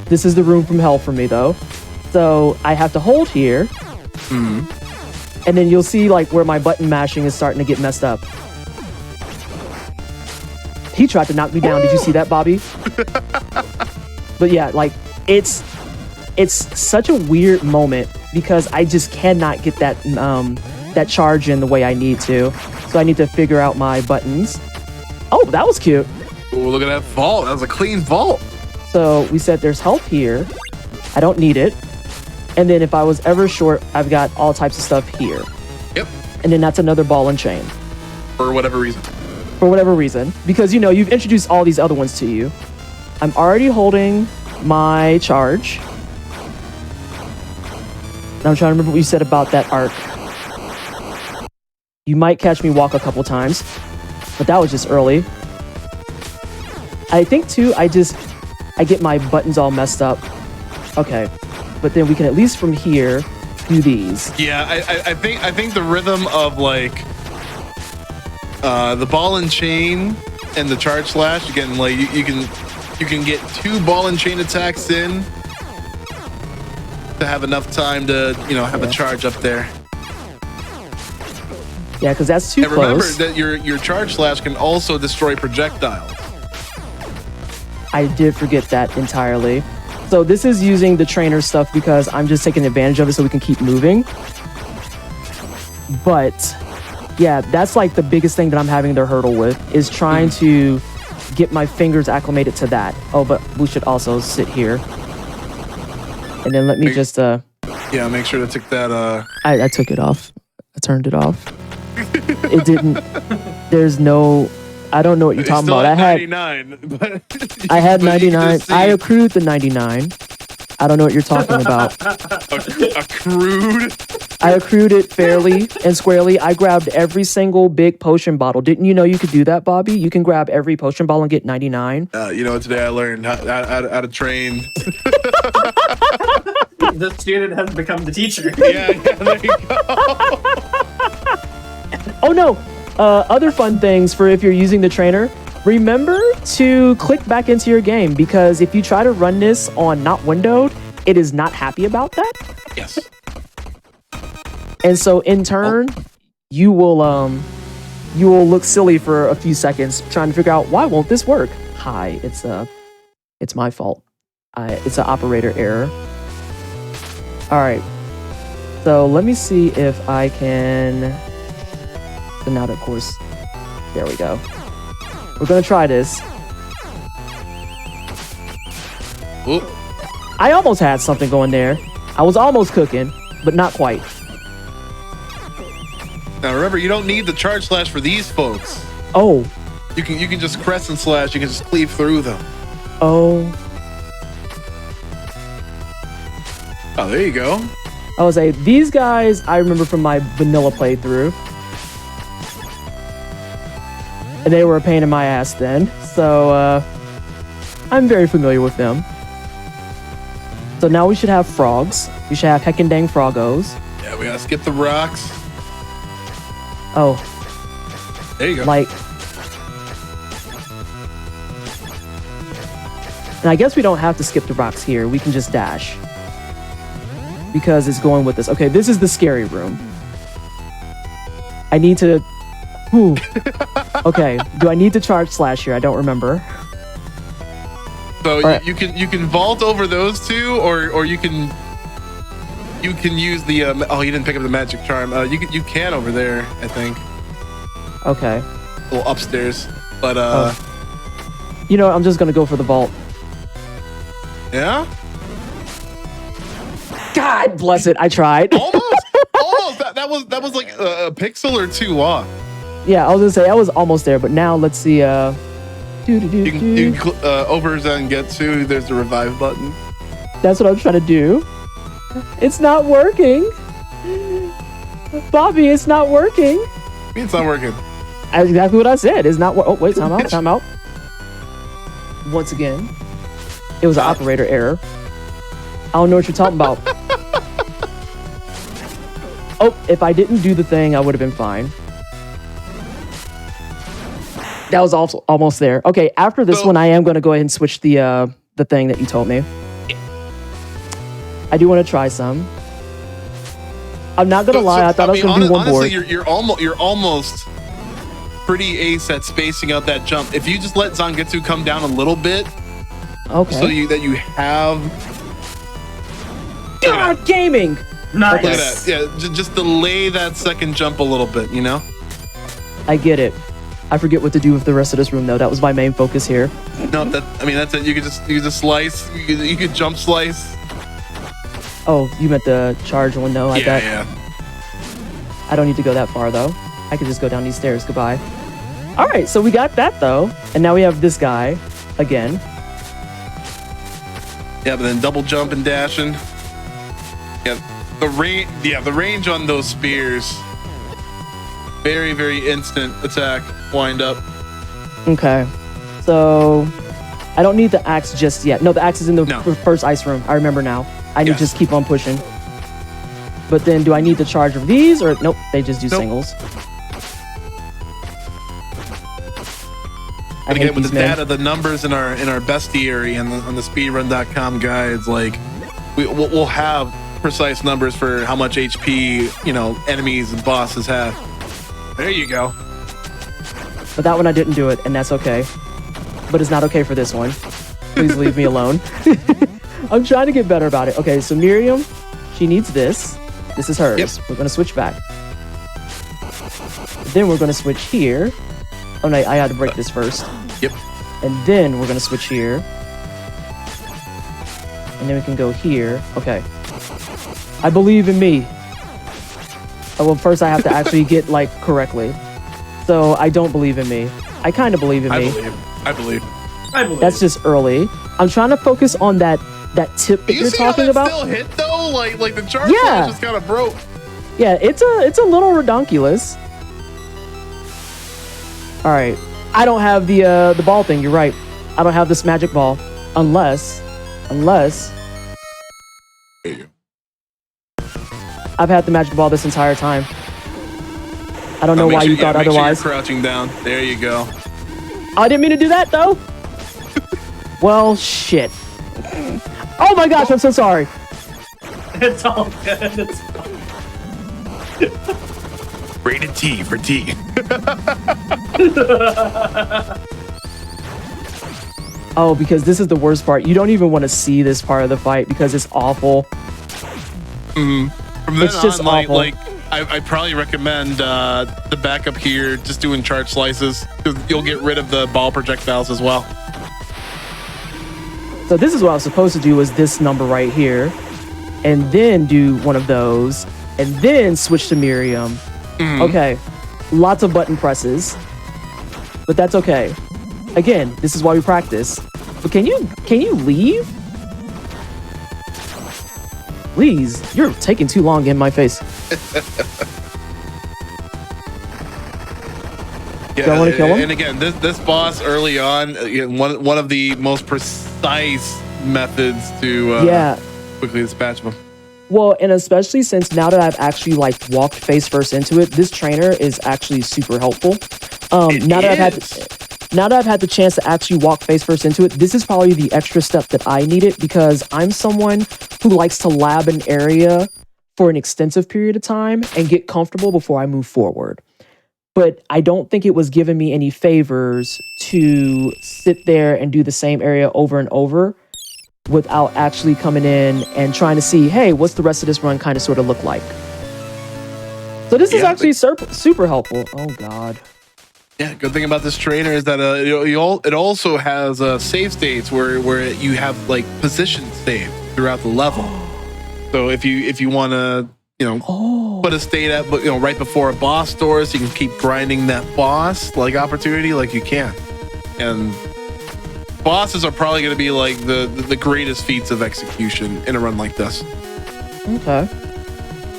This is the room from hell for me though. So I have to hold here. And then you'll see like where my button mashing is starting to get messed up. He tried to knock me down. Did you see that, Bobby? But yeah, like it's such a weird moment because I just cannot get that that charge in the way I need to. So I need to figure out my buttons. Oh, that was cute. Oh, look at that vault. That was a clean vault. So we said there's health here. I don't need it. And then if I was ever short, I've got all types of stuff here. Yep. And then that's another ball and chain. For whatever reason. For whatever reason. Because, you've introduced all these other ones to you. I'm already holding my charge. And I'm trying to remember what you said about that arc. You might catch me walk a couple times. But that was just early. I think, too, I get my buttons all messed up. Okay. But then we can at least from here do these. Yeah, I think the rhythm of like the ball and chain and the charge slash, again, like you can get 2 ball and chain attacks in to have enough time to have a charge up there. Yeah, because that's too and close. Remember that your charge slash can also destroy projectiles. I did forget that entirely. So this is using the trainer stuff because I'm just taking advantage of it so we can keep moving. But yeah, that's like the biggest thing that I'm having the hurdle with is trying to get my fingers acclimated to that. Oh, but we should also sit here. And then let me just yeah, make sure to take that I took it off. I turned it off. It didn't. There's no. I don't know what you're talking about. I had 99, but I had 99. I accrued the 99. I don't know what you're talking about. Accrued? I accrued it fairly and squarely. I grabbed every single big potion bottle. Didn't you know you could do that, Bobby? You can grab every potion bottle and get 99. Today I learned how to train. The student has become the teacher. Yeah, there you go. Oh no. Other fun things for if you're using the trainer, remember to click back into your game because if you try to run this on not windowed, it is not happy about that. Yes. And so in turn, you will look silly for a few seconds trying to figure out why won't this work? Hi, it's my fault. It's an operator error. All right. So let me see if I can. So now, of course, there we go. We're gonna try this. Ooh. I almost had something going there. I was almost cooking, but not quite. Now remember, you don't need the charge slash for these folks. Oh. You can just crescent slash. You can just cleave through them. Oh. Oh, there you go. I would say these guys I remember from my vanilla playthrough. And they were a pain in my ass then. So I'm very familiar with them. So now we should have frogs. We should have heckin' dang froggos. Yeah, we gotta skip the rocks. Oh. There you go. Like. And I guess we don't have to skip the rocks here. We can just dash. Because it's going with this. Okay, this is the scary room. I need to... Ooh. Okay, do I need to charge slash here? I don't remember. So right. you can vault over those two, or you can use the oh, you didn't pick up the magic charm. You can over there, I think. Okay. A little upstairs, but You know what? I'm just gonna go for the vault. yeah. God bless it. I tried. Almost. That was like a pixel or two off. Yeah, I was gonna say I was almost there, but now let's see. You can over and get to. There's the revive button. That's what I'm trying to do. It's not working. Bobby, it's not working. I mean, it's not working. That's exactly what I said. It's not. Oh wait, time out. Once again, it was an operator error. I don't know what you're talking about. Oh, if I didn't do the thing, I would have been fine. That was also almost there. Okay, after this one, I am going to go ahead and switch the thing that you told me. I do want to try some. I'm not going to lie. I thought I was going to do one board. Honestly, you're almost pretty ace at spacing out that jump. If you just let Zangetsu come down a little bit, okay, so that you have. God, gaming. Nice. Look at that. Yeah, just delay that second jump a little bit. You know. I get it. I forget what to do with the rest of this room, though. That was my main focus here. No, that's it. You could just slice. You could jump slice. Oh, you meant the charge one, though. I bet. Yeah. I don't need to go that far, though. I can just go down these stairs. Goodbye. All right, so we got that, though. And now we have this guy again. Yeah, but then double jump and dashing. Yeah, the range on those spears. Very, very instant attack, wind up. Okay, so I don't need the axe just yet. No, the axe is in the first ice room. I remember now. I need to just keep on pushing. But then do I need the charge of these or nope, they just do singles. And again, with the data, the numbers in our bestiary and on the speedrun.com guides, like we'll have precise numbers for how much HP, enemies and bosses have. There you go. But that one I didn't do it, and that's okay. But it's not okay for this one. Please leave me alone. I'm trying to get better about it. Okay, so Miriam, she needs this. This is hers. Yep. We're gonna switch back. Then we're gonna switch here. Oh no, I had to break this first. Yep. And then we're gonna switch here. And then we can go here. Okay. I believe in me. Oh, well, first I have to actually get correctly. So I don't believe in me. I kind of believe in me. I believe. That's just early. I'm trying to focus on that tip that you're talking about. Still hit though, like the charge just kind of broke. Yeah, it's a little redonkulous. All right, I don't have the ball thing. You're right. I don't have this magic ball, unless. There you go. I've had the magic ball this entire time. I don't know why you thought otherwise. Sure you're crouching down. There you go. Oh, I didn't mean to do that though. Well, shit. Oh my gosh, I'm so sorry. It's all good. It's Rated T for T. Oh, because this is the worst part. You don't even want to see this part of the fight because it's awful. From then it's just on, awful. I probably recommend the backup here, just doing charge slices, because you'll get rid of the ball projectiles as well. So this is what I was supposed to do, was this number right here, and then do one of those, and then switch to Miriam. Okay, lots of button presses, but that's okay. Again, this is why we practice. But can you leave? Please, you're taking too long in my face. Yeah, do I want to kill him? And again, this boss early on, one of the most precise methods to quickly dispatch them. Well, and especially since now that I've actually walked face first into it, this trainer is actually super helpful. Now that I've had the chance to actually walk face first into it, this is probably the extra step that I needed, because I'm someone who likes to lab an area for an extensive period of time and get comfortable before I move forward. but I don't think it was giving me any favors to sit there and do the same area over and over without actually coming in and trying to see, hey, what's the rest of this run kind of sort of look like? So this is actually super helpful. Oh, God. Yeah, good thing about this trainer is that it also has save states where you have like position saved throughout the level. So if you want to put a state at right before a boss door, so you can keep grinding that boss like opportunity, like you can. And bosses are probably going to be like the greatest feats of execution in a run like this. Okay.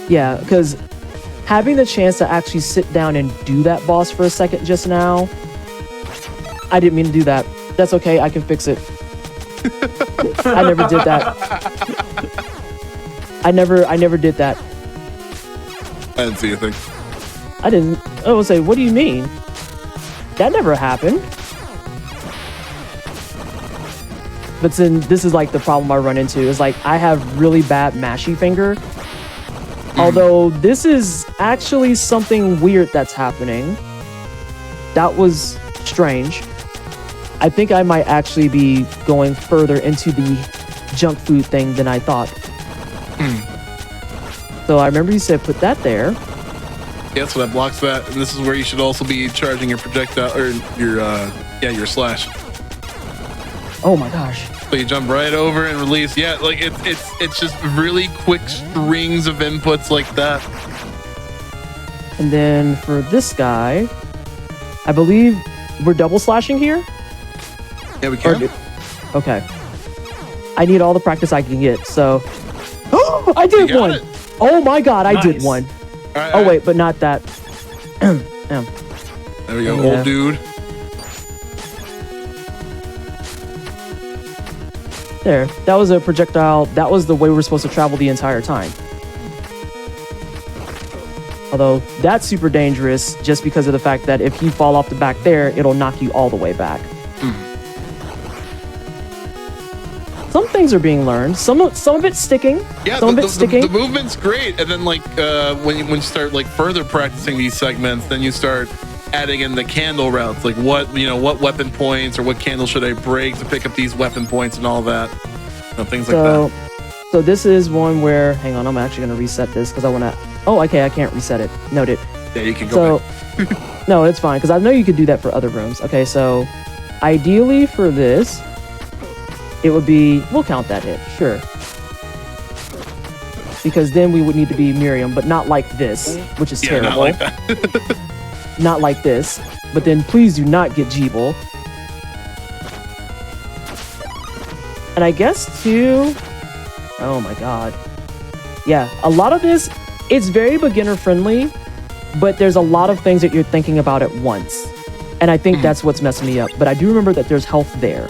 Yeah, because having the chance to actually sit down and do that boss for a second just now, I didn't mean to do that. That's okay, I can fix it. I never did that. I never did that. I didn't see anything. I didn't. I would say, what do you mean? That never happened. But then this is like the problem I run into is like I have really bad mashy finger. Although this is actually something weird that's happening. That was strange. I think I might actually be going further into the junk food thing than I thought. So I remember you said put that there. Yeah, so that blocks that, and this is where you should also be charging your projectile or your slash. Oh my gosh. So you jump right over and release. Yeah, like it's just really quick strings of inputs like that. And then for this guy, I believe we're double slashing here. Yeah, we can. Okay. I need all the practice I can get. So, I did one. It. Oh my God, I did one. Right, wait, but not that. There we go, old dude. There, that was a projectile. That was the way we're supposed to travel the entire time. Although that's super dangerous just because of the fact that if you fall off the back there, it'll knock you all the way back. Some things are being learned. Some of it's sticking. Yeah, some of it's sticking. The movement's great, and then like when you start like further practicing these segments, then you start adding in the candle routes, like what weapon points or what candle should I break to pick up these weapon points and all that, things like that. So this is one where, hang on, I'm actually gonna reset this because I want to. Oh, okay, I can't reset it. Noted. Yeah, you can go back. No, it's fine because I know you could do that for other rooms. Okay, so ideally for this, it would be, we'll count that hit, sure. Because then we would need to be Miriam, but not like this, which is terrible. Not like that. Not like this. But then please do not get Jeeble. And I guess too, oh my God. Yeah, a lot of this, it's very beginner friendly, but there's a lot of things that you're thinking about at once. And I think that's what's messing me up. But I do remember that there's health there.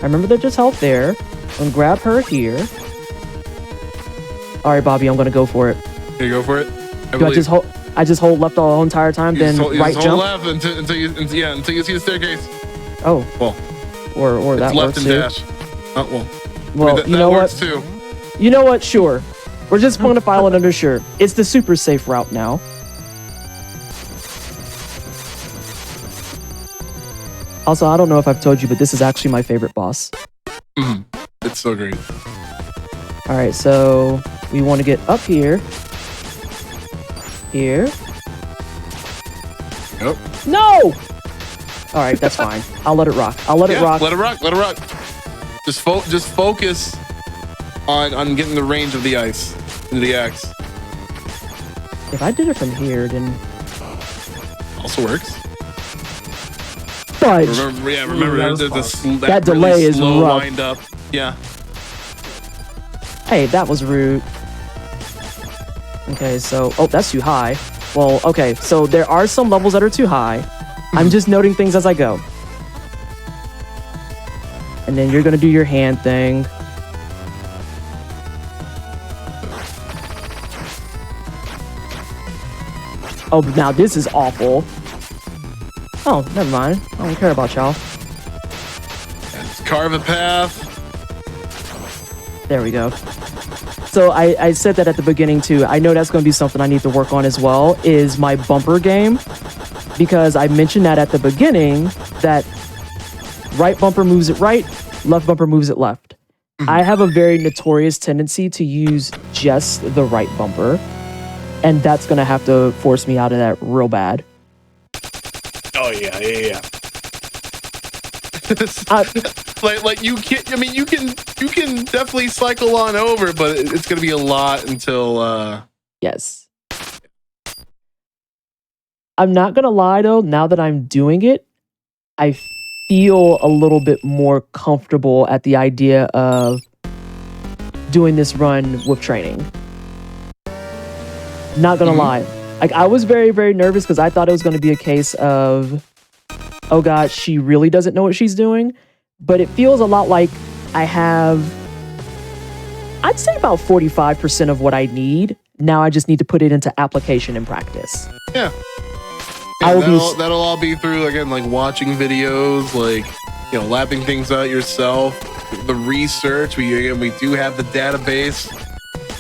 I remember that there's health there. I'm gonna grab her here. All right, Bobby, I'm gonna go for it. Here, go for it. I just hold left the whole entire time, then right jump. Left until you see the staircase. Oh, well, or that left works and too. dash. Oh well. Well, that you know works what? Too. You know what? Sure. We're just going to file it under sure. It's the super safe route now. Also, I don't know if I've told you, but this is actually my favorite boss. It's so great. All right, so we want to get up here. Here. Yep. No! All right, that's fine. I'll let it rock. I'll let it rock. Let it rock. Let it rock. Just focus on getting the range of the ice into the axe. If I did it from here, then Also works. Fudge. Remember that delay really is slow rough. wind up. Yeah. Hey, that was rude. Okay, so... Oh, that's too high. Well, okay, so there are some levels that are too high. I'm just noting things as I go. And then you're gonna do your hand thing. Oh, now this is awful. Oh, never mind. I don't care about y'all. Carve a path. There we go. So I said that at the beginning too. I know that's going to be something I need to work on as well, is my bumper game. Because I mentioned that at the beginning, that right bumper moves it right, left bumper moves it left. I have a very notorious tendency to use just the right bumper. And that's going to have to force me out of that real bad. Oh, yeah. like you can't. I mean, you can definitely cycle on over, but it's gonna be a lot until. Yes. I'm not gonna lie though. Now that I'm doing it, I feel a little bit more comfortable at the idea of doing this run with training. Not gonna lie. Like I was very, very nervous because I thought it was gonna be a case of, oh God, she really doesn't know what she's doing. But it feels a lot like I have, I'd say about 45% of what I need. Now I just need to put it into application and practice. Yeah. That'll all be through, again, like watching videos, like, you know, lapping things out yourself, the research. We do have the database,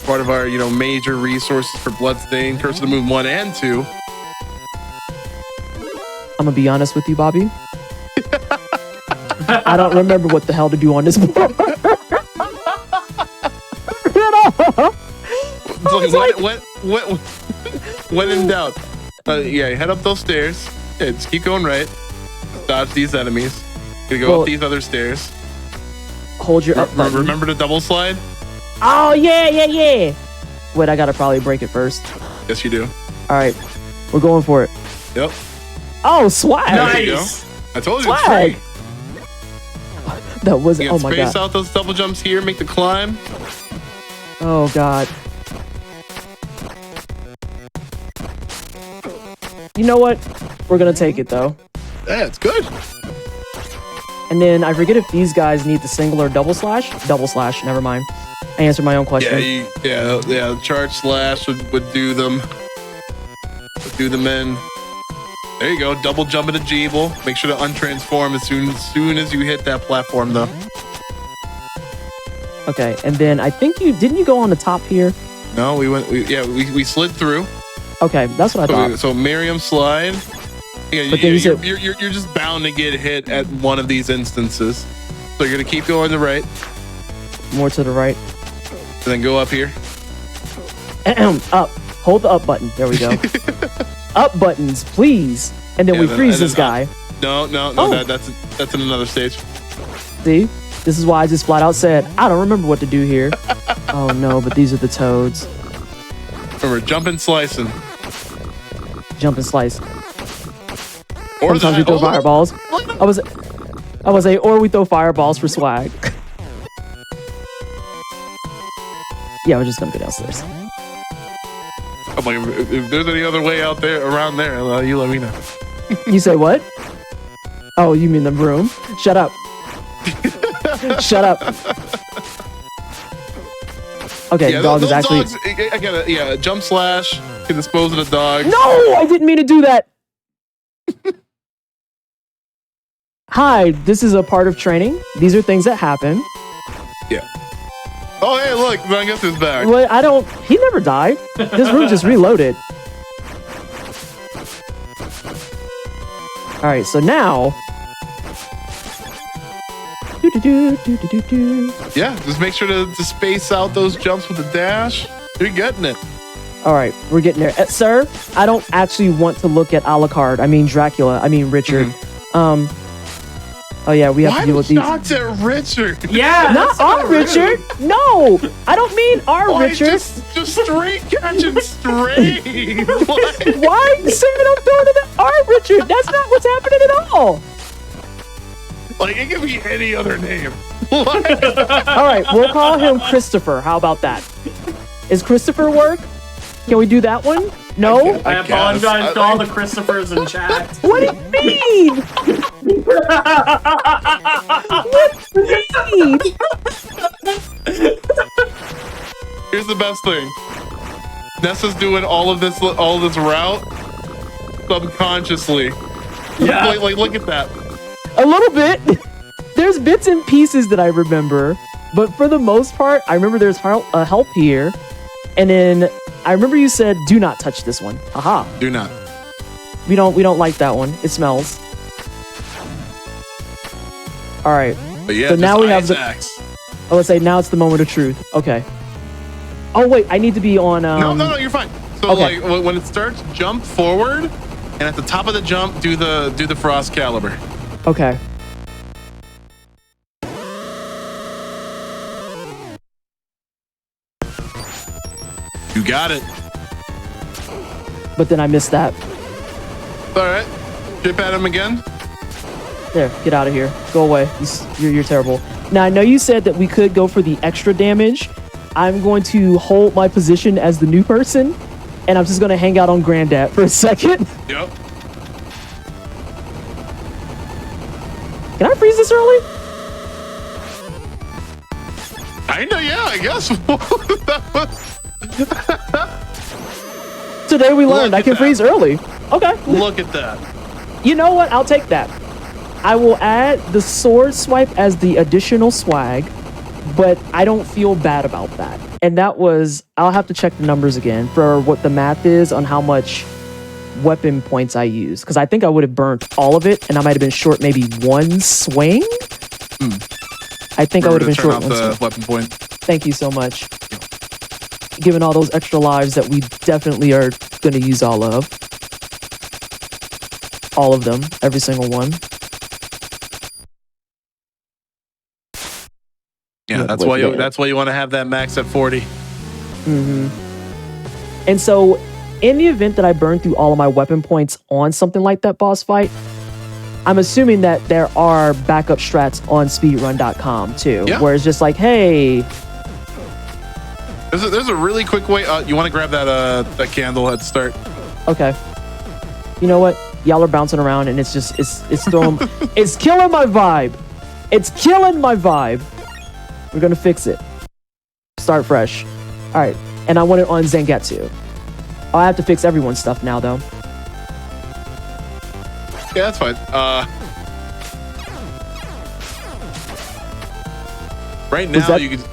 part of our, you know, major resources for Bloodstained, Curse of the Moon 1 and 2. I'm gonna be honest with you, Bobby. I don't remember what the hell to do on this board. When in doubt, yeah, head up those stairs. Yeah, just keep going right. Dodge these enemies. Gonna go up these other stairs. Hold your up button. Remember to double slide? Oh, yeah. Wait, I gotta probably break it first. Yes, you do. All right, we're going for it. Yep. Oh, swag. Nice. I told you Swag. it's free. That was, You oh can my space God. out those double jumps here, make the climb. Oh God. You know what? We're gonna take it though. Yeah, it's good. And then I forget if these guys need the single or double slash. Double slash, never mind. I answered my own question. Yeah, charge slash would do them. Would do them in. There you go, double jump into Jeeble. Make sure to untransform as soon as you hit that platform though. Okay, and then I think didn't you go on the top here? No, we slid through. Okay, that's what I thought. So Miriam slide. Yeah, But then you're just bound to get hit at one of these instances. So you're gonna keep going to the right. More to the right. And then go up here. Up. Hold the up button. There we go. Up buttons, please. And then we freeze this guy. No, Oh. that's in another stage. See? This is why I just flat out said, I don't remember what to do here. Oh no, but these are the toads. Remember, jump and slicing. Jump and slice. Or Sometimes we throw fireballs. I was or we throw fireballs for swag. Yeah, we're just gonna go downstairs. Oh my, if there's any other way out there, around there, you let me know. You say what? Oh, you mean the broom? Shut up. Shut up. Okay, Yeah, dog those is actually. dogs, I gotta, jump slash, can dispose of the dog. No, I didn't mean to do that. Hi, this is a part of training. These are things that happen. Yeah. Oh, hey, look, I got this back. Well, he never died. This room just reloaded. All right, so now. Yeah, just make sure to space out those jumps with the dash. You're getting it. All right, we're getting there. Sir, I don't actually want to look at Alucard. I mean Dracula. I mean Richard. Oh yeah, we have to deal with these. Shots at Richard. Yeah, Not our Richard. No, I don't mean our Richard. Just straight catching straight. What? Why are you saying I'm throwing it at our Richard? That's not what's happening at all. Like, it could be any other name. What? All right, we'll call him Christopher. How about that? Is Christopher work? Can we do that one? No? I apologize to all the Christophers in chat. What do you mean? What do you mean? Here's the best thing. Nessa's doing all of this route subconsciously. Yeah. Like, look at that. A little bit. There's bits and pieces that I remember, But for the most part, I remember there's help here. And then I remember you said, do not touch this one. Haha. Do not. We don't like that one. It smells. All right. But yeah, so now we have the. axe. I would say now it's the moment of truth. Okay. Oh wait, I need to be on. No, you're fine. So okay. like when it starts, jump forward, and at the top of the jump, do the frost caliber. Okay. You got it. But then I missed that. All right. Chip at him again. There, get out of here. Go away. You're terrible. Now, I know you said that we could go for the extra damage. I'm going to hold my position as the new person, and I'm just going to hang out on Granddad for a second. Yep. Can I freeze this early? I guess. Today we learned I can freeze early. Okay. Look at that. You know what? I'll take that. I will add the sword swipe as the additional swag, but I don't feel bad about that. And that was, I'll have to check the numbers again for what the math is on how much weapon points I use. Because I think I would have burnt all of it and I might have been short maybe one swing. I think I would have been short one swing. Weapon point. Thank you so much. Given all those extra lives that we definitely are going to use all of. All of them. Every single one. Yeah, that's why you want to have that max at 40. Mm-hmm. And so, in the event that I burn through all of my weapon points on something like that boss fight, I'm assuming that there are backup strats on speedrun.com too, where it's just like, hey. There's a really quick way. You want to grab that candle at the start? Okay. You know what? Y'all are bouncing around, and it's throwing. It's killing my vibe. It's killing my vibe. We're gonna fix it. Start fresh. All right, and I want it on Zangetsu. Oh, I have to fix everyone's stuff now, though. Yeah, that's fine. Right now you can.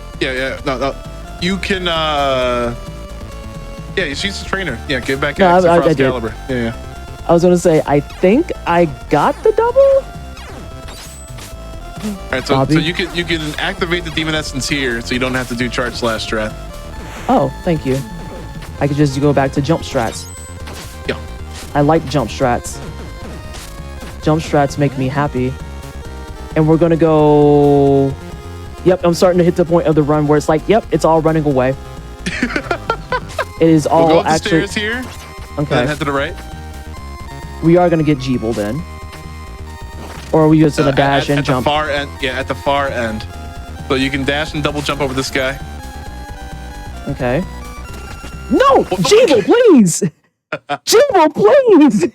No. You can. Yeah, she's a trainer. Yeah, get back at Frost Caliber. Yeah. I was gonna say, I think I got the double. All right, so you can activate the demon essence here, so you don't have to do charge slash strat. Oh, thank you. I could just go back to jump strats. Yeah. I like jump strats. Jump strats make me happy. And we're gonna go. Yep, I'm starting to hit the point of the run where it's like, yep, it's all running away. It is all we'll go up actually. The stairs here. Okay. Then head to the right. We are gonna get Jeeble then. Or are we just gonna dash and jump? At the far end. Yeah, at the far end. So you can dash and double jump over this guy. Okay. No! Jeeble, please! Jeeble, please!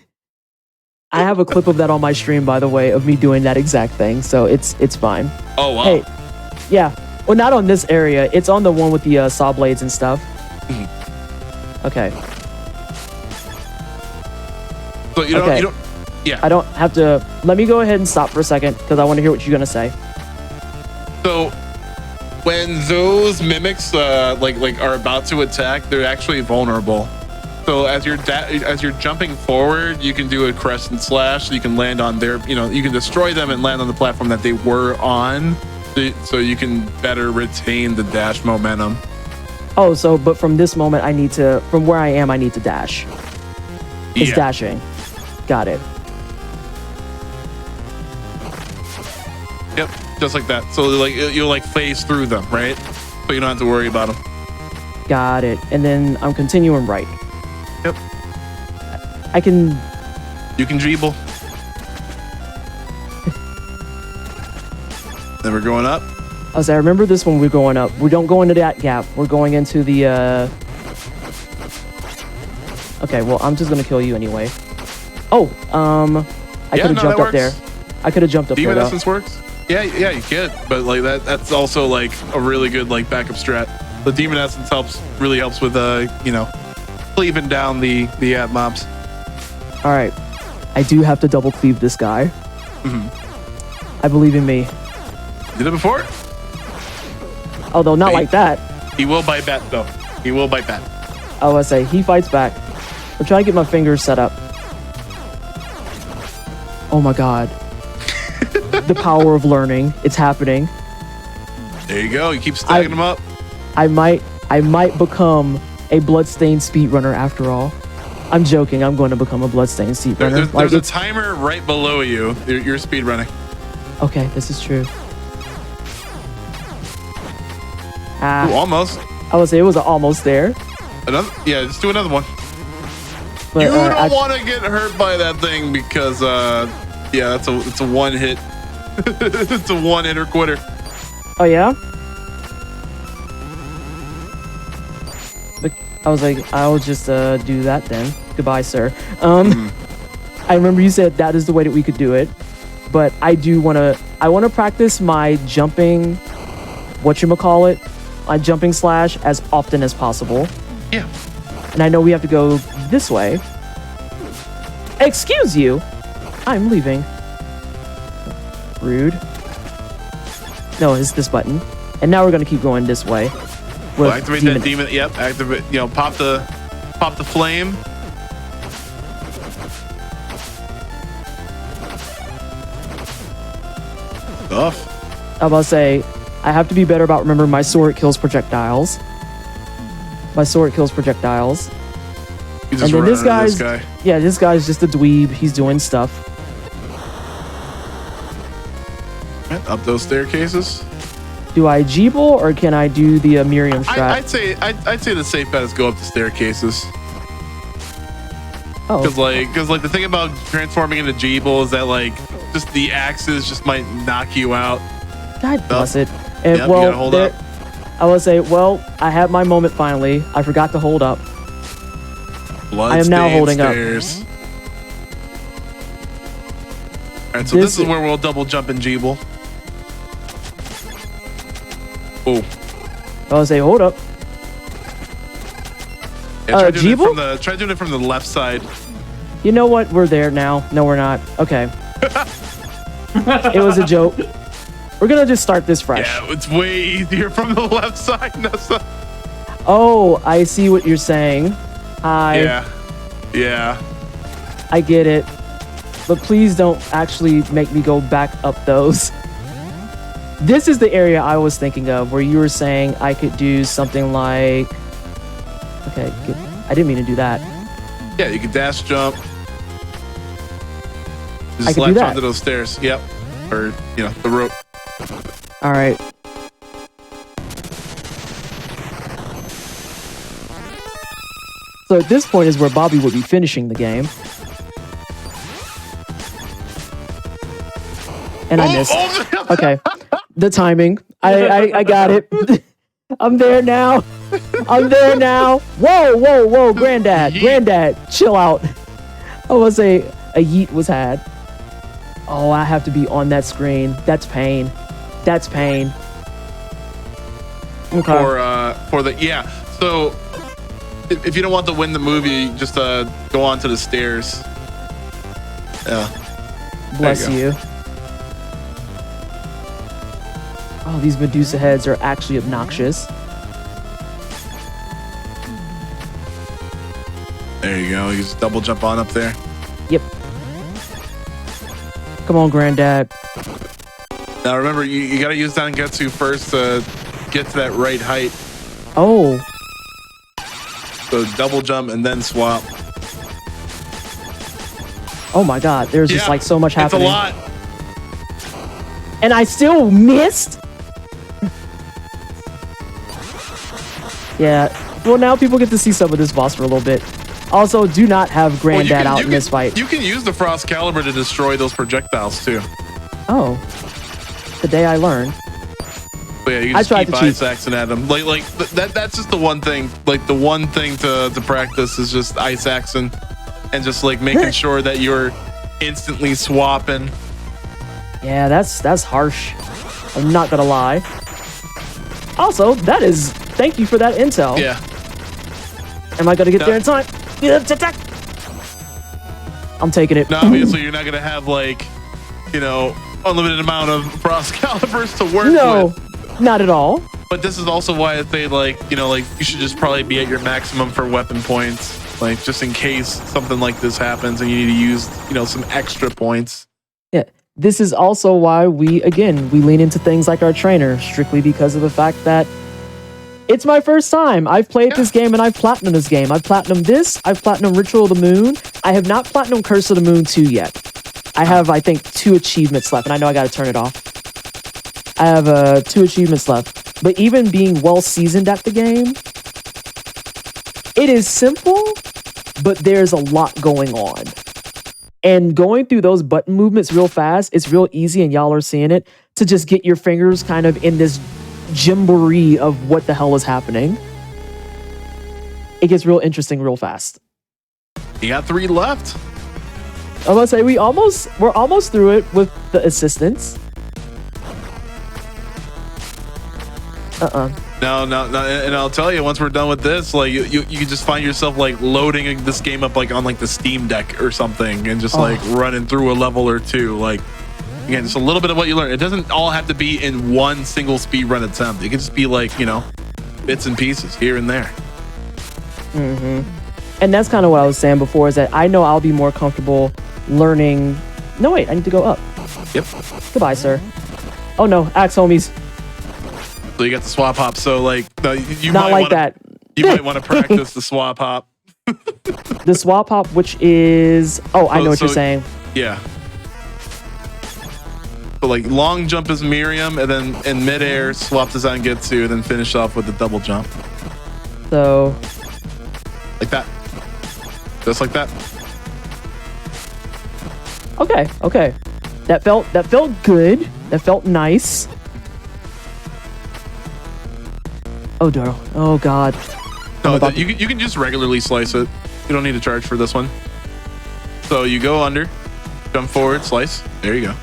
I have a clip of that on my stream, by the way, of me doing that exact thing, so it's fine. Oh, wow. Hey, yeah. Well, not on this area. It's on the one with the saw blades and stuff. Okay. So you don't. Yeah. I don't have to. Let me go ahead and stop for a second because I want to hear what you're gonna say. So when those mimics like are about to attack, they're actually vulnerable. So as you're jumping forward, you can do a crescent slash. So you can land on their. You can destroy them and land on the platform that they were on. So you can better retain the dash momentum. Oh, but from this moment, from where I am, I need to dash. It's dashing. Got it. Yep, just like that. So you'll phase through them, right? So you don't have to worry about them. Got it. And then I'm continuing right. Yep. I can. You can dribble. Then we're going up. I remember this when we're going up. We don't go into that gap. We're going into the. Okay, well, I'm just gonna kill you anyway. Oh, I could have jumped up there. I could have jumped up there. Demon essence works. Yeah, you can, but that's also a really good backup strat. The demon essence really helps with cleaving down the mobs. All right, I do have to double cleave this guy. I believe in me. Did it before? Although not like that. He will bite back, though. He will bite back. I was say he fights back. I'm trying to get my fingers set up. Oh my god. The power of learning. It's happening. There you go. You keep stacking them up. I might become a Bloodstained speedrunner after all. I'm joking. I'm going to become a Bloodstained speedrunner. There's a timer right below you. You're speedrunning. Okay, this is true. Ooh, almost. I would say it was almost there. Another? Yeah, let's do another one. But, you don't want to get hurt by that thing because, yeah, it's a one hit. It's a one hitter quitter. Oh yeah. But I was like, I'll just do that then. Goodbye, sir. I remember you said that is the way that we could do it, but I want to practice my jumping, whatchamacallit, my jumping slash as often as possible. Yeah. And I know we have to go this way. Excuse you. I'm leaving. Rude. No, it's this button. And now we're going to keep going this way. Well, activate that demon. Yep. Activate, pop the flame. Stuff. I was about to say, I have to be better about remembering my sword kills projectiles. My sword kills projectiles. You just and then run this under guy's, this guy. yeah, this guy's just a dweeb. He's doing stuff. Right, up those staircases. Do I jeeble or can I do the Miriam strat? I'd say the safe bet is go up the staircases. Oh, Because the thing about transforming into Jeeble is that just the axes just might knock you out. God bless it. And Yep, you gotta hold up. I will say, well, I had my moment finally. I forgot to hold up. I am now holding stairs. Up. All right, so this is where we'll double jump in Jeeble. Oh. I will say, hold up. Yeah, Jeeble? Try doing it from the left side. You know what? We're there now. No, we're not. Okay. It was a joke. We're gonna just start this fresh. Yeah, it's way easier from the left side. Oh, I see what you're saying. Yeah. I get it. But please don't actually make me go back up those. This is the area I was thinking of where you were saying I could do something like... Okay, good. I didn't mean to do that. Yeah, you can dash jump. I Just can do latch that. onto those stairs. Yep. Or, the rope. All right. So at this point is where Bobby would be finishing the game. And I missed. Oh. Okay. The timing. I got it. I'm there now. I'm there now. Whoa. Granddad, chill out. I was a yeet was had. Oh, I have to be on that screen. That's pain. Okay. So if you don't want to win the movie, just go onto the stairs. Yeah. Bless you. Oh, these Medusa heads are actually obnoxious. There you go. You just double jump on up there. Yep. Come on, Granddad. Now remember, you got to use Dangetsu first to get to that right height. Oh. So double jump and then swap. Oh my God. There's just so much happening. It's a lot. And I still missed? Yeah. Well, now people get to see some of this boss for a little bit. Also, do not have Granddad out in this fight. You can use the Frost Caliber to destroy those projectiles too. Oh. The day I learned. But yeah, you can just keep ice axing at them. That's just the one thing. The one thing to practice is just ice axing and just making sure that you're instantly swapping. Yeah, that's harsh. I'm not gonna lie. Also, thank you for that intel. Yeah. Am I gonna get there in time? I'm taking it. No, obviously you're not gonna have unlimited amount of Frost Calibers to work with. No, not at all. But this is also why I say, like, you know, like you should just probably be at your maximum for weapon points, like just in case something like this happens and you need to use, you know, some extra points. Yeah. This is also why we lean into things like our trainer, strictly because of the fact that it's my first time. I've played this game and I've platinumed this game. I've platinumed this. I've platinumed Ritual of the Moon. I have not platinumed Curse of the Moon 2 yet. I have, I think, 2 achievements left, and I know I got to turn it off. I have 2 achievements left. But even being well seasoned at the game, it is simple, but there's a lot going on. And going through those button movements real fast, it's real easy, and y'all are seeing it, to just get your fingers kind of in this jamboree of what the hell is happening. It gets real interesting real fast. You got 3 left. I'm gonna say we're almost through it with the assistance. No, and I'll tell you, once we're done with this, like you can just find yourself like loading this game up like on like the Steam Deck or something, and just like running through a level or 2. Like, again, just a little bit of what you learn. It doesn't all have to be in one single speed run attempt. It can just be like, you know, bits and pieces here and there. And that's kind of what I was saying before, is that I know I'll be more comfortable learning. No, wait, I need to go up. Yep. Goodbye, sir. Oh no, axe homies. So you got the swap hop. So like, you Not might like wanna, that. You might want to practice the swap hop. The swap hop, which is, I know what you're saying. Yeah. So like long jump is Miriam, and then in midair swap to Zangetsu, and then finish off with the double jump. So like that. Just like that. Okay. That felt good. That felt nice. Oh, Doro. Oh, God. No, you can just regularly slice it. You don't need to charge for this one. So you go under, jump forward, slice. There you go.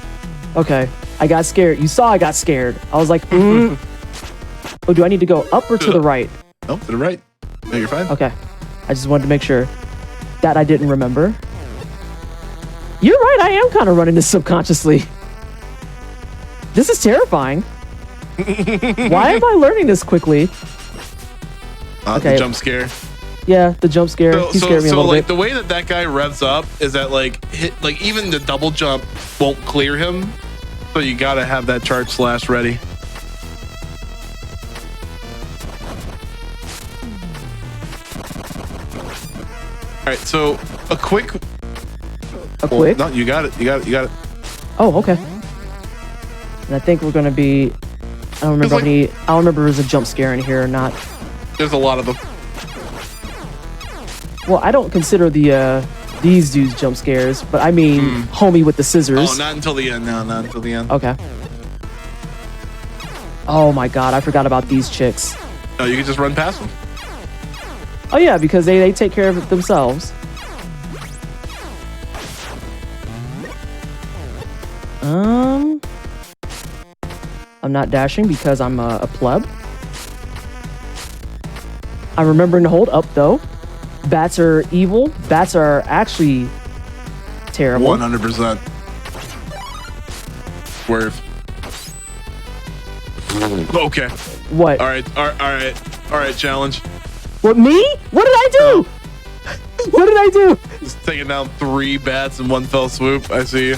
Okay. I got scared. You saw I got scared. I was like, Oh, do I need to go up or to the right? No, to the right. No, you're fine. Okay. I just wanted to make sure. That I didn't remember. You're right. I am kind of running this subconsciously. This is terrifying. Why am I learning this quickly? The jump scare. Yeah, the jump scare. He scared me a little bit. The way that guy revs up is that like even the double jump won't clear him, so you gotta have that charge slash ready. All right, so a quick. No, you got it. You got it. Oh, okay. And I think we're gonna be. I don't remember I don't remember if there's a jump scare in here or not. There's a lot of them. Well, I don't consider these dudes jump scares, but I mean homie with the scissors. Oh, not until the end. No, not until the end. Okay. Oh my God, I forgot about these chicks. No, you can just run past them. Oh yeah, because they take care of it themselves. I'm not dashing because I'm a pleb. I'm remembering to hold up though. Bats are evil. Bats are actually terrible. 100%. Swerve. Okay. What? All right. Challenge. What, me? What did I do? What did I do? Just taking down 3 bats in one fell swoop. I see you.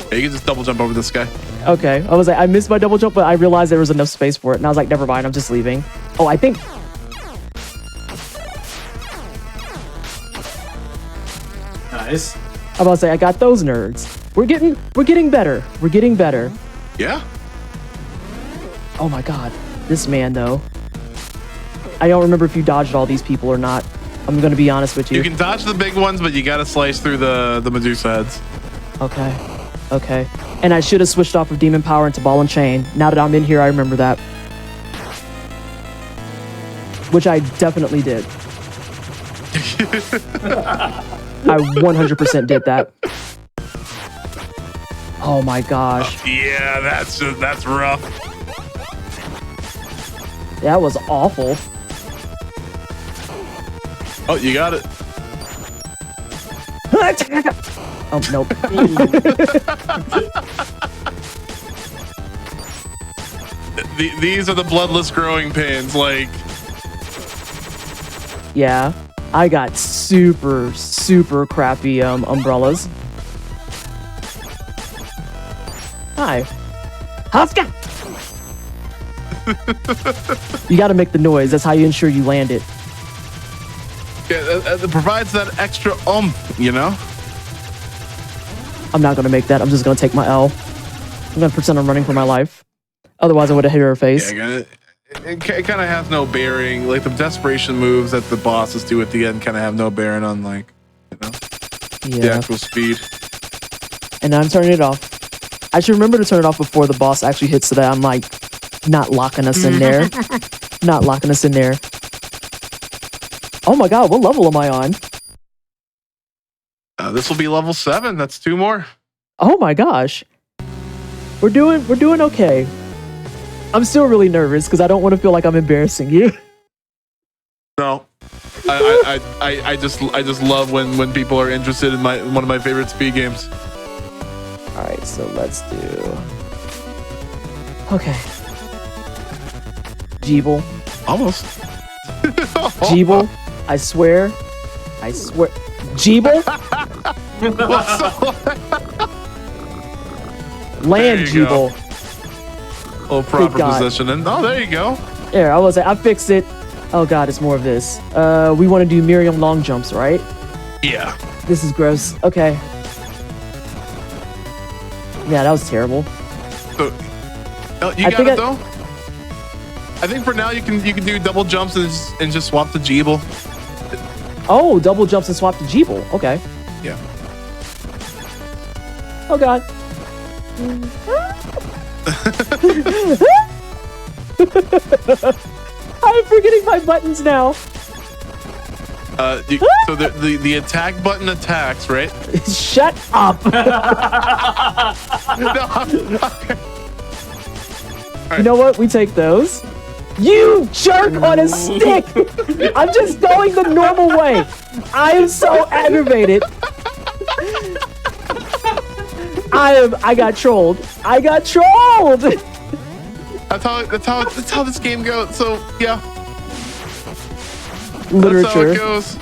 Yeah, you can just double jump over this guy. Okay. I was like, I missed my double jump, but I realized there was enough space for it. And I was like, never mind. I'm just leaving. Oh, I think. Nice. I was about to say, I got those nerds. We're getting better. We're getting better. Yeah. Oh my God. This man though. I don't remember if you dodged all these people or not. I'm gonna be honest with you. You can dodge the big ones, but you gotta slice through the Medusa heads. Okay. And I should have switched off of Demon Power into Ball and Chain. Now that I'm in here, I remember that. Which I definitely did. I 100% did that. Oh my gosh. Yeah, that's rough. That was awful. Oh, you got it. Oh, nope. These are the bloodless growing pains. Like, Yeah, I got super crappy umbrellas. Hi. Huska! You gotta make the noise. That's how you ensure you land it. it provides that extra you know. I'm not gonna make that. I'm just gonna take my L. I'm gonna pretend I'm running for my life. Otherwise, I would have hit her face. Yeah, it kind of has no bearing. Like the desperation moves that the bosses do at the end kind of have no bearing on, like, you know, the actual speed. And I'm turning it off. I should remember to turn it off before the boss actually hits so that I'm like not locking us in there. Not locking us in there. Oh my god, what level am I on? This will be level 7. That's 2 more. Oh my gosh. We're doing okay. I'm still really nervous because I don't want to feel like I'm embarrassing you. No. I just love when people are interested in one of my favorite speed games. All right, so let's do. Okay. Jeeble. Almost. Jeeble. I swear. Jeeble. Land Jeeble. Oh, proper positioning. Oh, there you go. There, I fixed it. Oh god, it's more of this. We want to do Miriam long jumps, right? Yeah. This is gross. Okay. Yeah, that was terrible. So, you got it though. I think for now you can do double jumps and just swap to Jeeble. Oh, double jumps and swap to Jeeble. Okay. Yeah. Oh god. I'm forgetting my buttons now. So the attack button attacks, right? Shut up. Okay. Right. You know what? We take those. You jerk on a stick. I'm just going the normal way. I am so aggravated. I got trolled. That's how this game goes. So yeah. Literature. That's how it goes.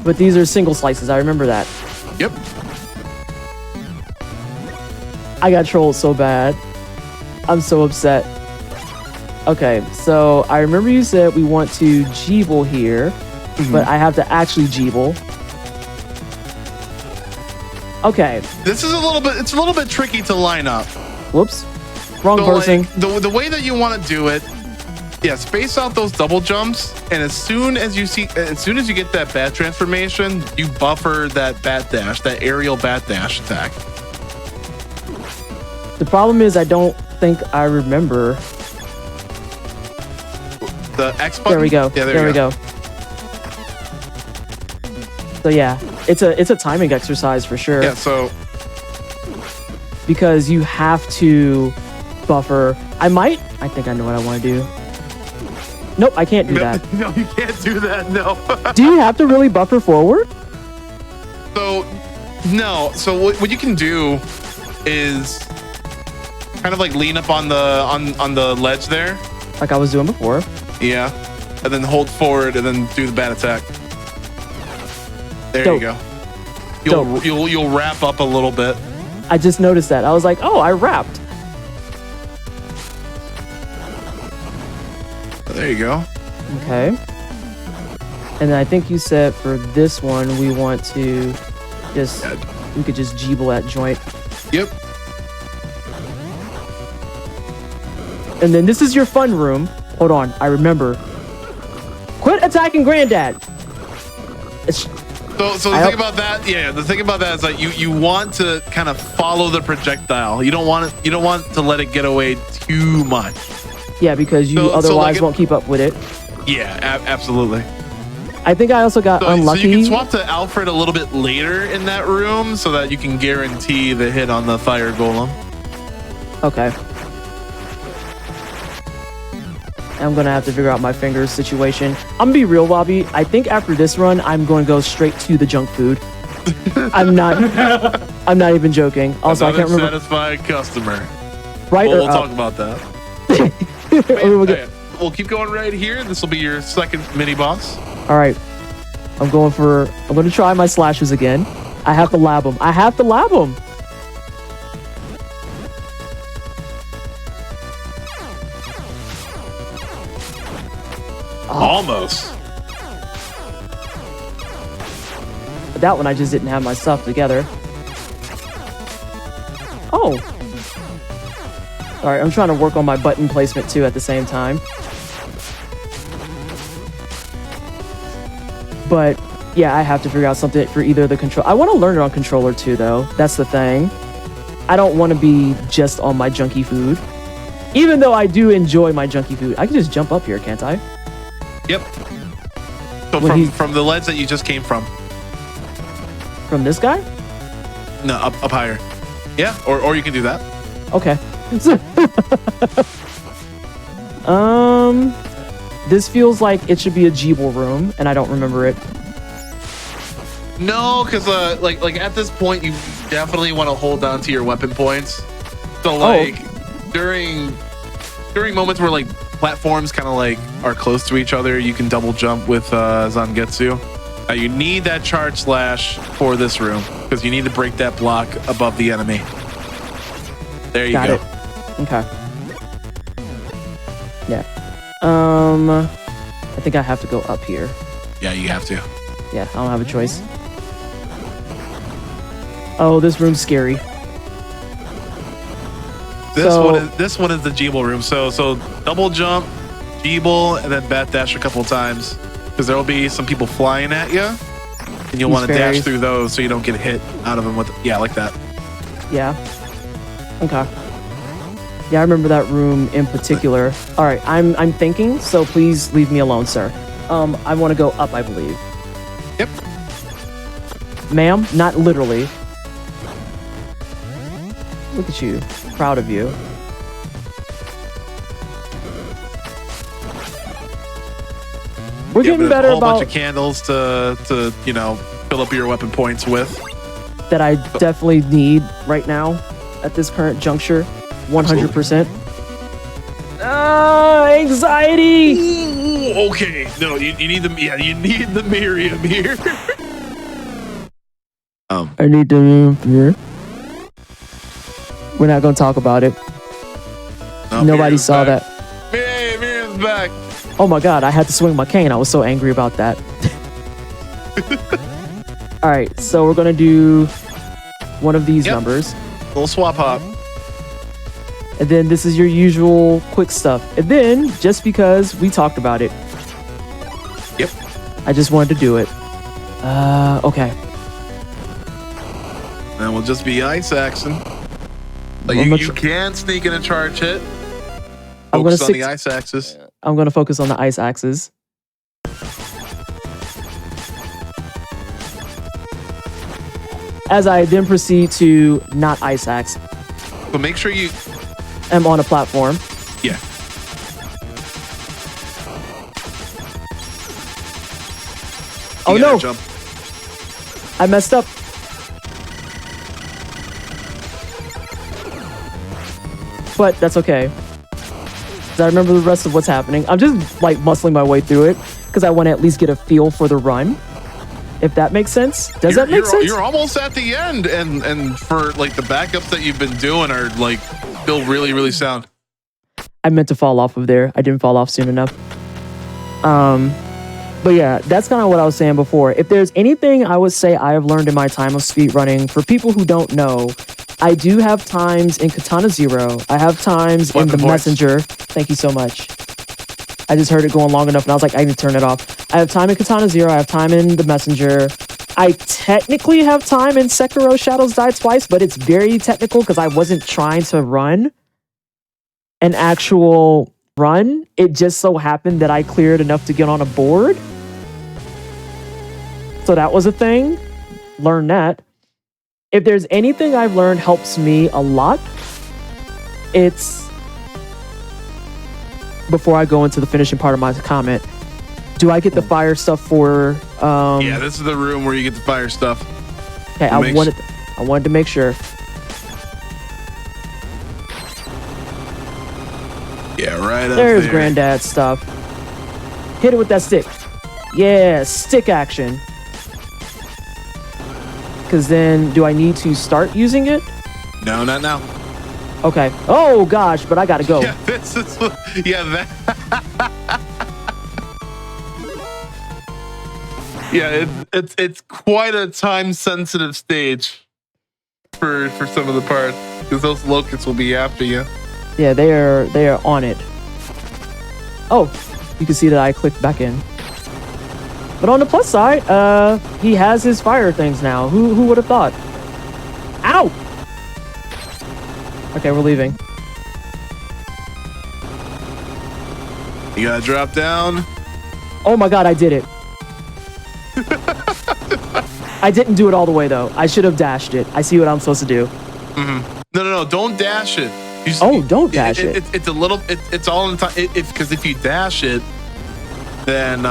But these are single slices. I remember that. Yep. I got trolled so bad. I'm so upset. Okay, so I remember you said we want to Jeeble here, but I have to actually Jeeble. Okay. This is a little bit tricky to line up. Whoops. Wrong person. Like, the way that you want to do it, yeah, space out those double jumps, and as soon as you get that bat transformation, you buffer that bat dash, that aerial bat dash attack. The problem is I don't think I remember. The X button? There we go. Yeah, there we go. So yeah, it's a timing exercise for sure. Yeah, so because you have to buffer. I think I know what I want to do. Nope, I can't do that. No, you can't do that. No. Do you have to really buffer forward? So no. So what you can do is kind of like lean up on the ledge there, like I was doing before. Yeah, and then hold forward and then do the bat attack. There Dope. you go. You'll wrap up a little bit. I just noticed that. I was like, oh, I wrapped. There you go. Okay. And then I think you said for this one we want to we could just Jeeble that joint. Yep. And then this is your fun room. Hold on, I remember. Quit attacking Granddad. So the thing about that, the thing about that is that you want to kind of follow the projectile. You don't want to let it get away too much. Yeah, because you otherwise won't keep up with it. Yeah, absolutely. I think I also got unlucky. So you can swap to Alfred a little bit later in that room so that you can guarantee the hit on the fire golem. Okay. I'm gonna have to figure out my fingers situation. I'm gonna be real, Bobby. I think after this run, I'm going to go straight to the junk food. I'm not even joking. Also, I can't remember. Satisfied customer. Right We'll or up? talk about that. We'll keep going right here. This will be your second mini boss. All right. I'm going to try my slashes again. I have to lab them. Almost. That one, I just didn't have my stuff together. Oh. All right, I'm trying to work on my button placement too at the same time. But yeah, I have to figure out something for either the control. I want to learn it on controller too, though. That's the thing. I don't want to be just on my junky food. Even though I do enjoy my junky food. I can just jump up here, can't I? Yep. So from the ledge that you just came from. From this guy? No, up higher. Yeah, or you can do that. Okay. This feels like it should be a Jeeble room, and I don't remember it. No, because like at this point, you definitely want to hold on to your weapon points. So like during moments where like platforms kind of like are close to each other, you can double jump with Zangetsu. You need that charge slash for this room because you need to break that block above the enemy. There you go. Got it. Okay. Yeah. I think I have to go up here. Yeah, you have to. Yeah, I don't have a choice. Oh, this room's scary. This one is the Jeeble room. So double jump, Jeeble, and then bat dash a couple times because there will be some people flying at you, and you'll want to dash through those so you don't get hit out of them with like that. Yeah. Okay. Yeah, I remember that room in particular. All right, I'm thinking, so please leave me alone, sir. I want to go up, I believe. Yep. Ma'am, not literally. Look at you. Proud of you. We're getting better a whole about bunch of candles to fill up your weapon points with. That I definitely need right now at this current juncture. 100%. Anxiety. Ooh, okay. No, you need the you need the Miriam here. I need the Miriam here. We're not gonna talk about it. No, Nobody Miriam's saw back. that. Hey, Miriam's back. Oh my god, I had to swing my cane. I was so angry about that. All right, so we're gonna do one of these numbers. Little swap hop. And then this is your usual quick stuff. And then, just because we talked about it. Yep. I just wanted to do it. Okay. And we'll just be ice axing. Like you can sneak in a charge hit. Focus on the ice axis. I'm going to focus on the ice axis. As I then proceed to not ice axe. So make sure you... I'm on a platform. Yeah. Oh no! Jump. I messed up. But that's okay. 'Cause I remember the rest of what's happening. I'm just like muscling my way through it because I want to at least get a feel for the run. If that makes sense. Does that make sense? You're almost at the end, and for like the backups that you've been doing are like still really, really sound. I meant to fall off of there. I didn't fall off soon enough. But yeah, that's kind of what I was saying before. If there's anything I would say I have learned in my time of speedrunning, for people who don't know, I do have times in Katana Zero. I have times in the Messenger. Thank you so much. I just heard it going long enough and I was like, I need to turn it off. I have time in Katana Zero. I have time in the Messenger. I technically have time in Sekiro Shadows Die Twice, but it's very technical because I wasn't trying to run an actual run. It just so happened that I cleared enough to get on a board. So that was a thing. Learn that. If there's anything I've learned helps me a lot, it's... Before I go into the finishing part of my comment, do I get the fire stuff for... yeah, this is the room where you get the fire stuff. Okay, I wanted to make sure. Yeah, right up There's there. Granddad's stuff. Hit it with that stick. Yeah, stick action. Because then, do I need to start using it? No, not now. Okay. Oh, gosh, but I gotta go. Yeah, this is that. Yeah, it's quite a time-sensitive stage for some of the parts, because those locusts will be after you. Yeah, they are on it. Oh, you can see that I clicked back in. But on the plus side, he has his fire things now. Who would have thought? Ow! Okay, we're leaving. You gotta drop down. Oh my god, I did it. I didn't do it all the way though. I should have dashed it. I see what I'm supposed to do. No, don't dash it. Don't dash it. It's a little. It's all in time. Because if you dash it, then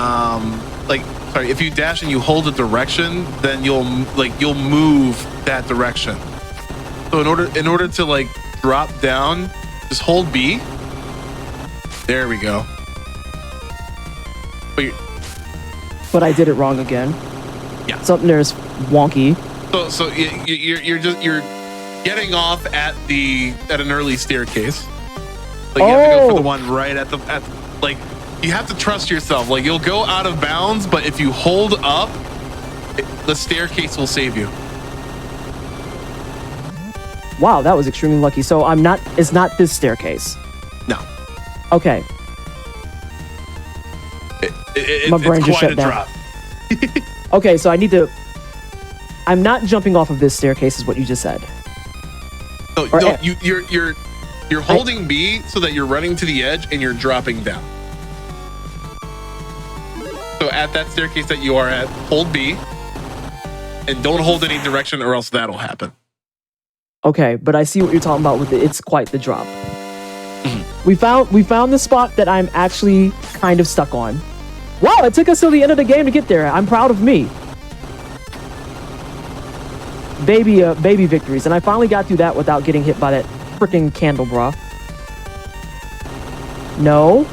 if you dash and you hold a direction, then you'll move that direction. So in order to like drop down, just hold B. There we go. But I did it wrong again. Yeah. Something there's wonky. So you're getting off at an early staircase. Like you have to go for the one right at like you have to trust yourself. Like you'll go out of bounds, but if you hold up, the staircase will save you. Wow, that was extremely lucky. So it's not this staircase. No. Okay. My brain just shut down. Drop. Okay, so I'm not jumping off of this staircase is what you just said. You're holding B so that you're running to the edge and you're dropping down. So at that staircase that you are at, hold B and don't hold any direction or else that'll happen. Okay, but I see what you're talking about with it. It's quite the drop. We found the spot that I'm actually kind of stuck on. Wow, it took us till the end of the game to get there. I'm proud of me. Baby victories. And I finally got through that without getting hit by that freaking candle, bra. No.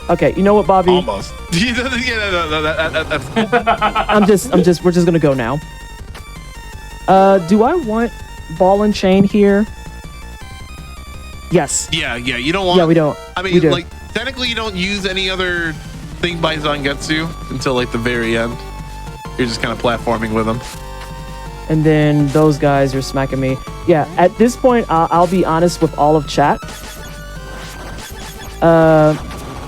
Okay, you know what, Bobby? Almost. We're just gonna go now. Do I want ball and chain here? Yes. Yeah, you don't want. Yeah, we don't. I mean, like, technically you don't use any other thing by Zangetsu until like the very end. You're just kind of platforming with them. And then those guys are smacking me. Yeah, at this point, I'll be honest with all of chat.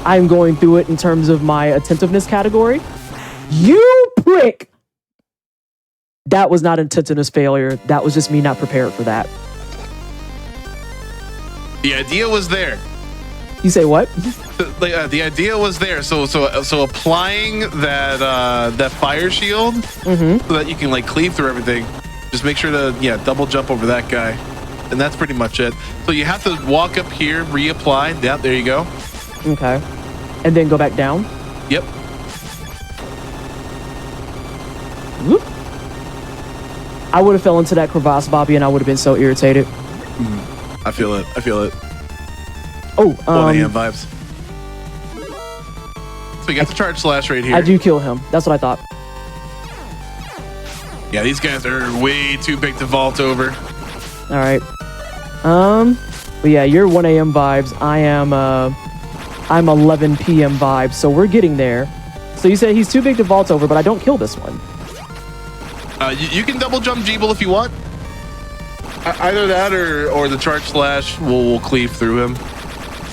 I'm going through it in terms of my attentiveness category. You prick! That was not attentiveness failure. That was just me not prepared for that. The idea was there. You say what? The idea was there. So applying that fire shield so that you can like cleave through everything. Just make sure to double jump over that guy, and that's pretty much it. So you have to walk up here, reapply. Yeah, there you go. Okay, and then go back down. Yep. Whoop. I would have fell into that crevasse, Bobby, and I would have been so irritated. I feel it. Oh, 1 a.m. vibes. So we got the charge slash right here. I do kill him. That's what I thought. Yeah, these guys are way too big to vault over. All right. But yeah, you're 1 a.m. vibes. I'm 11 p.m. vibes. So we're getting there. So you said he's too big to vault over, but I don't kill this one. You can double jump Jeeble if you want. Either that or the charge slash will cleave through him.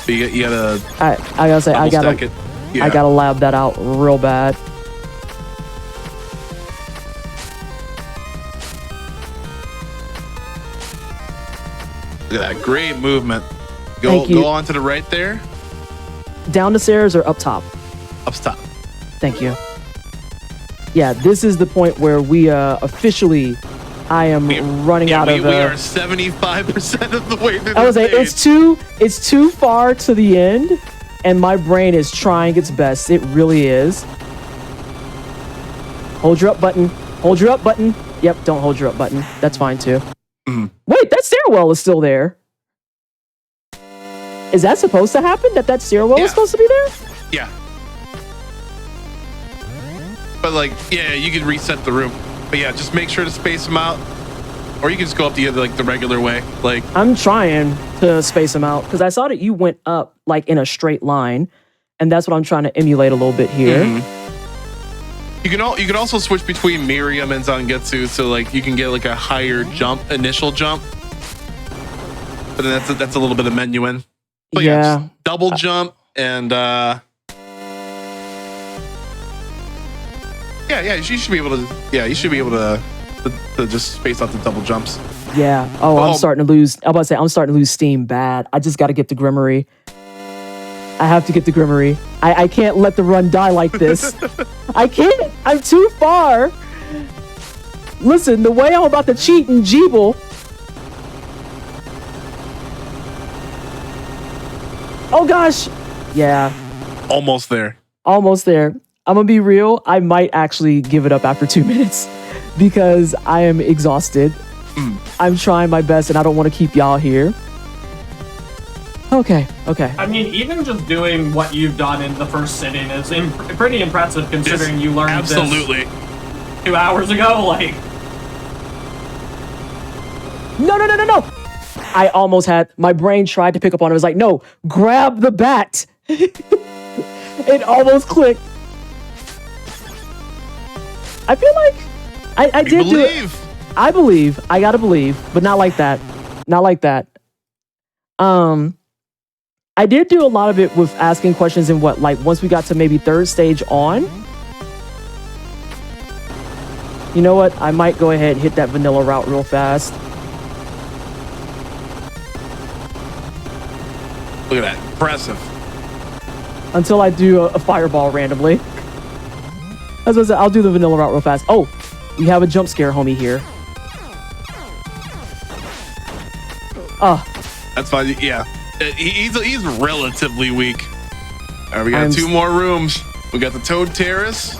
But you gotta. I gotta say I gotta lab that out real bad. Look at that great movement. Thank you. Go on to the right there. Down the stairs or up top? Up top. Thank you. Yeah, this is the point where we officially. I am running out of. We are 75% of the way through. I would say it's too far to the end, and my brain is trying its best. It really is. Hold your up button. Hold your up button. Yep, don't hold your up button. That's fine too. Wait, that stairwell is still there. Is that supposed to happen? That stairwell Yeah. is supposed to be there? Yeah. But like, yeah, you can reset the room. But yeah, just make sure to space them out. Or you can just go up the other, like the regular way. Like, I'm trying to space them out because I saw that you went up like in a straight line, and that's what I'm trying to emulate a little bit here. you can also switch between Miriam and Zangetsu, so like you can get like a higher initial jump. But then that's a little bit of menuing. But yeah, just double jump and yeah, you should be able to. Yeah, you should be able to just space out the double jumps. Yeah. Oh, I'm starting to lose. I'm about to say I'm starting to lose steam bad. I just got to get the Grimmery. I have to get the Grimmery. I can't let the run die like this. I can't. I'm too far. Listen, the way I'm about to cheat and Jeeble. Oh gosh. Yeah. Almost there. Almost there. I'm gonna be real. I might actually give it up after 2 minutes because I am exhausted. I'm trying my best and I don't want to keep y'all here. Okay. I mean, even just doing what you've done in the first sitting is pretty impressive considering you learned this 2 hours ago. Like, No. I almost had, my brain tried to pick up on it. It was like, no, grab the bat. It almost clicked. I feel like I did do it. I believe. I gotta believe, but not like that. Not like that. I did do a lot of it with asking questions in what, like once we got to maybe third stage on. You know what? I might go ahead and hit that vanilla route real fast. Look at that. Impressive. Until I do a fireball randomly. As I said, I'll do the vanilla route real fast. Oh, we have a jump scare homie here. That's fine. Yeah. He's relatively weak. All right, we got 2 more rooms. We got the Toad Terrace.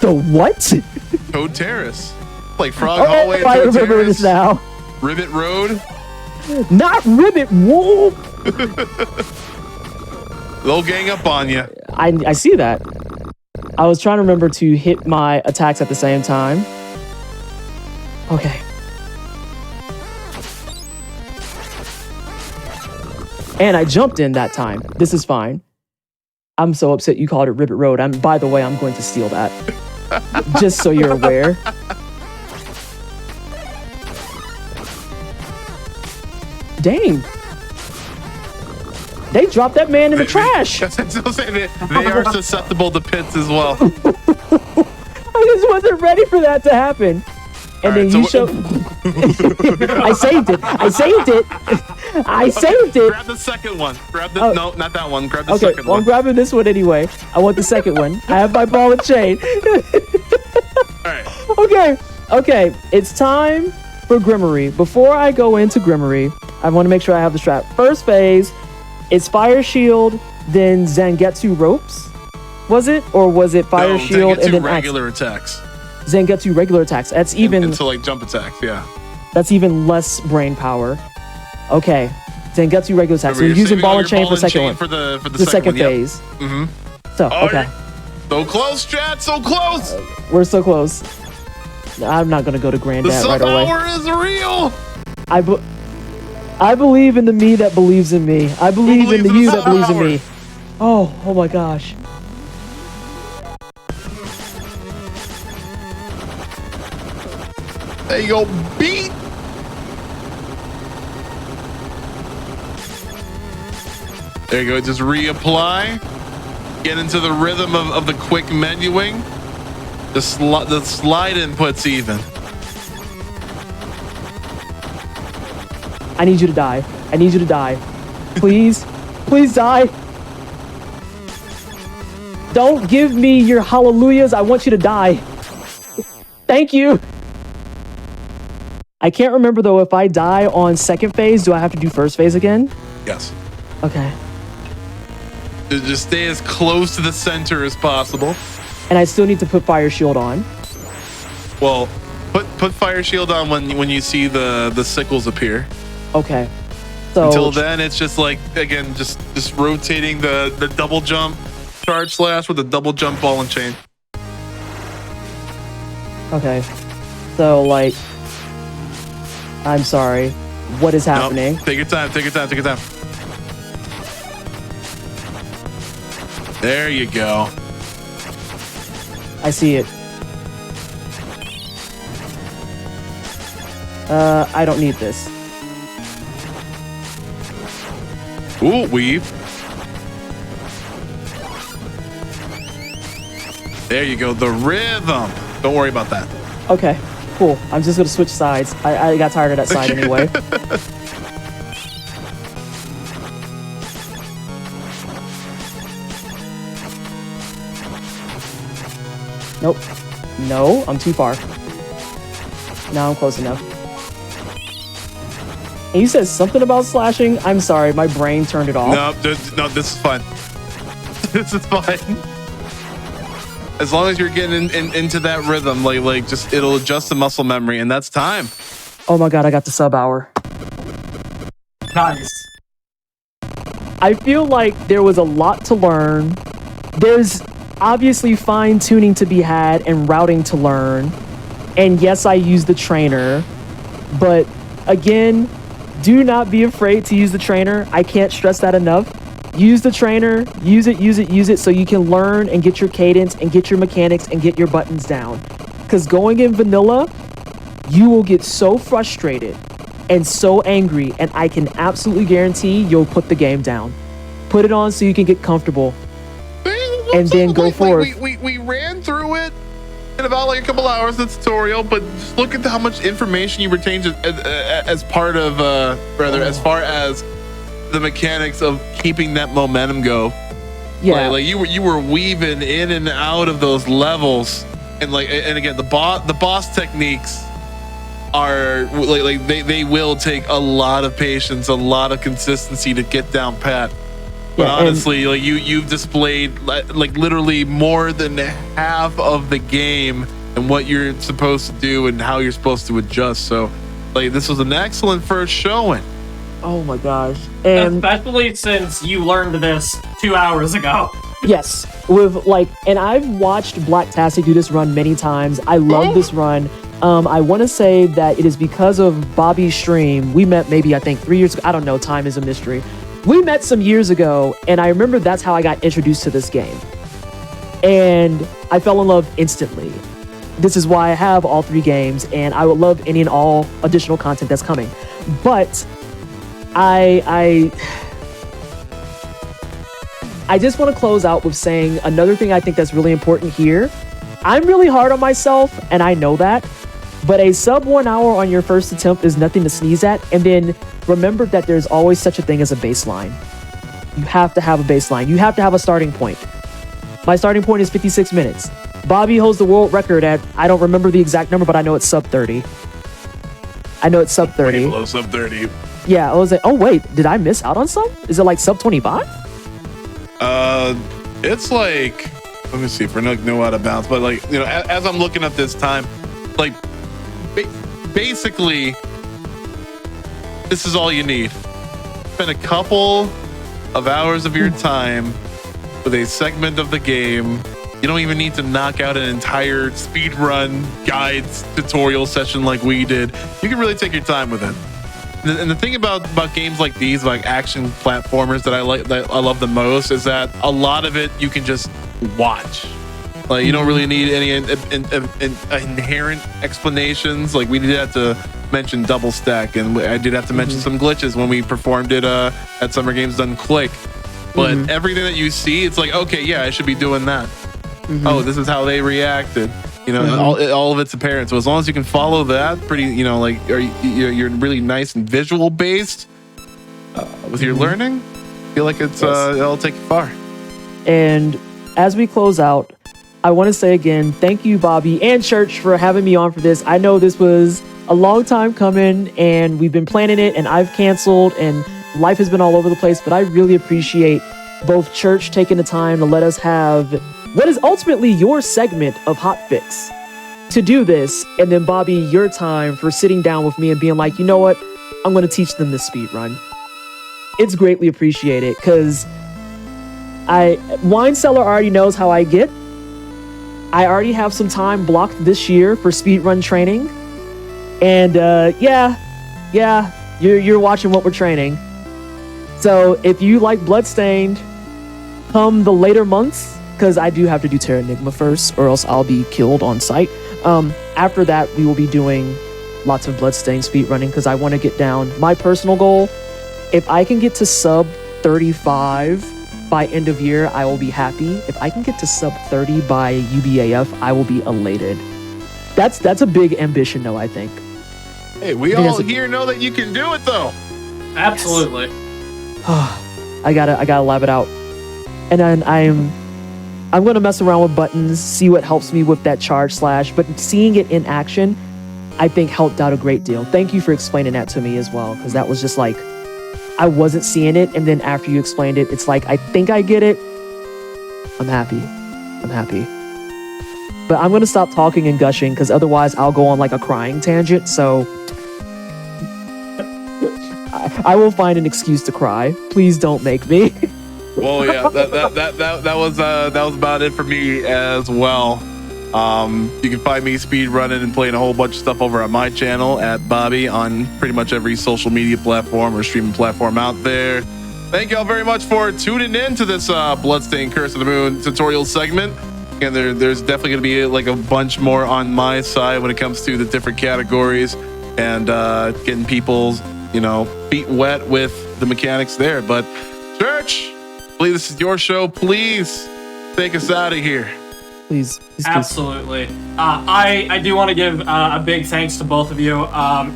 The what? Toad Terrace. Like Frog Hallway and I Toad remember Terrace. this now. Ribbit Road. Not Ribbit. Whoa. They'll gang up on you. I see that. I was trying to remember to hit my attacks at the same time. Okay. And I jumped in that time. This is fine. I'm so upset you called it Ribbit Road. By the way, I'm going to steal that. Just so you're aware. Dang. They dropped that man in the trash. They are susceptible to pits as well. I just wasn't ready for that to happen. And then you showed. I saved it. I saved it. Grab the second one. No, not that one. Grab the second one. Well, I'm grabbing this one anyway. I want the second one. I have my ball and chain. All right. Okay. It's time for Grimmery. Before I go into Grimmery, I want to make sure I have the strap. First phase, it's Fire Shield, then Zangetsu Ropes. Was it? Or was it Fire Shield and then regular attacks? Zangetsu regular attacks. That's even into like jump attacks, yeah. That's even less brain power. Okay. Zangetsu regular attacks. So you're using ball and chain for second one. For the second one, phase. Yep. So, okay. So close, chat. So close. We're so close. I'm not gonna go to Granddad right away. The sub-hour is real. I believe in the me that believes in me. I believe in the you that believes in me. Oh my gosh. There you go, beat. There you go, just reapply. Get into the rhythm of the quick menuing. The slide input's even. I need you to die. I need you to die. Please. Please die. Don't give me your hallelujahs. I want you to die. Thank you. I can't remember though, if I die on second phase, do I have to do first phase again? Yes. Okay. Just stay as close to the center as possible. And I still need to put Fire Shield on. Well, put Fire Shield on when you see the sickles appear. Okay. So Until then, it's just like, again, just rotating the double jump charge slash with the double jump ball and chain. okay. So like, I'm sorry. What is happening? Nope. Take your time. Take your time. Take your time. There you go. I see it. I don't need this. Ooh, weave. There you go. The rhythm. Don't worry about that. Okay, cool. I'm just gonna switch sides. I got tired of that side anyway. Nope. No, I'm too far. Now I'm close enough. And you said something about slashing? I'm sorry, my brain turned it off. No, this is fine. This is fine. As long as you're getting into that rhythm, like just it'll adjust the muscle memory, and that's time. Oh my god, I got the sub hour. Nice. I feel like there was a lot to learn. There's obviously fine tuning to be had and routing to learn. And yes, I use the trainer, but again, do not be afraid to use the trainer. I can't stress that enough. Use the trainer, use it so you can learn and get your cadence and get your mechanics and get your buttons down. Because going in vanilla, you will get so frustrated and so angry, and I can absolutely guarantee you'll put the game down. Put it on so you can get comfortable and then go forward. We ran through it in about like a couple hours, the tutorial, but just look at how much information you retained as part of, as far as the mechanics of keeping that momentum go. Yeah, like you were weaving in and out of those levels, and again, the boss techniques are like they will take a lot of patience, a lot of consistency to get down pat. But yeah, honestly, like you've displayed like literally more than half of the game and what you're supposed to do and how you're supposed to adjust. So like this was an excellent first showing. oh my gosh. And Especially since you learned this 2 hours ago. yes, with like, and I've watched Blacktastic do this run many times. I love this run. I want to say that it is because of Bobby's stream. We met maybe, I think 3 years ago. I don't know. Time is a mystery. We met some years ago, and I remember that's how I got introduced to this game. And I fell in love instantly. This is why I have all 3 games, and I would love any and all additional content that's coming. But I just want to close out with saying another thing I think that's really important here. I'm really hard on myself, and I know that. But a sub 1 hour on your first attempt is nothing to sneeze at. And then remember that there's always such a thing as a baseline. You have to have a baseline. You have to have a starting point. My starting point is 56 minutes. Bobby holds the world record at, I don't remember the exact number, but I know it's sub 30. I know it's sub 30. Pretty close, sub 30. Yeah, I was like, oh wait, did I miss out on some? Is it like sub 25? It's like, let me see if we're not no out of bounds, but like, you know, as I'm looking at this time, like basically this is all you need. Spend a couple of hours of your time with a segment of the game. You don't even need to knock out an entire speedrun guides tutorial session like we did. You can really take your time with it. And the thing about games like these, like action platformers that I love the most, is that a lot of it you can just watch. Like you don't really need any inherent explanations. Like we did have to mention double stack, and I did have to mention some glitches when we performed it at Summer Games Done Click. But everything that you see, it's like, okay, yeah, I should be doing that. Oh, this is how they reacted. You know, all of it's apparent. So as long as you can follow that, pretty, you know, like you're really nice and visual based with your learning. I feel like it's it'll take you far. And as we close out, I want to say again, thank you, Bobby and Church, for having me on for this. I know this was a long time coming, and we've been planning it, and I've canceled, and life has been all over the place. But I really appreciate both Church taking the time to let us have what is ultimately your segment of Hotfix to do this, and then Bobby, your time for sitting down with me and being like, you know what, I'm going to teach them this speed run. it's greatly appreciated because Wine Cellar already knows how I get. I already have some time blocked this year for speedrun training. And you're watching what we're training. So if you like Bloodstained, come the later months, because I do have to do Terra Enigma first, or else I'll be killed on sight. After that, we will be doing lots of Bloodstained speedrunning, because I want to get down. My personal goal, if I can get to sub 35 by end of year, I will be happy. If I can get to sub 30 by UBAF, I will be elated. That's a big ambition, though, I think. Hey, we all here know that you can do it, though. Absolutely. I gotta lab it out. And then I'm gonna mess around with buttons, see what helps me with that charge slash, but seeing it in action, I think helped out a great deal. Thank you for explaining that to me as well, because that was just like, I wasn't seeing it, and then after you explained it, it's like, I think I get it. I'm happy. But I'm gonna stop talking and gushing, because otherwise I'll go on like a crying tangent, so I will find an excuse to cry. Please don't make me. Well, yeah, that was about it for me as well. You can find me speed running and playing a whole bunch of stuff over at my channel at Bobby on pretty much every social media platform or streaming platform out there. Thank y'all very much for tuning in to this Bloodstained Curse of the Moon tutorial segment. And there's definitely going to be like a bunch more on my side when it comes to the different categories and getting people's, feet wet with the mechanics there. But Church, I believe this is your show. Please take us out of here. Please. Absolutely. I do want to give a big thanks to both of you.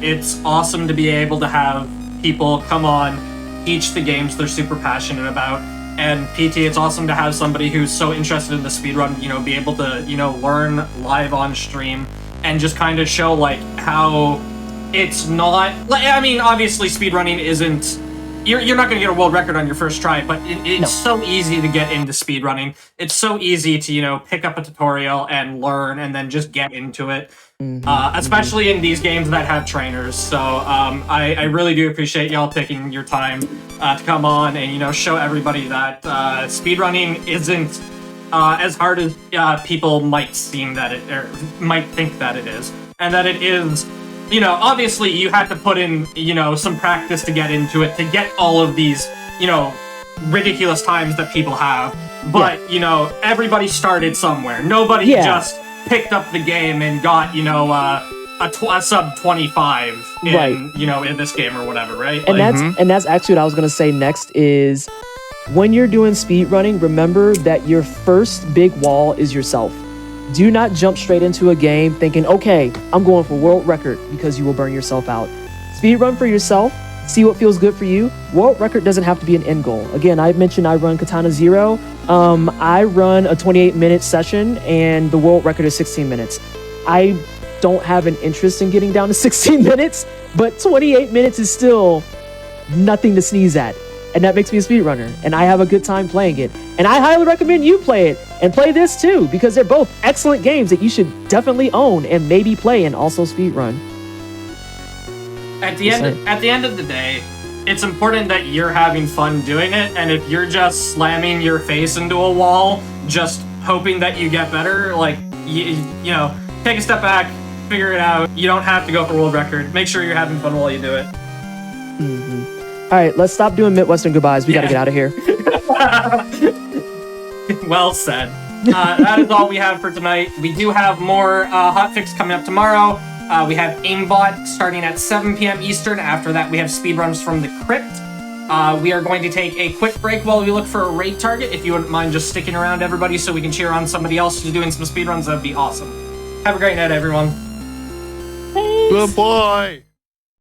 It's awesome to be able to have people come on, teach the games they're super passionate about. And PT, it's awesome to have somebody who's so interested in the speedrun, be able to, learn live on stream and just kind of show like how it's not, obviously speedrunning isn't, you're not going to get a world record on your first try, but it's so easy to get into speedrunning. It's so easy to, pick up a tutorial and learn and then just get into it. Especially in these games that have trainers. So I really do appreciate y'all taking your time to come on and show everybody that speedrunning isn't as hard as people might seem that it or might think that it is, and that it is. Obviously you have to put in some practice to get into it, to get all of these ridiculous times that people have. But everybody started somewhere. Nobody just picked up the game and got a sub 25 in in this game or whatever, right? And that's actually what I was gonna say next is when you're doing speedrunning, remember that your first big wall is yourself. Do not jump straight into a game thinking, okay, I'm going for world record, because you will burn yourself out. Speedrun for yourself, see what feels good for you. World record doesn't have to be an end goal. Again, I mentioned I run Katana Zero. I run a 28-minute session and the world record is 16 minutes. I don't have an interest in getting down to 16 minutes, but 28 minutes is still nothing to sneeze at. And that makes me a speedrunner, and I have a good time playing it. And I highly recommend you play it, and play this too, because they're both excellent games that you should definitely own and maybe play and also speedrun. At the end of the day, it's important that you're having fun doing it, and if you're just slamming your face into a wall, just hoping that you get better, like, take a step back, figure it out. You don't have to go for world record. Make sure you're having fun while you do it. All right, let's stop doing Midwestern goodbyes. We got to get out of here. Well said. That is all we have for tonight. We do have more hotfix coming up tomorrow. We have aimbot starting at 7 p.m. Eastern. After that, we have speedruns from the crypt. We are going to take a quick break while we look for a raid target. If you wouldn't mind just sticking around, everybody, so we can cheer on somebody else who's doing some speedruns, that'd be awesome. Have a great night, everyone. Good boy.